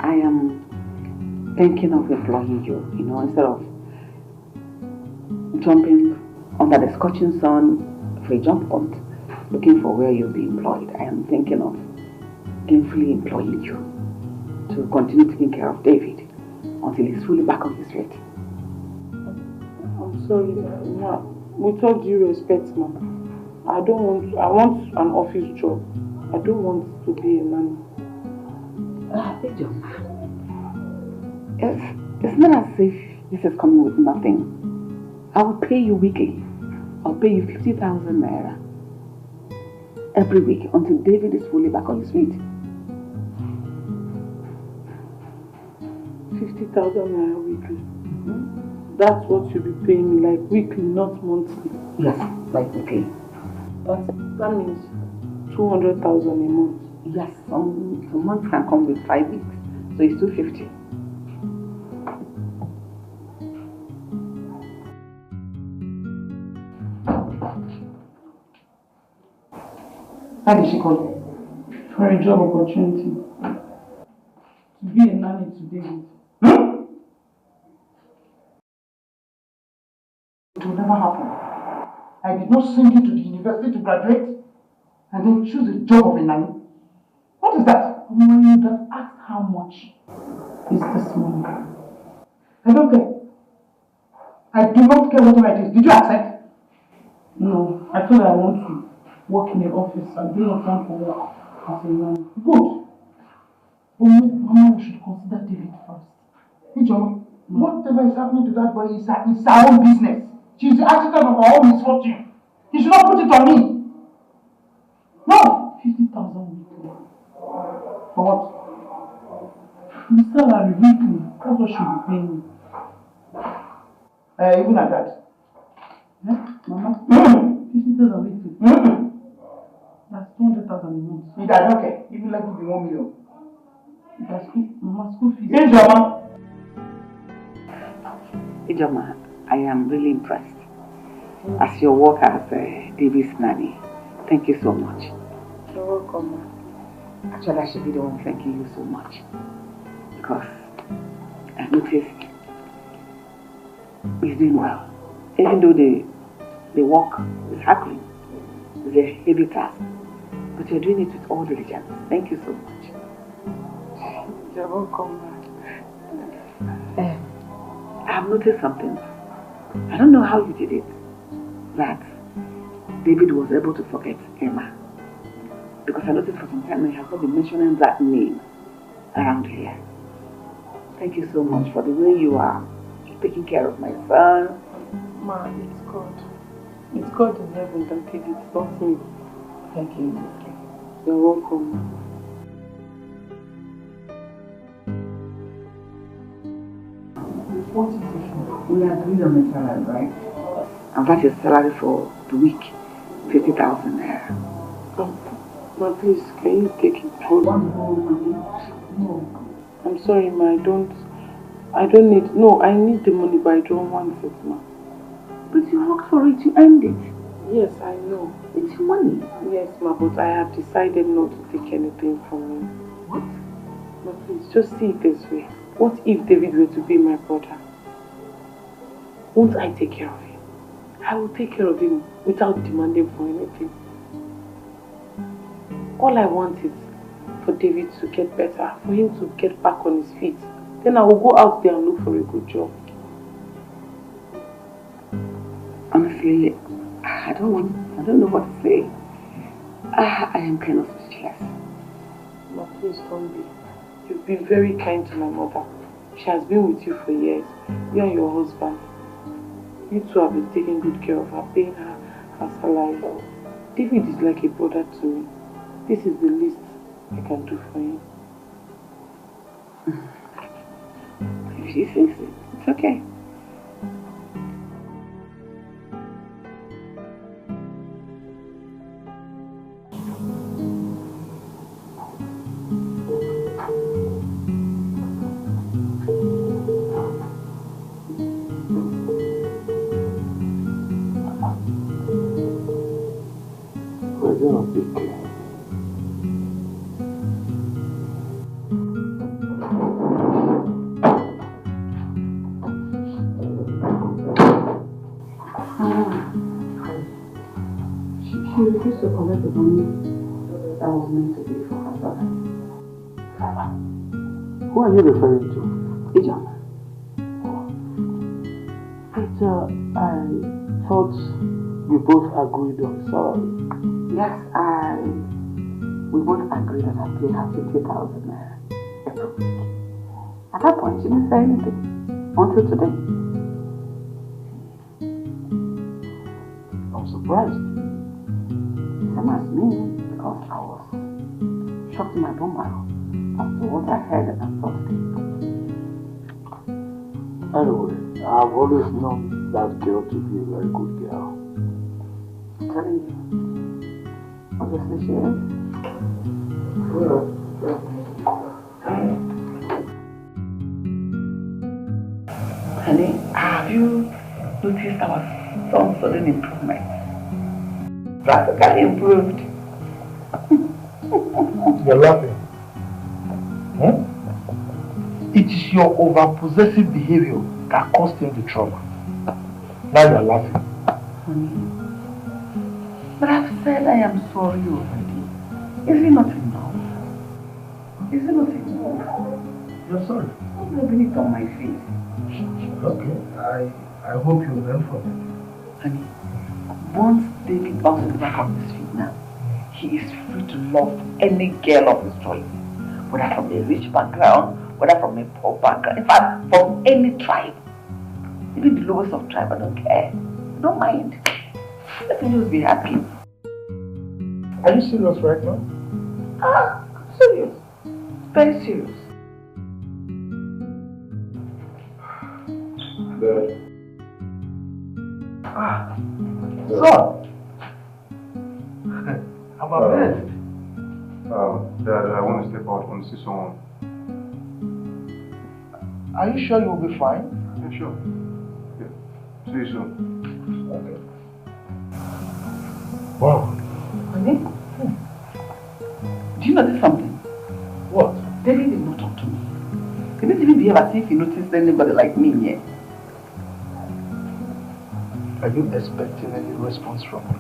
I am thinking of employing you, instead of jumping under the scorching sun for a jump hunt, looking for where you'll be employed. I am thinking of gainfully employing you to continue taking care of David until he's fully back on his feet. I'm sorry, ma. With all due respect, ma, I want an office job. I don't want to be a nanny. It's not as if this is coming with nothing. I will pay you weekly. I'll pay you 50,000 naira every week until David is fully back on his feet. 50,000 naira weekly. That's what you'll be paying me, like weekly, not monthly. Yes, like weekly. That means 200,000 a month. Yes, some months can come with 5 weeks, so it's 250. Why did she call? For a job opportunity. To be a nanny to David. It will never happen. I did not send you to the university to graduate and then choose a job of a nanny. What is that? When you have asked how much is this money? I don't care. I do not care whatever it is. Did you accept? No, I told her I want to work in the office. I do not want to work as a nanny. Good. But Mama, we should consider David first. Hey, John, whatever is happening to that boy is her own business. She's the architect of her own misfortune. You should not put it on me. No! 50,000 weekly. For what? The salary weekly. That's what she'll be paying me. Even at that. Mama? 50,000 weekly. That's 200,000 a month. I don't care. Even let it be 1 million. Mama, school fees. Ijoma, I am really impressed. As your work as David's nanny, thank you so much. You're welcome, ma. Actually, I should be the one thanking you so much. Because I noticed he's doing well. Even though the work is hackling, it's a heavy task. But you're doing it with all diligence. Thank you so much. You're welcome, ma. I've noticed something. I don't know how you did it. That David was able to forget Emma. Because I noticed for some time he has not been mentioning that name around here. Thank you so much for the way you are taking care of my son. Ma, it's God. It's God in heaven that did it, not me. Thank you. You're welcome. What is it? We agreed on the salary, right? And that is salary for the week, 50,000 naira. Ma, please, can you take it out? No. I'm sorry, ma, I don't need, no, I need the money, but I don't want it, ma. But you worked for it, you earned it. Yes, I know. It's your money. Yes, ma, but I have decided not to take anything from you. What? Ma, please, just see it this way. What if David were to be my brother? Won't I take care of him? I will take care of him without demanding for anything. All I want is for David to get better, for him to get back on his feet. Then I will go out there and look for a good job. Honestly, I don't know what to say. I am kind of speechless. Ma, please don't be. You've been very kind to my mother. She has been with you for years. You and your husband. You two have been taking good care of her, paying her salary. David is like a brother to me. This is the least I can do for him. If she thinks it, it's okay. She refused to collect the money that was meant to be for her brother. Who are you referring to? Ijoma. But I thought you both agreed on salary. Yes, we both agreed that I pay her 50,000 naira every week. At that point, she didn't say anything until today. I'm surprised. Same as me, because I was shocked in my bone marrow after what I heard and saw today. Anyway, I've always known that girl to be a very good girl. I'm telling you. Obviously she is. Honey, have you noticed our son's sudden improvement? Practically improved. You're laughing. Hmm? It is your over-possessive behavior that caused him the trauma. Now you're laughing. Honey, but I've said I am sorry already. Is it not enough? Is it not enough? You're sorry. I'm rubbing it on my face. Okay, I hope you learn from it. Honey, once David bounces back on his feet now, he is free to love any girl of his choice. Whether from a rich background, whether from a poor background, in fact, from any tribe. Even the lowest of tribe, I don't care. I don't mind. Let him just be happy. Are you serious right now? I'm serious. Very serious. Dad. Son! I'm a bed. Dad, I want to step out. I want to see someone. Are you sure you'll be fine? Yeah, sure. Yeah. See you soon. Okay. Wow. Honey? Do you notice something? What? David did not talk to me. He didn't even behave as if he noticed anybody like me yet. Are you expecting any response from me?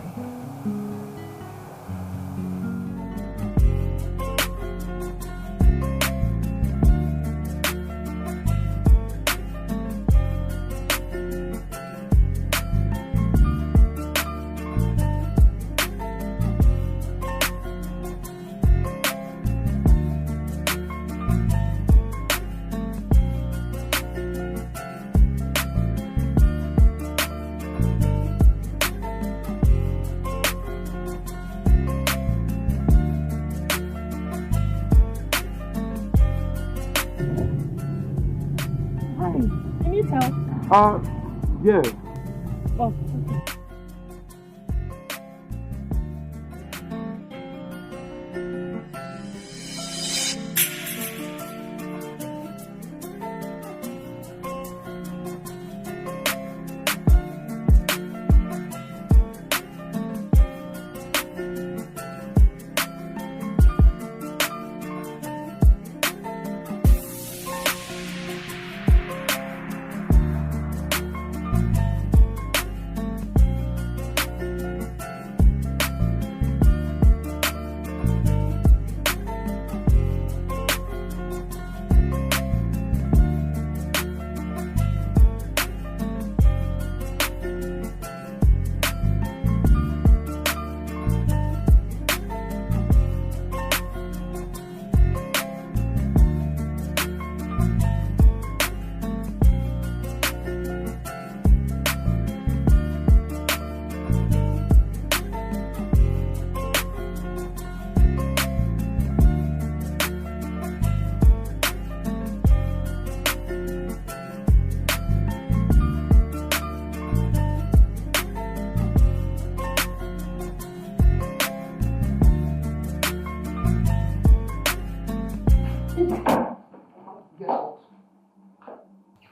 Yeah. Oh.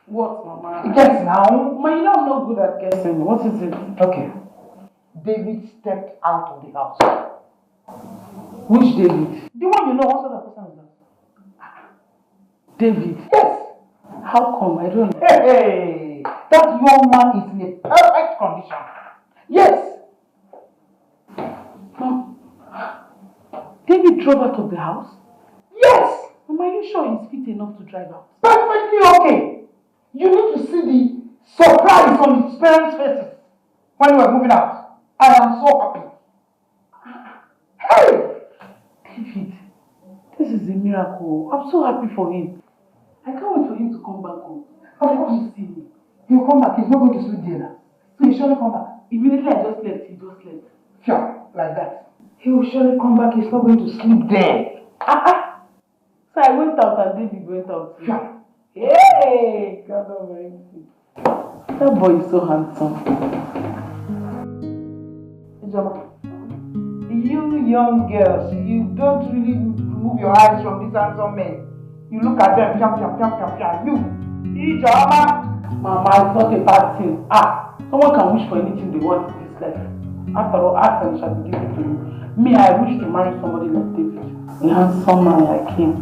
What, Mama? Guess now. Ma, you know I'm not good at guessing. What is it? Okay. David stepped out of the house. Which David? The one you know, what sort of person is that? David? Yes. How come? I don't know. Hey, that young man is in a perfect condition. Yes. Mom, David drove out of the house? Yes. Mama, are you sure he's fit enough to drive out? Perfectly okay. You need to see the surprise on his parents' faces when we were moving out. I am so happy. Hey! David, this is a miracle. I'm so happy for him. I can't wait for him to come back home. Of course. See him. He'll come back. He's not going to sleep there now. So he'll surely come back. Immediately I just left, he just left. Sure, like that. He will surely come back. He's not going to sleep there. So I went out and David went out. Sure. Hey! God Almighty. That boy is so handsome. You young girls, you don't really remove your eyes from these handsome men. You look at them, you. Mama, it's not a bad thing. Someone can wish for anything they want in this life. After all, ask and it shall be given to you. Me, I wish to marry somebody like David. A handsome man like him.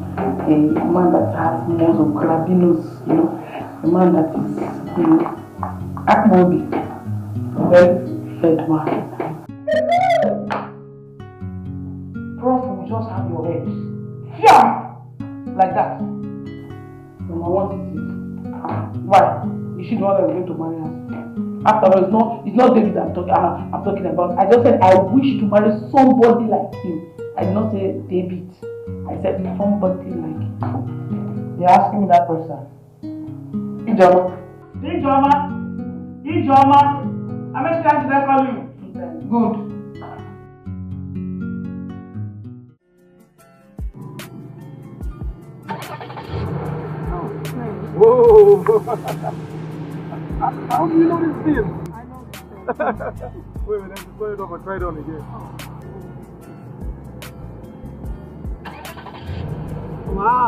A man that has most of carabinos, you know. A man that is, you know, Akmobi. A very fed man. Prof will just have your head. Yeah! Like that. Mama, what is it? Why? Is she the one that is going to marry us? After all, it's not David I'm talking about. I just said I wish to marry somebody like him. I did not say David. I said somebody like him. You're asking me that question. Ijoma. How many times did I call you? Good. Whoa! How do you know this film? I know this film. Wait a minute, just put it up and try it on again. Wow.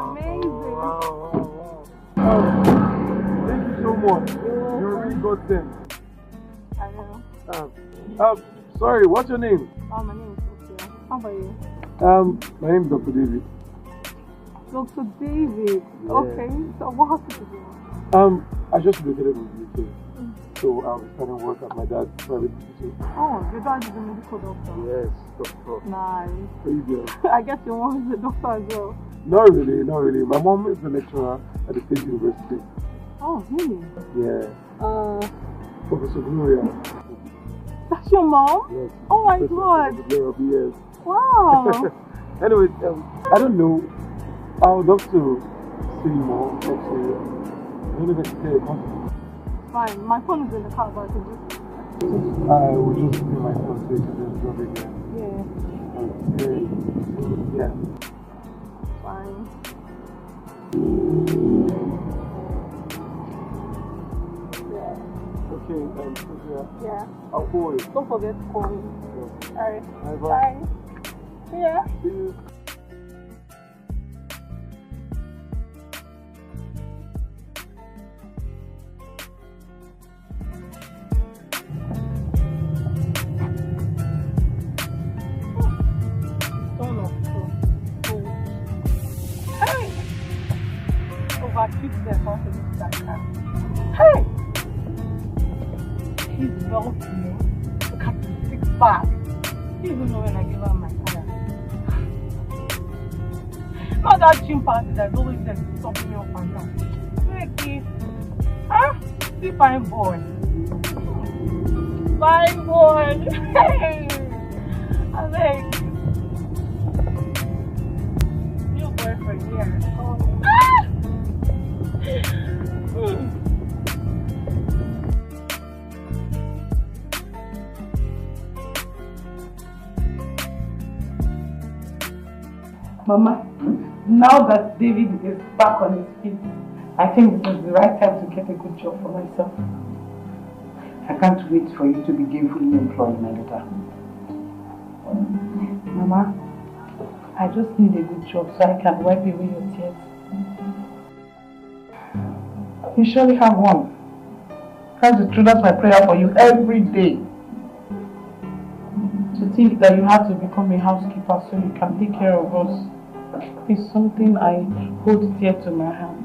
Amazing. Wow. Thank you so much. You're really godsend. I know. Sorry, what's your name? Oh, my name is Uche. How about you? My name is Dr. David. Dr. David. Yeah. Okay. So what hospital do you I just relocated in the UK. So I'll be starting work at my dad's private hospital. Oh, your dad is a medical doctor. Yes, doctor. Nice. Pretty I guess your mom is a doctor as well. Not really. My mom is a lecturer at the State University. Oh, really? Yeah. Professor Gloria. That's your mom? Yes. Oh my Professor God. Gloria, yes. Wow. Anyway, I don't know. I would love to see you more. I don't know if I can say it. Fine. My phone is in the car, but I can just... I will just be my phone so you can just drop it here. Yeah. Yeah. Fine. Okay, Yeah. I'll call you. Don't forget to call me. Yeah. Alright. Bye. Bye. Yeah. See you. Hey! He's wealthy. Look at the six pack. You even know when I give her my father. Not that chimpanzee that's always there to stop me up and down. Hey, kid. Huh? See, fine boy. Fine boy. Hey! I like new boyfriend here. Ah! Mama, now that David is back on his feet, I think this is the right time to get a good job for myself. I can't wait for you to be gainfully employed, my daughter. Mama, I just need a good job so I can wipe away your tears. You surely have one. That's the truth, that's my prayer for you every day. To think that you have to become a housekeeper so you can take care of us is something I hold dear to my heart.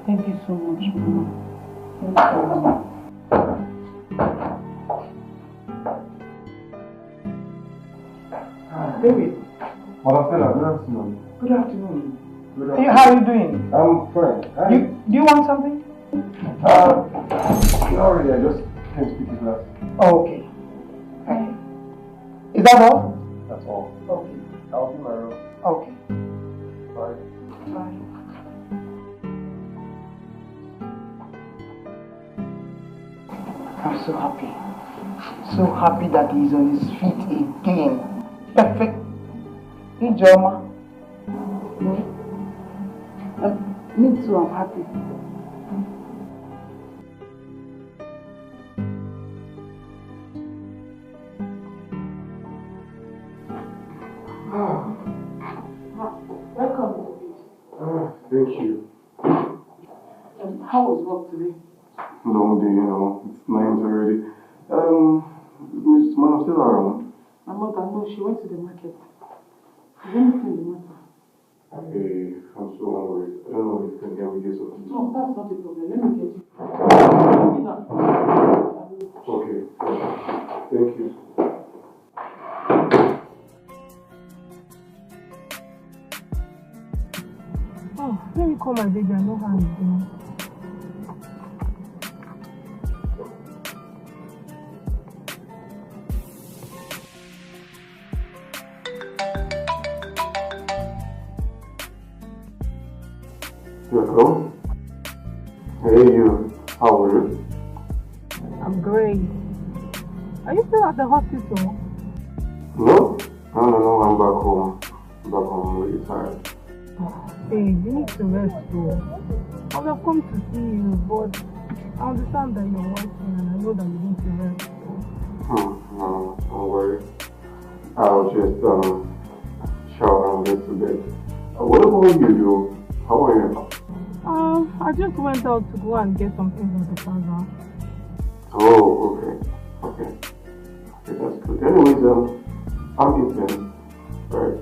Thank you so much, Mama. David. Madam Stella, good afternoon. Good afternoon. Good Hey, afternoon. how are you doing? I'm fine. Hi. Do you want something? Not really, I just came to speak to class. Oh, okay. Okay. Is that all? That's all. Okay. I'll be in my room. Okay. Bye. Bye. I'm so happy. So happy that he's on his feet again. Perfect. Hey, Joma. Me too, I'm happy. Welcome. Thank you. How was work today? Long day, it's 9 already. Miss Madam still around? My mother, no, she went to the market. Is anything the matter? Hey, I'm so hungry. I don't know if you can get me this or No, that's not a problem. Let me get you. Okay. Thank you. Oh, let me call my baby. I know how he's doing. Hello? Hey, you. How are you? I'm great. Are you still at the hospital? No, I'm back home. I'm really tired. Hey, you need to rest too. I would have come to see you, but I understand that you're working and I know that you need to rest too. No, don't worry. I'll just shower and get to bed. What about you, Joe? How are you? I just went out to go and get something from the plaza. Oh, okay. Okay, that's good. Anyways, I'm eating. Alright.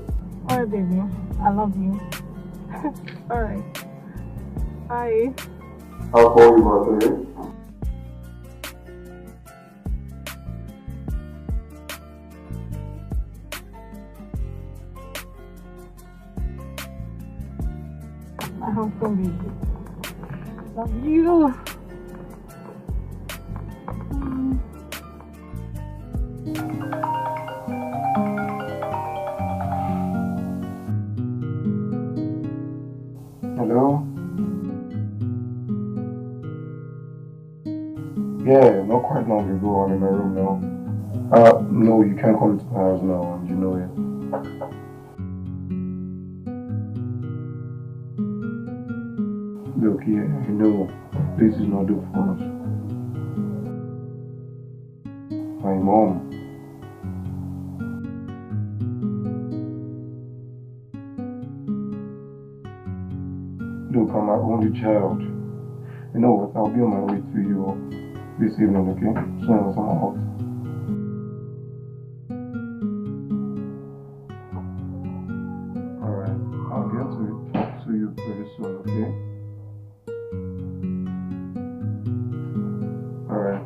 Alright, baby. I love you. Alright. Bye. I'll call you back, okay? My handsome baby. Love you. Hello? Yeah, not quite long ago. I'm in my room now. No, you can't come to my house now, and you know it. Look, yeah, I know this is not the fault. My mom. Look, I'm my only child. You know what? I'll be on my way to you this evening, okay? As soon as I'm out. Alright, I'll get to talk to you pretty soon, okay? Alright.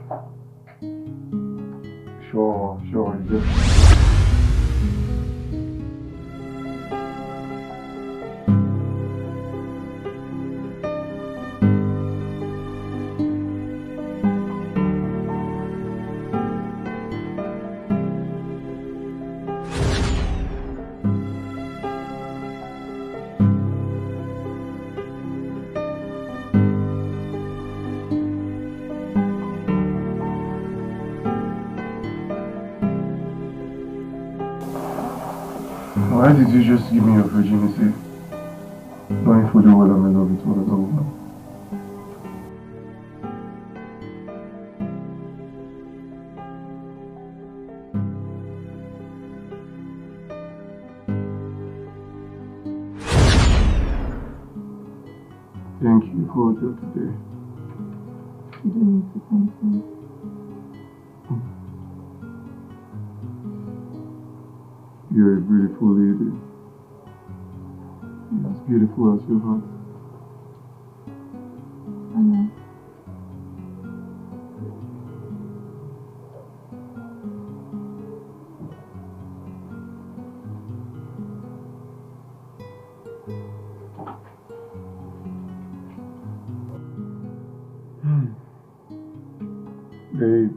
Sure, you just... Why did you just give me your virginity? Knowing fully well I'm in love with another woman. Thank you for your today. You don't need to thank me. You're a beautiful lady. You're as beautiful as your heart. I know. Babe.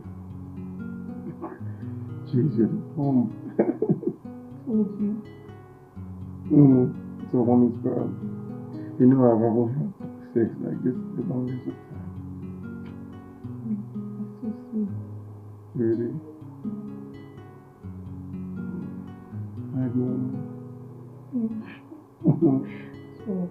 Jeez, you're the bomb. Told you. It's a woman's girl. You know I've never had sex like this the longest of time. That's so sweet. Really? I go. Sure.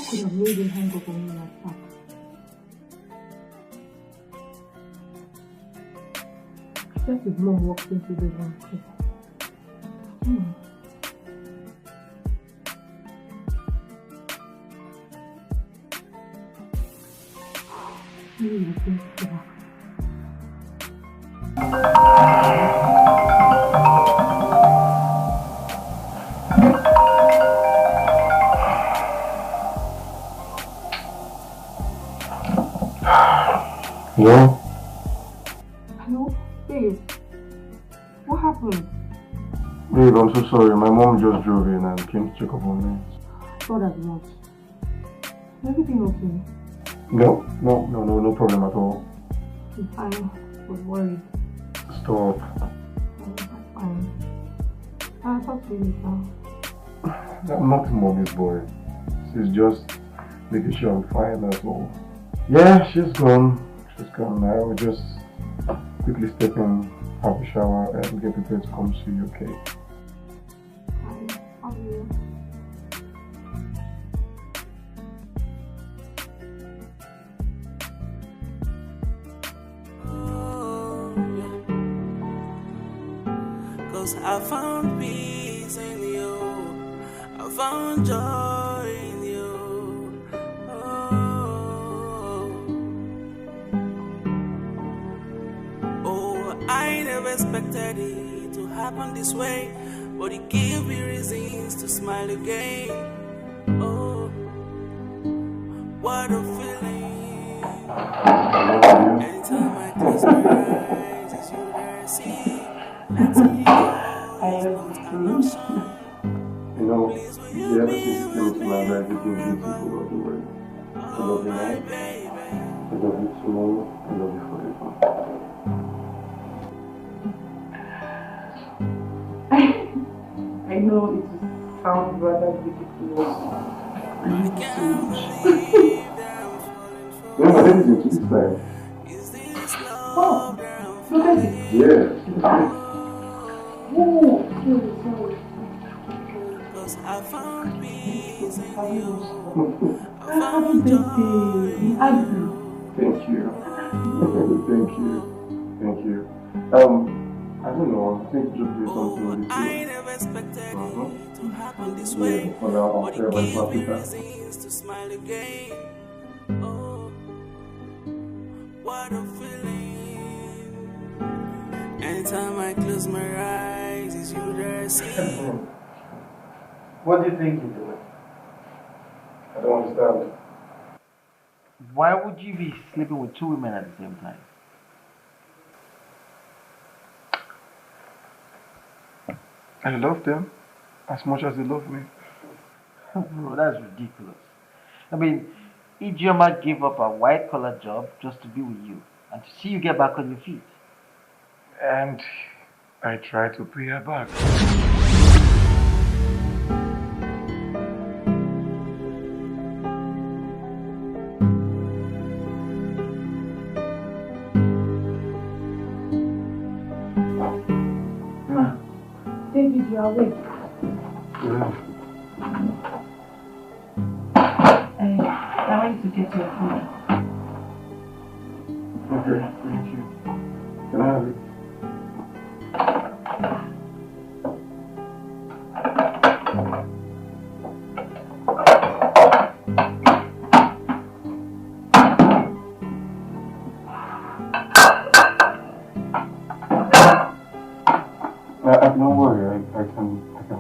Could have made him hang up on me like that. Just his mom walked into the room too. Maybe you think to her. Hello? Hello? sorry. My mom just drove in and came to check up on me. Not as much. Is everything okay? No problem at all. I'm fine. I was worried. Stop. That's fine. I'll talk to you later. I'm not mommy's boy. She's just making sure I'm fine, that's all. Yeah, she's gone. She's gone now. We'll just quickly step in, have a shower, and get prepared to come see you, okay? How are you? Cause I found peace in you, I found joy in you. Oh, I never expected it to happen this way, but it gave me reasons to smile again. Oh, what a feeling. Anytime I close my eyes, it's you that I see. You know, the ever since you came to my life, everything is beautiful, don't worry. I love you now. I love you tomorrow. I love you forever. I know it sounds rather ridiculous. I love you so much. Remember, everything to this time. Oh, look at it. Yeah. Oh, sorry. Cause I found peace in you. Happy birthday. Thank you. Thank you. I don't know. I think you should do something with this. I never expected it to happen this way, but it gave me reasons to smile again. Oh, what a feeling. Anytime I close my eyes, it's you that I see. What do you think you're doing? I don't understand. Why would you be sleeping with two women at the same time? I love them as much as they love me. Bro, that's ridiculous. I mean, Ijeoma gave up a white-collar job just to be with you and to see you get back on your feet. And I try to pay her back. David, you are awake. Yeah. I want you to get your food. Okay, thank you. Can I have it? Don't worry, I can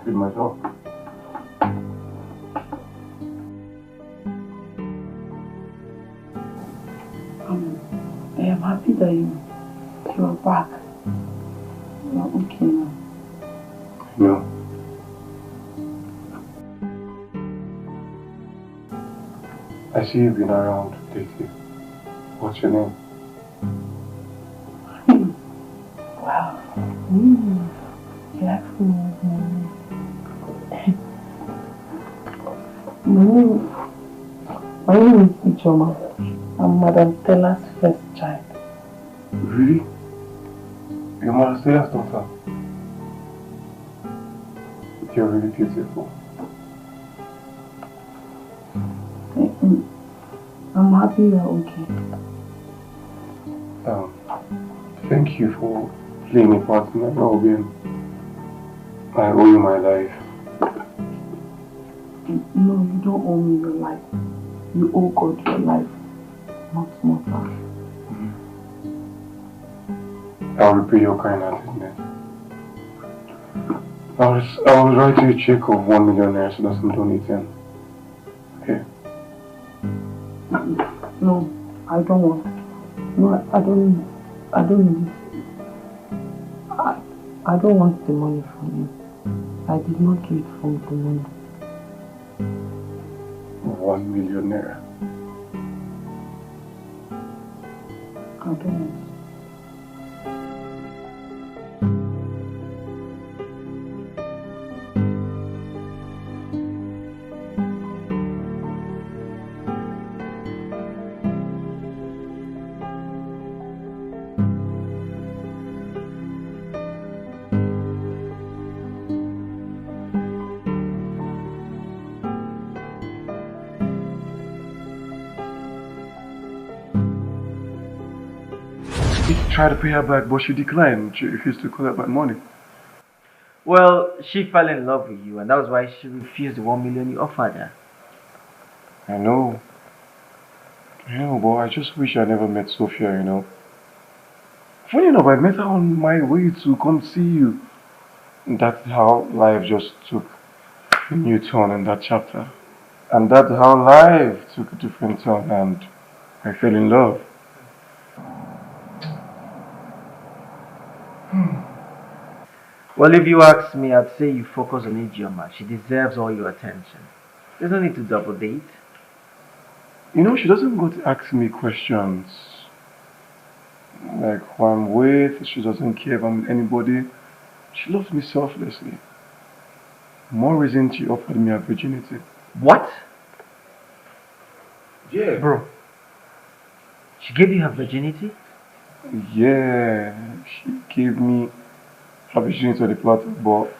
feed myself. I am happy that you are back. You are okay now. No. I see you've been around lately. What's your name? Wow. You actually know my name is Ijeoma. I'm Madam Stella's first child. Really? You're Madam Stella's daughter? You're really beautiful. I'm happy you're okay. Thank you for playing a part in my well-being. I owe you my life. No, you don't owe me your life. You owe God your life, not Mother. I'll repay your kind heartedness. I'll write you a check of 1 million naira so that's not only 10. Okay? No, I don't want. No, I don't need it. I don't want the money from you. I I did not do it for the money. 1 million naira. I don't know. Tried to pay her back, but she declined. She refused to collect my money. Well, she fell in love with you, and that was why she refused the 1 million you offered her. I know, but I just wish I never met Sophia, you know. Funny enough, I met her on my way to come see you. That's how life just took a new turn in that chapter. And that's how life took a different turn, and I fell in love. Well, if you ask me, I'd say you focus on Ijeoma. She deserves all your attention. There's no need to double date. You know, she doesn't go to ask me questions. Like who I'm with, she doesn't care if I'm with anybody. She loves me selflessly. More reason she offered me her virginity. What? Yeah. Bro, she gave you her virginity? Yeah, she gave me her virginity on the platter, but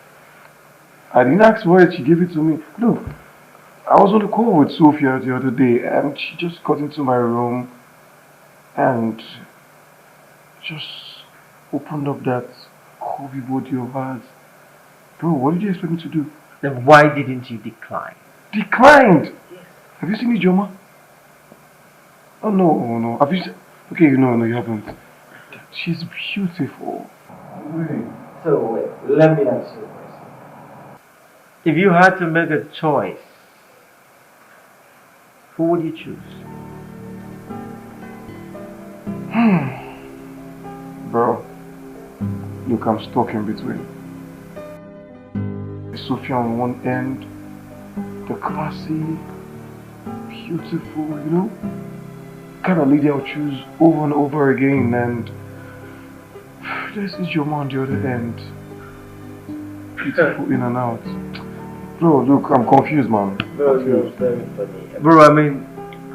I didn't ask for it, she gave it to me. Look, I was on the call with Sophia the other day and she just got into my room and just opened up that curvy body of hers. Bro, what did you expect me to do? Then why didn't you decline? Declined? Yes. Have you seen Ijeoma? Oh no. Have you seen? Okay, no, you haven't. She's beautiful. Wait. So let me ask you a question. If you had to make a choice, who would you choose? Bro, look, I'm stuck in between. Sophia on one end, the classy, beautiful, you know, kind of lady I'll choose over and over again, and there's Ijeoma on the other end, beautiful in and out. Bro, look, I'm confused, man. Bro, you're very funny. Bro, I mean,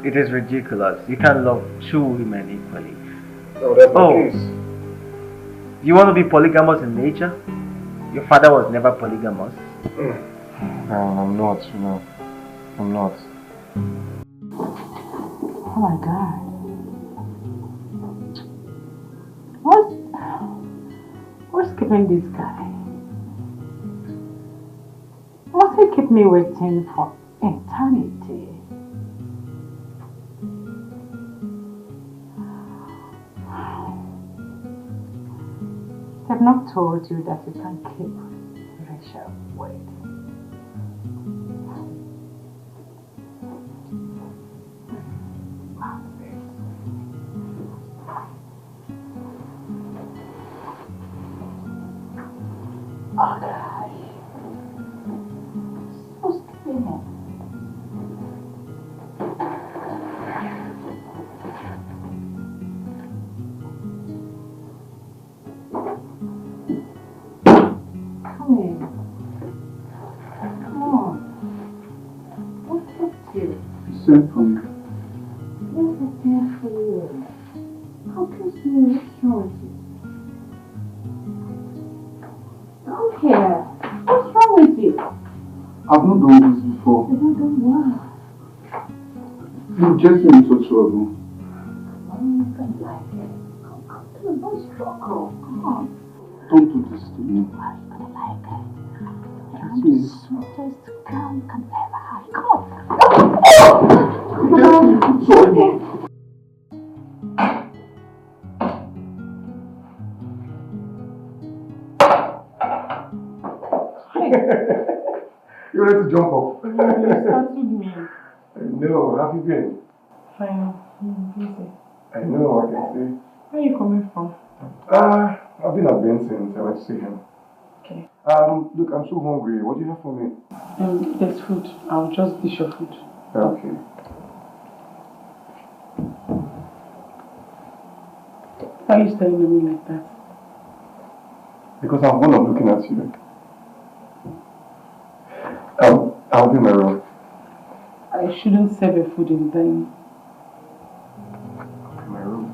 it is ridiculous. You can't love two women equally. No, that's not the case. You want to be polygamous in nature? Your father was never polygamous. No, I'm not, you know. I'm not. Oh my God. What's keeping this guy? Must he keep me waiting for eternity? I've not told you that you can keep Rachel waiting. Okay. So skinny. Come in. Come on. What's up to you? Send for me. Yes, I sent for you. How can you what's wrong with you? Come here. What's wrong with you? I've not done this before. You don't do what? You just into trouble. I don't like it. Come, don't struggle. Come on. Don't do this to me. Why are you gonna like it? I'm the sweetest girl you can ever have. Come on. You ready to jump off? You startled me. I know. How have you been? Fine. Busy. I know, I can see. Where are you coming from? I've been at Benson's. I went to see him. Okay. Look, I'm so hungry. What do you have for me? There's food. I'll just dish your food. Okay. Why are you staring at me like that? Because I'm fond of looking at you. I'll be my room. I shouldn't serve your food in the dining. I'll be my room.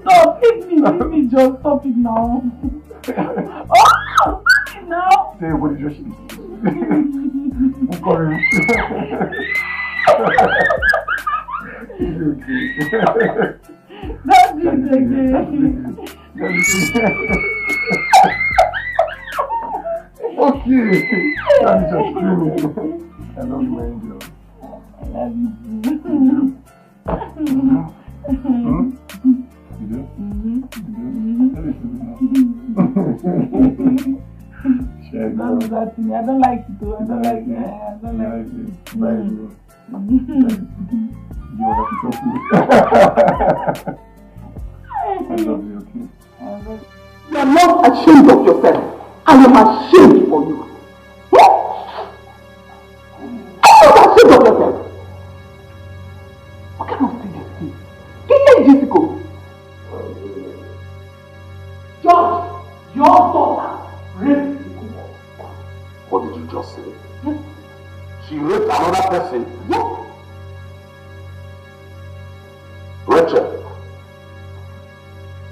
Stop, leave me, just stop it now. Oh, stop it now. Say, what did you say? I'm sorry. That's it again. Okay. That is just screaming. I love you, my angel. I love you too. You do? Don't do that to me. I don't like it too. I don't like it. I don't like it. You want to talk to me? I love you, okay? You are not ashamed of yourself. I am ashamed for you. Yes? I am not ashamed of yourself. What kind of thing is this? Do you think Jessica? George, your daughter raped me. What did you just say? Yes. She raped another person? Yes. Rachel!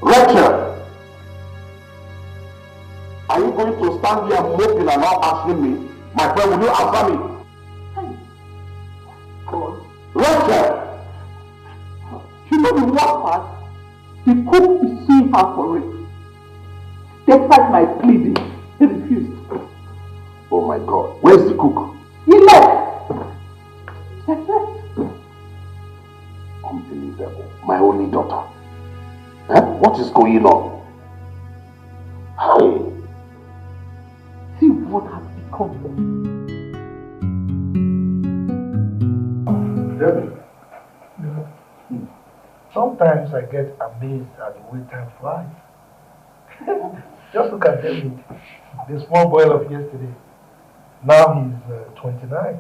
Rachel! Are you going to stand here moping and not answering me? My friend, will you answer me? Hey. God. Rachel! You know the worst part? The cook is suing her for rape. Despite my pleading, he refused. Oh my God. Where's the cook? He left. He left. Unbelievable. My only daughter. What is going on? Hi. See what has become. David, sometimes I get amazed at the way time flies. Just look at David, the small boy of yesterday. Now he's 29.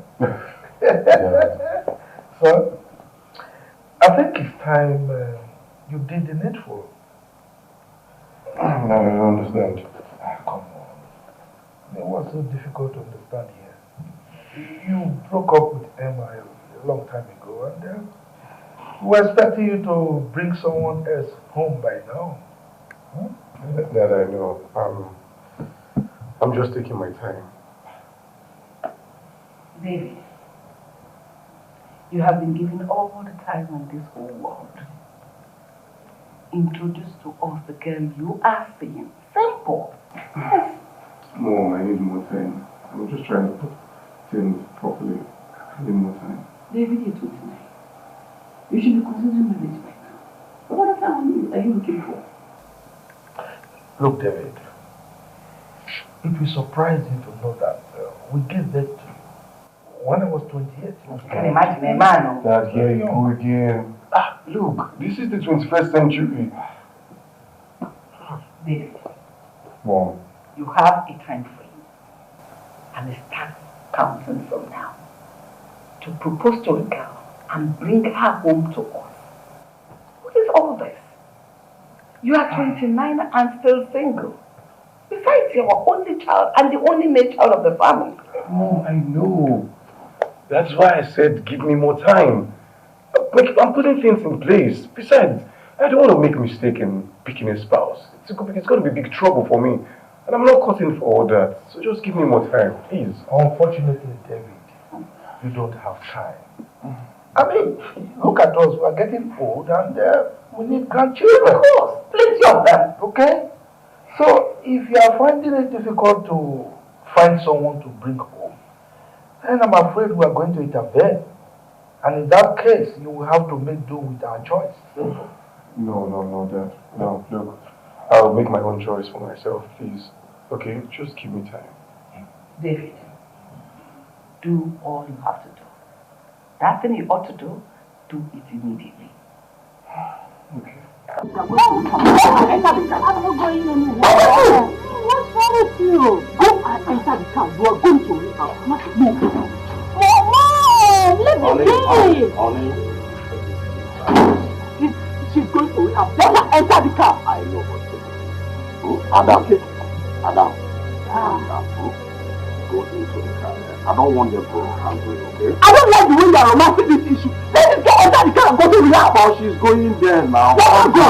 So, I think it's time you did the needful. No, I don't understand. Come on. It was so difficult to understand here. You broke up with Emma a long time ago, and we were expecting you to bring someone else home by now. Huh? That I know. I'm just taking my time. David, you have been given all the time in this whole world. Introduce to us the girl you are seeing. Simple. Yes. Mom, I need more time. I'm just trying to put things properly. I need more time. David, you're 29. You should be considering marriage right now. What other family are you looking for? Look, David, it will surprise you to know that we gave birth to you when I was 28. You can imagine a man. Dad, here you go again. Look, this is the 21st century. David, Mom. you have a time frame and start counting from now to propose to a girl and bring her home to us. What is all this? You are 29 and still single. Besides, you are only child and the only male child of the family. Mom, I know. That's why I said give me more time. I'm putting things in place. Besides, I don't want to make a mistake in picking a spouse. It's going to be big trouble for me. And I'm not cutting for all that. So just give me more time, please. Unfortunately, David, you don't have time. I mean, look at us, we are getting old and we need grandchildren. Of course, plenty of them, okay? So, if you are finding it difficult to find someone to bring home, then I'm afraid we are going to intervene. And in that case, you will have to make do with our choice. No, Dad. No, look. I'll make my own choice for myself, please. Okay, just give me time. David, do all you have to do. That thing you ought to do, do it immediately. Okay. I'm not going anywhere. What's wrong with you? Go and enter the car. You are going to leave out. Mom, let me be. She's going to leave out. Let her enter the car. I know what to do. Adam. Go into the car. I don't want them to handle it, okay? I don't like the way you are romancing this issue. Let this girl enter the car and go to relax. But she's going there now. Let her go.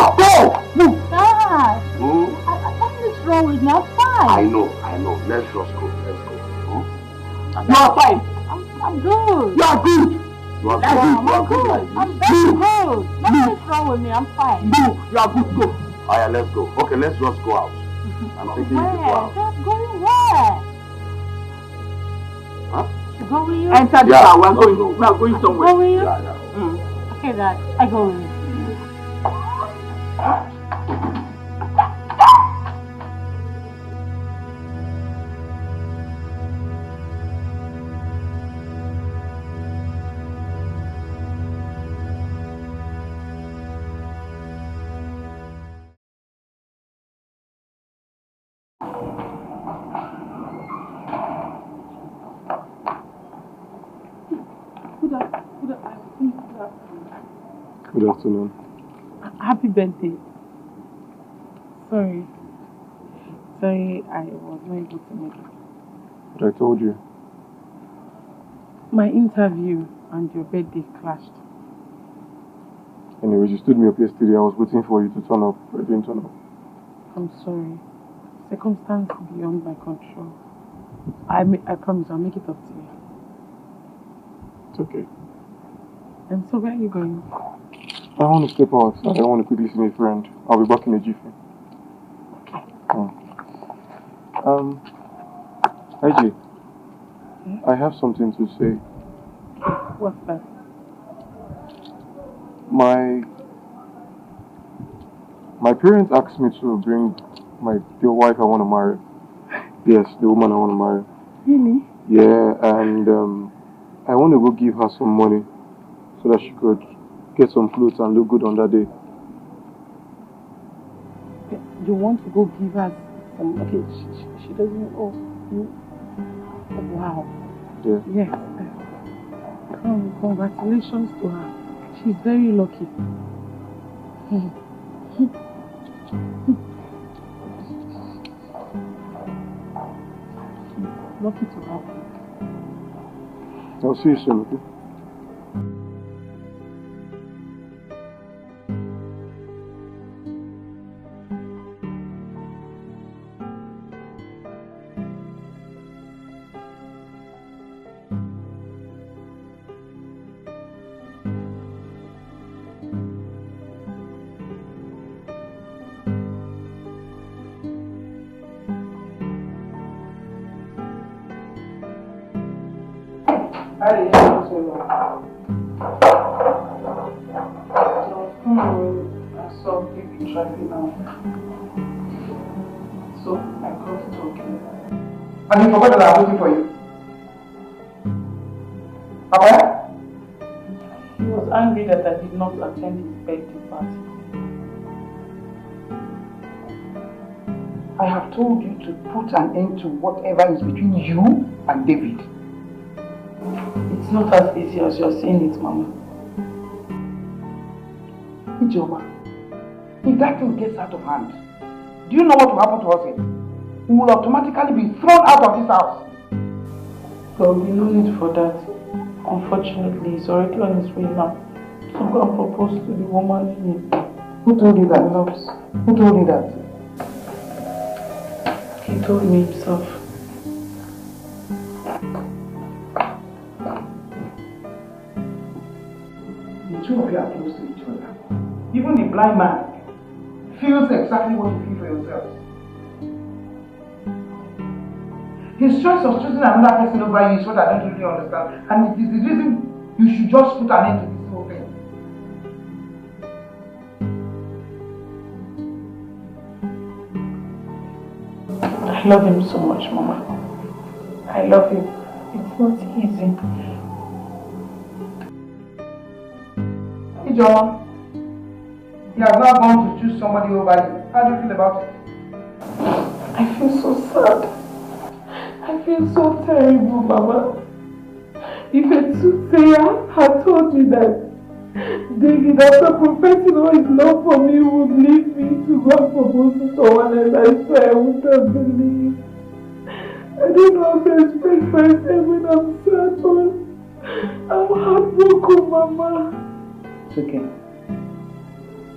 Move. Dad. Nothing is wrong with me. I'm fine. I know. Let's just go. You are fine. I'm good. You are good. You are I'm good. good. I'm very good. Nothing is wrong with me. I'm fine. No, you are good. Go. Alright, let's go. Okay, let's just go out. I'm taking you to go out. Dad, going where? Huh? To go with you? Enter the car. We are going somewhere. Go with you? Yeah. Okay, Dad. I go with you. Good afternoon. Happy birthday. Sorry, I was not able to make it. But I told you. My interview and your birthday clashed. Anyways, you stood me up yesterday. I was waiting for you to turn up. But you didn't turn up. I'm sorry. Circumstance beyond my control. I promise I'll make it up to you. It's okay. And so where are you going? I want to step out. I want to quickly see my friend. I'll be back in a jiffy. Okay. AJ, I have something to say. What's that? My parents asked me to bring the wife I want to marry. Yes, the woman I want to marry. Really? Yeah, and I want to go give her some money so that she could get some clothes and look good on that day. You want to go give her some... Okay, she doesn't... Oh, you... Oh, wow. Yeah. Yes. Congratulations to her. She's very lucky. Lucky to have you. I'll see you soon, okay? So I got it okay. And you forgot that I'm waiting for you. Papa? He was angry that I did not attend his birthday party. I have told you to put an end to whatever is between you and David. It's not as easy as you're saying it, Mama. Ijoma, if that thing gets out of hand, do you know what will happen to us here? We will automatically be thrown out of this house. There will be no need for that. Unfortunately, he's already on his way now to go and propose to the woman Who told you that? Loves. Who told you that? He told me himself. the two of you are close to each other. Even the blind man feels exactly what you feel for yourselves. His choice of choosing another person over you is what I don't really understand. And it is the reason you should just put an end to this whole thing. I love him so much, Mama. I love him. It's not easy. Hey, John. You have now gone to choose somebody over you. How do you feel about it? I feel so sad. I feel so terrible, Mama. If a soothsayer had told me that David, after confessing all his love for me, would leave me to go and propose to someone else, I swear I wouldn't have believed. I don't know how to express myself when I'm sad, but I'm heartbroken, Mama. It's okay.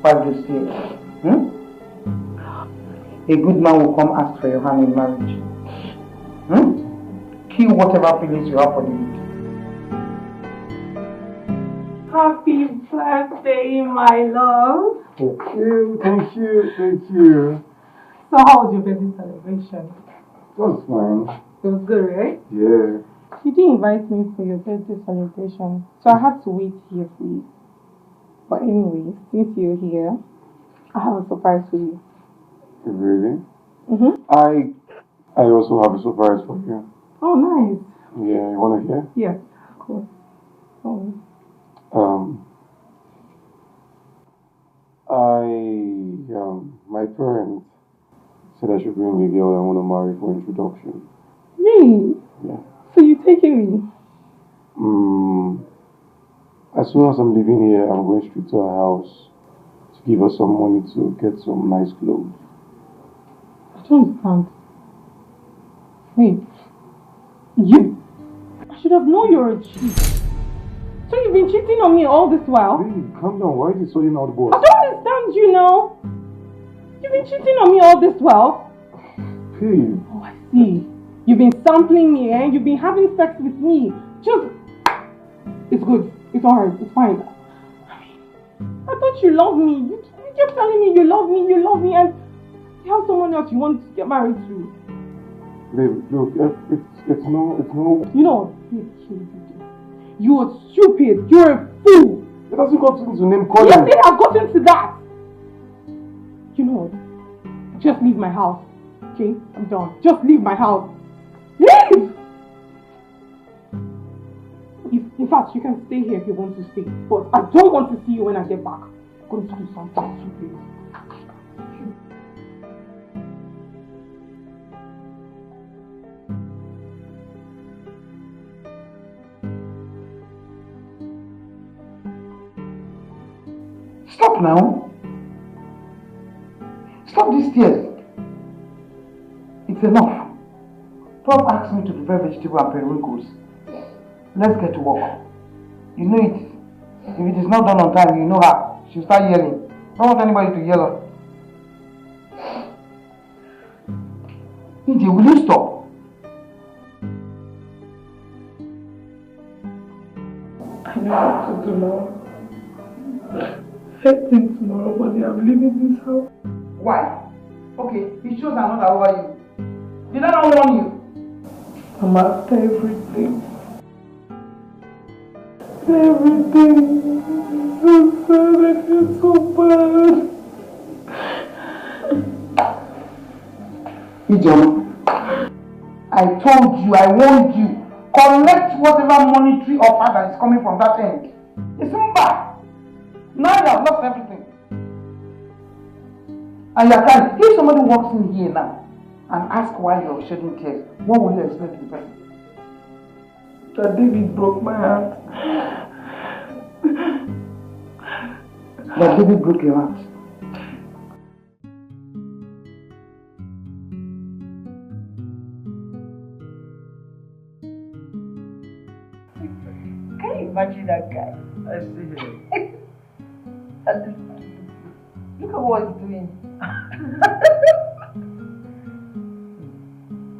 Why do you stay? A good man will come ask for your hand in marriage. Kill whatever feelings you have for David. Happy birthday, my love. Thank you, thank you, thank you. So how was your birthday celebration? It was fine. It was good, right? Yeah. You didn't invite me for your birthday celebration, so I had to wait here for you. But anyway, since you're here, I have a surprise for you. Really? Mm-hmm. I also have a surprise for you. Oh, nice. Yeah, you wanna hear? Yeah, of course. Oh. My parents said I should bring the girl I want to marry for introduction. Really? Yeah. So you taking me? As soon as I'm leaving here, I'm going straight to her house to give her some money to get some nice clothes. I don't understand. Wait. You? I should have known you're a cheat. So you've been cheating on me all this while? Babe, calm down. Why are you sorting out the boss? I don't understand you now. You've been cheating on me all this while? Babe. Oh, I see. You've been sampling me, eh? You've been having sex with me. Just... It's good. It's alright. It's fine. I thought you loved me. You kept telling me you love me, and you have someone else you want to get married to. Babe, look, it's no... You know, you are stupid. You're a fool. It hasn't got into name calling. Yes, it has gotten to that. You know what? Just leave my house. Okay? I'm done. Just leave my house. Leave! In fact, you can stay here if you want to stay. But I don't want to see you when I get back. I'm going to do something stupid. Stop now. Stop these tears. It's enough. Don't ask me to prepare vegetable and periwinkles. Let's get to work. You know it. If it is not done on time, you know her. She'll start yelling. Don't want anybody to yell her. Uche, will you stop? I know what to do now. First thing tomorrow morning, I'm leaving this house. Why? Okay, he shows another over you. Did I not warn you? I'm after everything. Everything. So sad, I feel so bad. Ijeoma, I told you, I warned you. Collect whatever monetary offer that is coming from that end. It's not bad. Now you have lost everything. And you can, if somebody walks in here now and asks why you're shedding tears, what will you explain to the person? That David broke my heart. That David broke your heart. Can you imagine that guy? I see him. Look at what he's doing.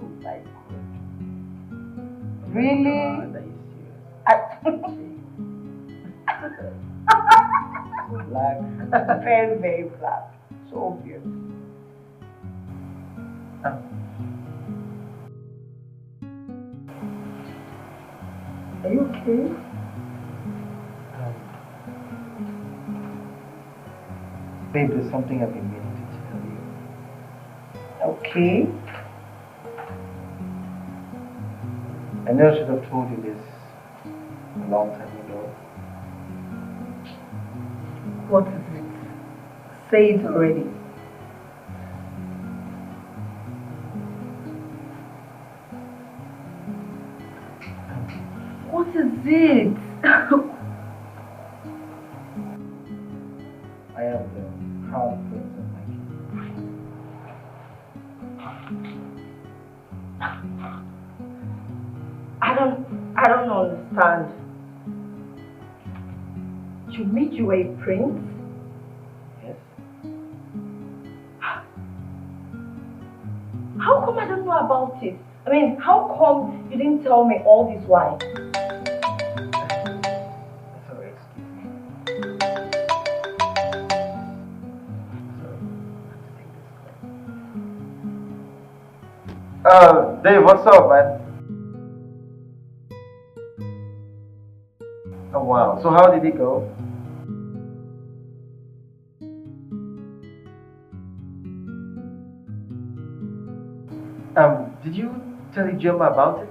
Oh my God. Really? Black. Very, very black. So obvious. Are you okay? Babe, there's something I've been meaning to tell you. Okay. I know I should have told you this a long time ago. What is it? Say it already. What is it? I am the crown prince of my kingdom. I don't understand. You mean you were a prince? Yes. How come I don't know about it? I mean, how come you didn't tell me all this while? Sorry, excuse me. Sorry, Dave, what's up, man? Oh wow, so how did it go? Did you tell Ijoma about it?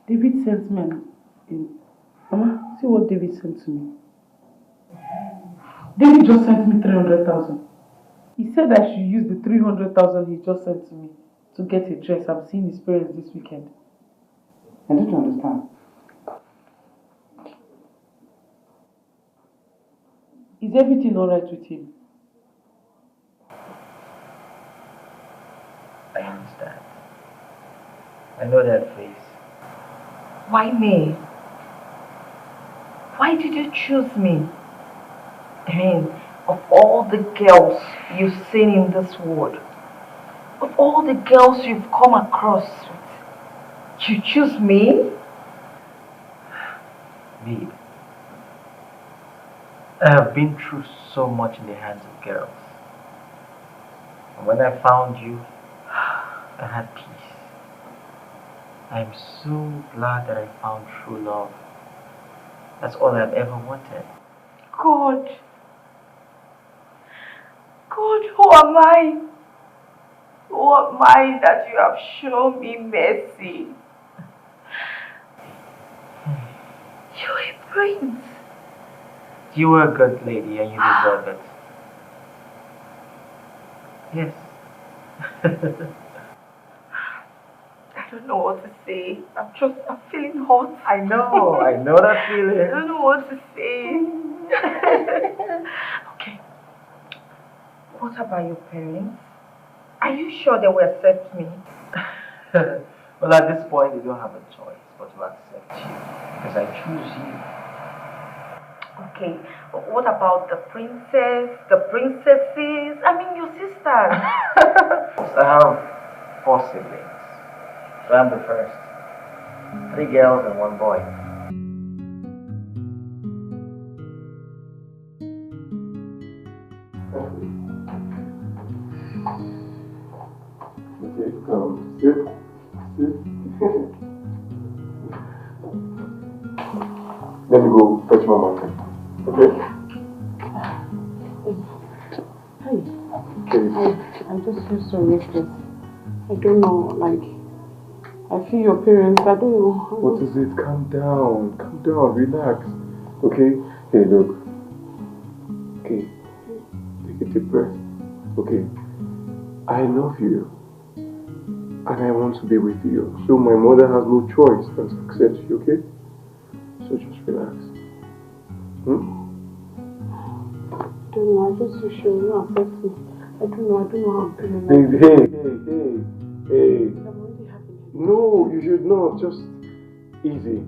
David sent me Mama, see what David sent to me. David just sent me 300,000. He said I should use the 300,000 he just sent to me to get a dress. I'm seeing his parents this weekend. I don't understand. Is everything alright with him? I understand. I know that face. Why me? Why did you choose me? I mean, of all the girls you've seen in this world, of all the girls you've come across with, you choose me? Babe, I have been through so much in the hands of girls. And when I found you, I had peace. I am so glad that I found true love. That's all I've ever wanted. God, who am I? Who am I that you have shown me mercy? You're a prince. You were a good lady and you deserve it. Yes. I don't know what to say. I'm feeling hot. I know that feeling. I don't know what to say. Okay. What about your parents? Are you sure they will accept me? Well, at this point, they don't have a choice but to accept you. Because I choose you. Okay. What about the princess, the princesses? I mean, your sisters. I have 4 siblings. So I'm the first. 3 girls and 1 boy. Let me go fetch my mom. Okay? I just feel so restless. I don't know, like, I feel your parents, I don't know. What is it? Calm down, relax. Okay? Hey, look. Okay. Take a deep breath. Okay. I love you. And I want to be with you. So my mother has no choice than to accept you, okay? So just relax. I don't know, I just wish you will not affect me. I don't know how I'm feeling. Hey. No, you should not. Just easy,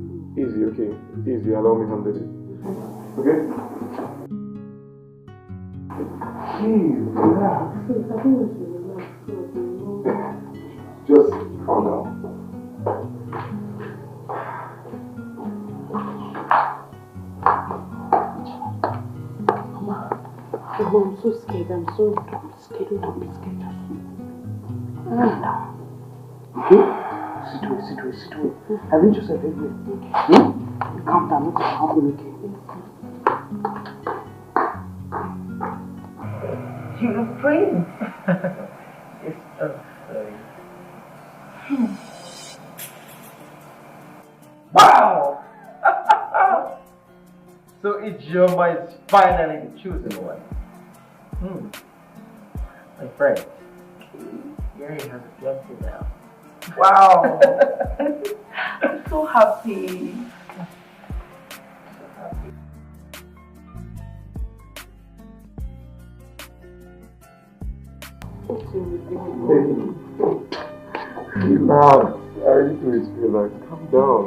okay? Easy, allow me to handle it. Okay? Hey, relax. Just calm down. I'm so scared. Don't be scared. Don't be scared. Sit away. Arrange yourself everywhere. Calm down. Look at how okay. You look pretty. It's sorry. Wow! So Ijoma is finally the chosen one. My friend, Gary has a fiancé now. Wow! I'm so happy. Relax. I need to relax. Calm down.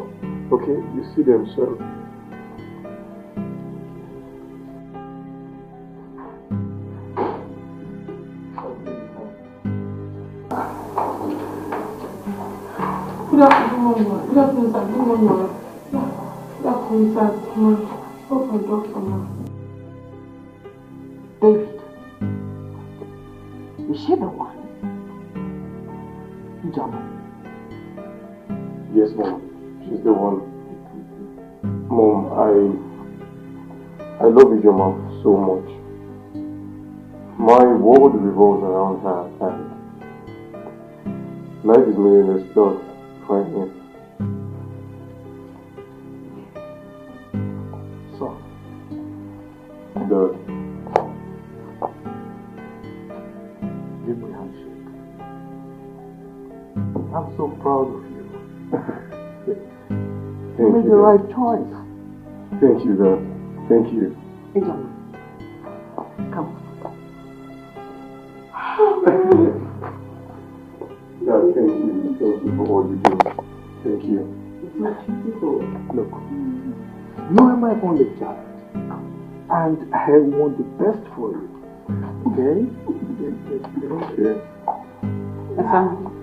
Okay? You see them, sir. Good afternoon, sir. Good afternoon, sir. Hope my doctor now. David, is she the one? Ijoma. Yes, Mom. She's the one. Mom, I love Ijoma so much. My world revolves around her and life is meaningless without finding. So, Dad, give me a handshake. I'm so proud of you. You made the right choice. Thank you, Dad. Thank you. Ijoma, come. Dad, thank you. Thank you for all you do. Thank you. It's not beautiful. Look, you are my only child. And I want the best for you. Okay? Okay.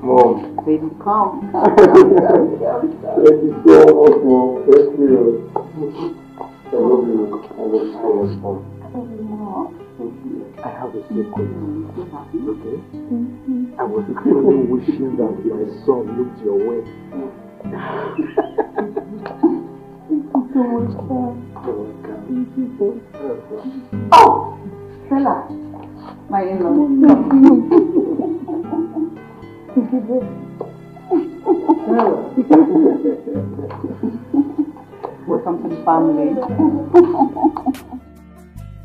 Mom. Baby, come. Thank you so much, Mom. Thank you. I love you. I love you so much, Mom. I love you more. I have a secret. Okay? I was really wishing that my son looked your way. Thank you so much, sir. You're welcome. Thank you, sir. Oh! Stella, my in-law. Welcome to the family.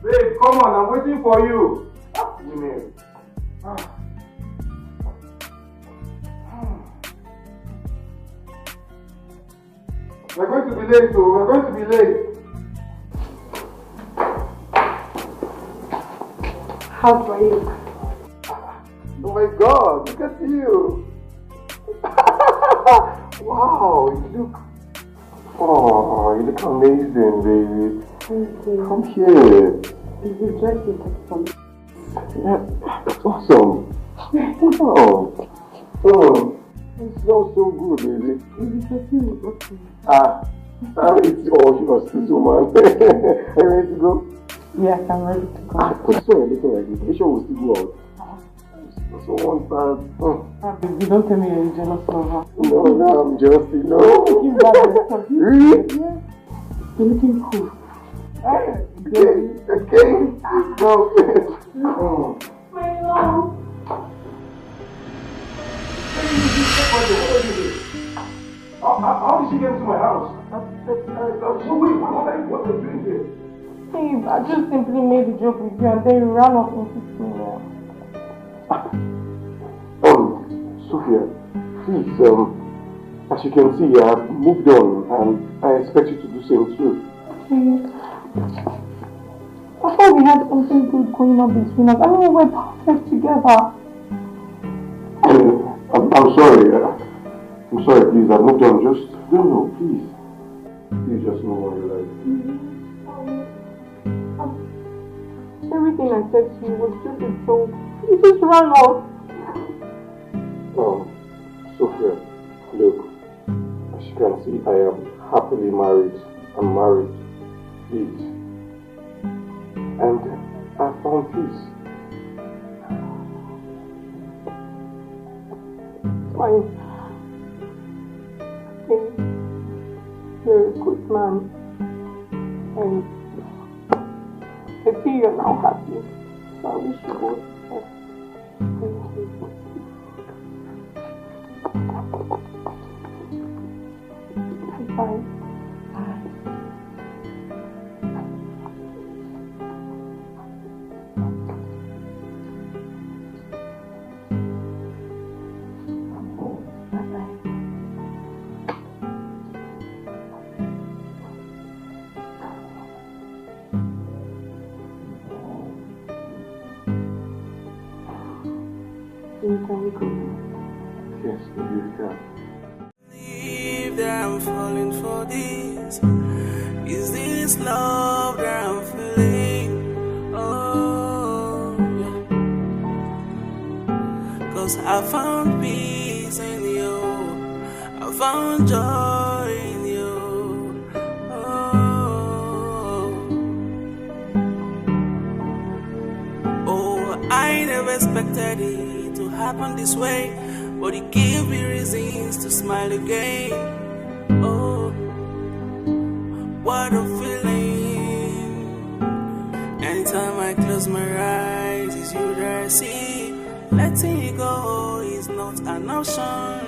Babe, come on, I'm waiting for you. Women. We're going to be late, so we're going to be late. How do I look? Oh my God, look at you. Wow, you look... Oh, you look amazing, baby. Thank you. Come here. This dress is excellent. Yeah, that's awesome. Oh. Oh. It smells so good, baby. It's all yours, this woman. Are you ready to go? Yes, I'm ready to go. What's so a little like this? Make sure we'll still go out. So once that... Baby, don't tell me you're jealous of her. No, I'm just, you know. Give that stuff. Really? Yeah. You're looking cool. Okay. No. My love. How did she get into my house? Wait, what are you doing here? Babe, I just simply made a joke with you and then you ran off into me. Sophia, please, as you can see, I've moved on and I expect you to do the same too. I thought we had something good going on between us. I mean, we're perfect together. I'm sorry. I'm sorry, please. I've moved on. Just, no, please. Please just move on your life. Everything I said to you was just a joke. You just ran off. Sophia, look, as you can see, I am happily married. I'm married. Please. And I found peace. Fine. You're a good man. And I see you're now happy. So I wish you both best. Bye. Yes, you can. Believe that I'm falling for this. Is this love that I'm feeling? Oh, yeah. 'Cause I found peace in you. I found joy in you. Oh, I never expected it to happen this way. But it gave me reasons to smile again. Oh, what a feeling. Anytime I close my eyes, it's you that I see. Letting you go is not an option.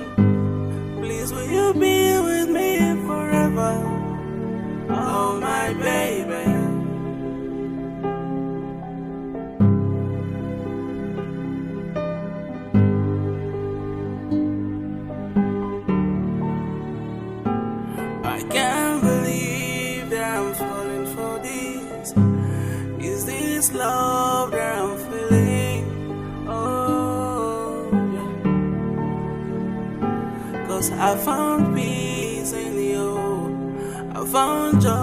Please, will you be with me forever? Oh, my baby. I can't believe that I'm falling for this. Is this love that I'm feeling? Oh, yeah. 'Cause I found peace in you. I found joy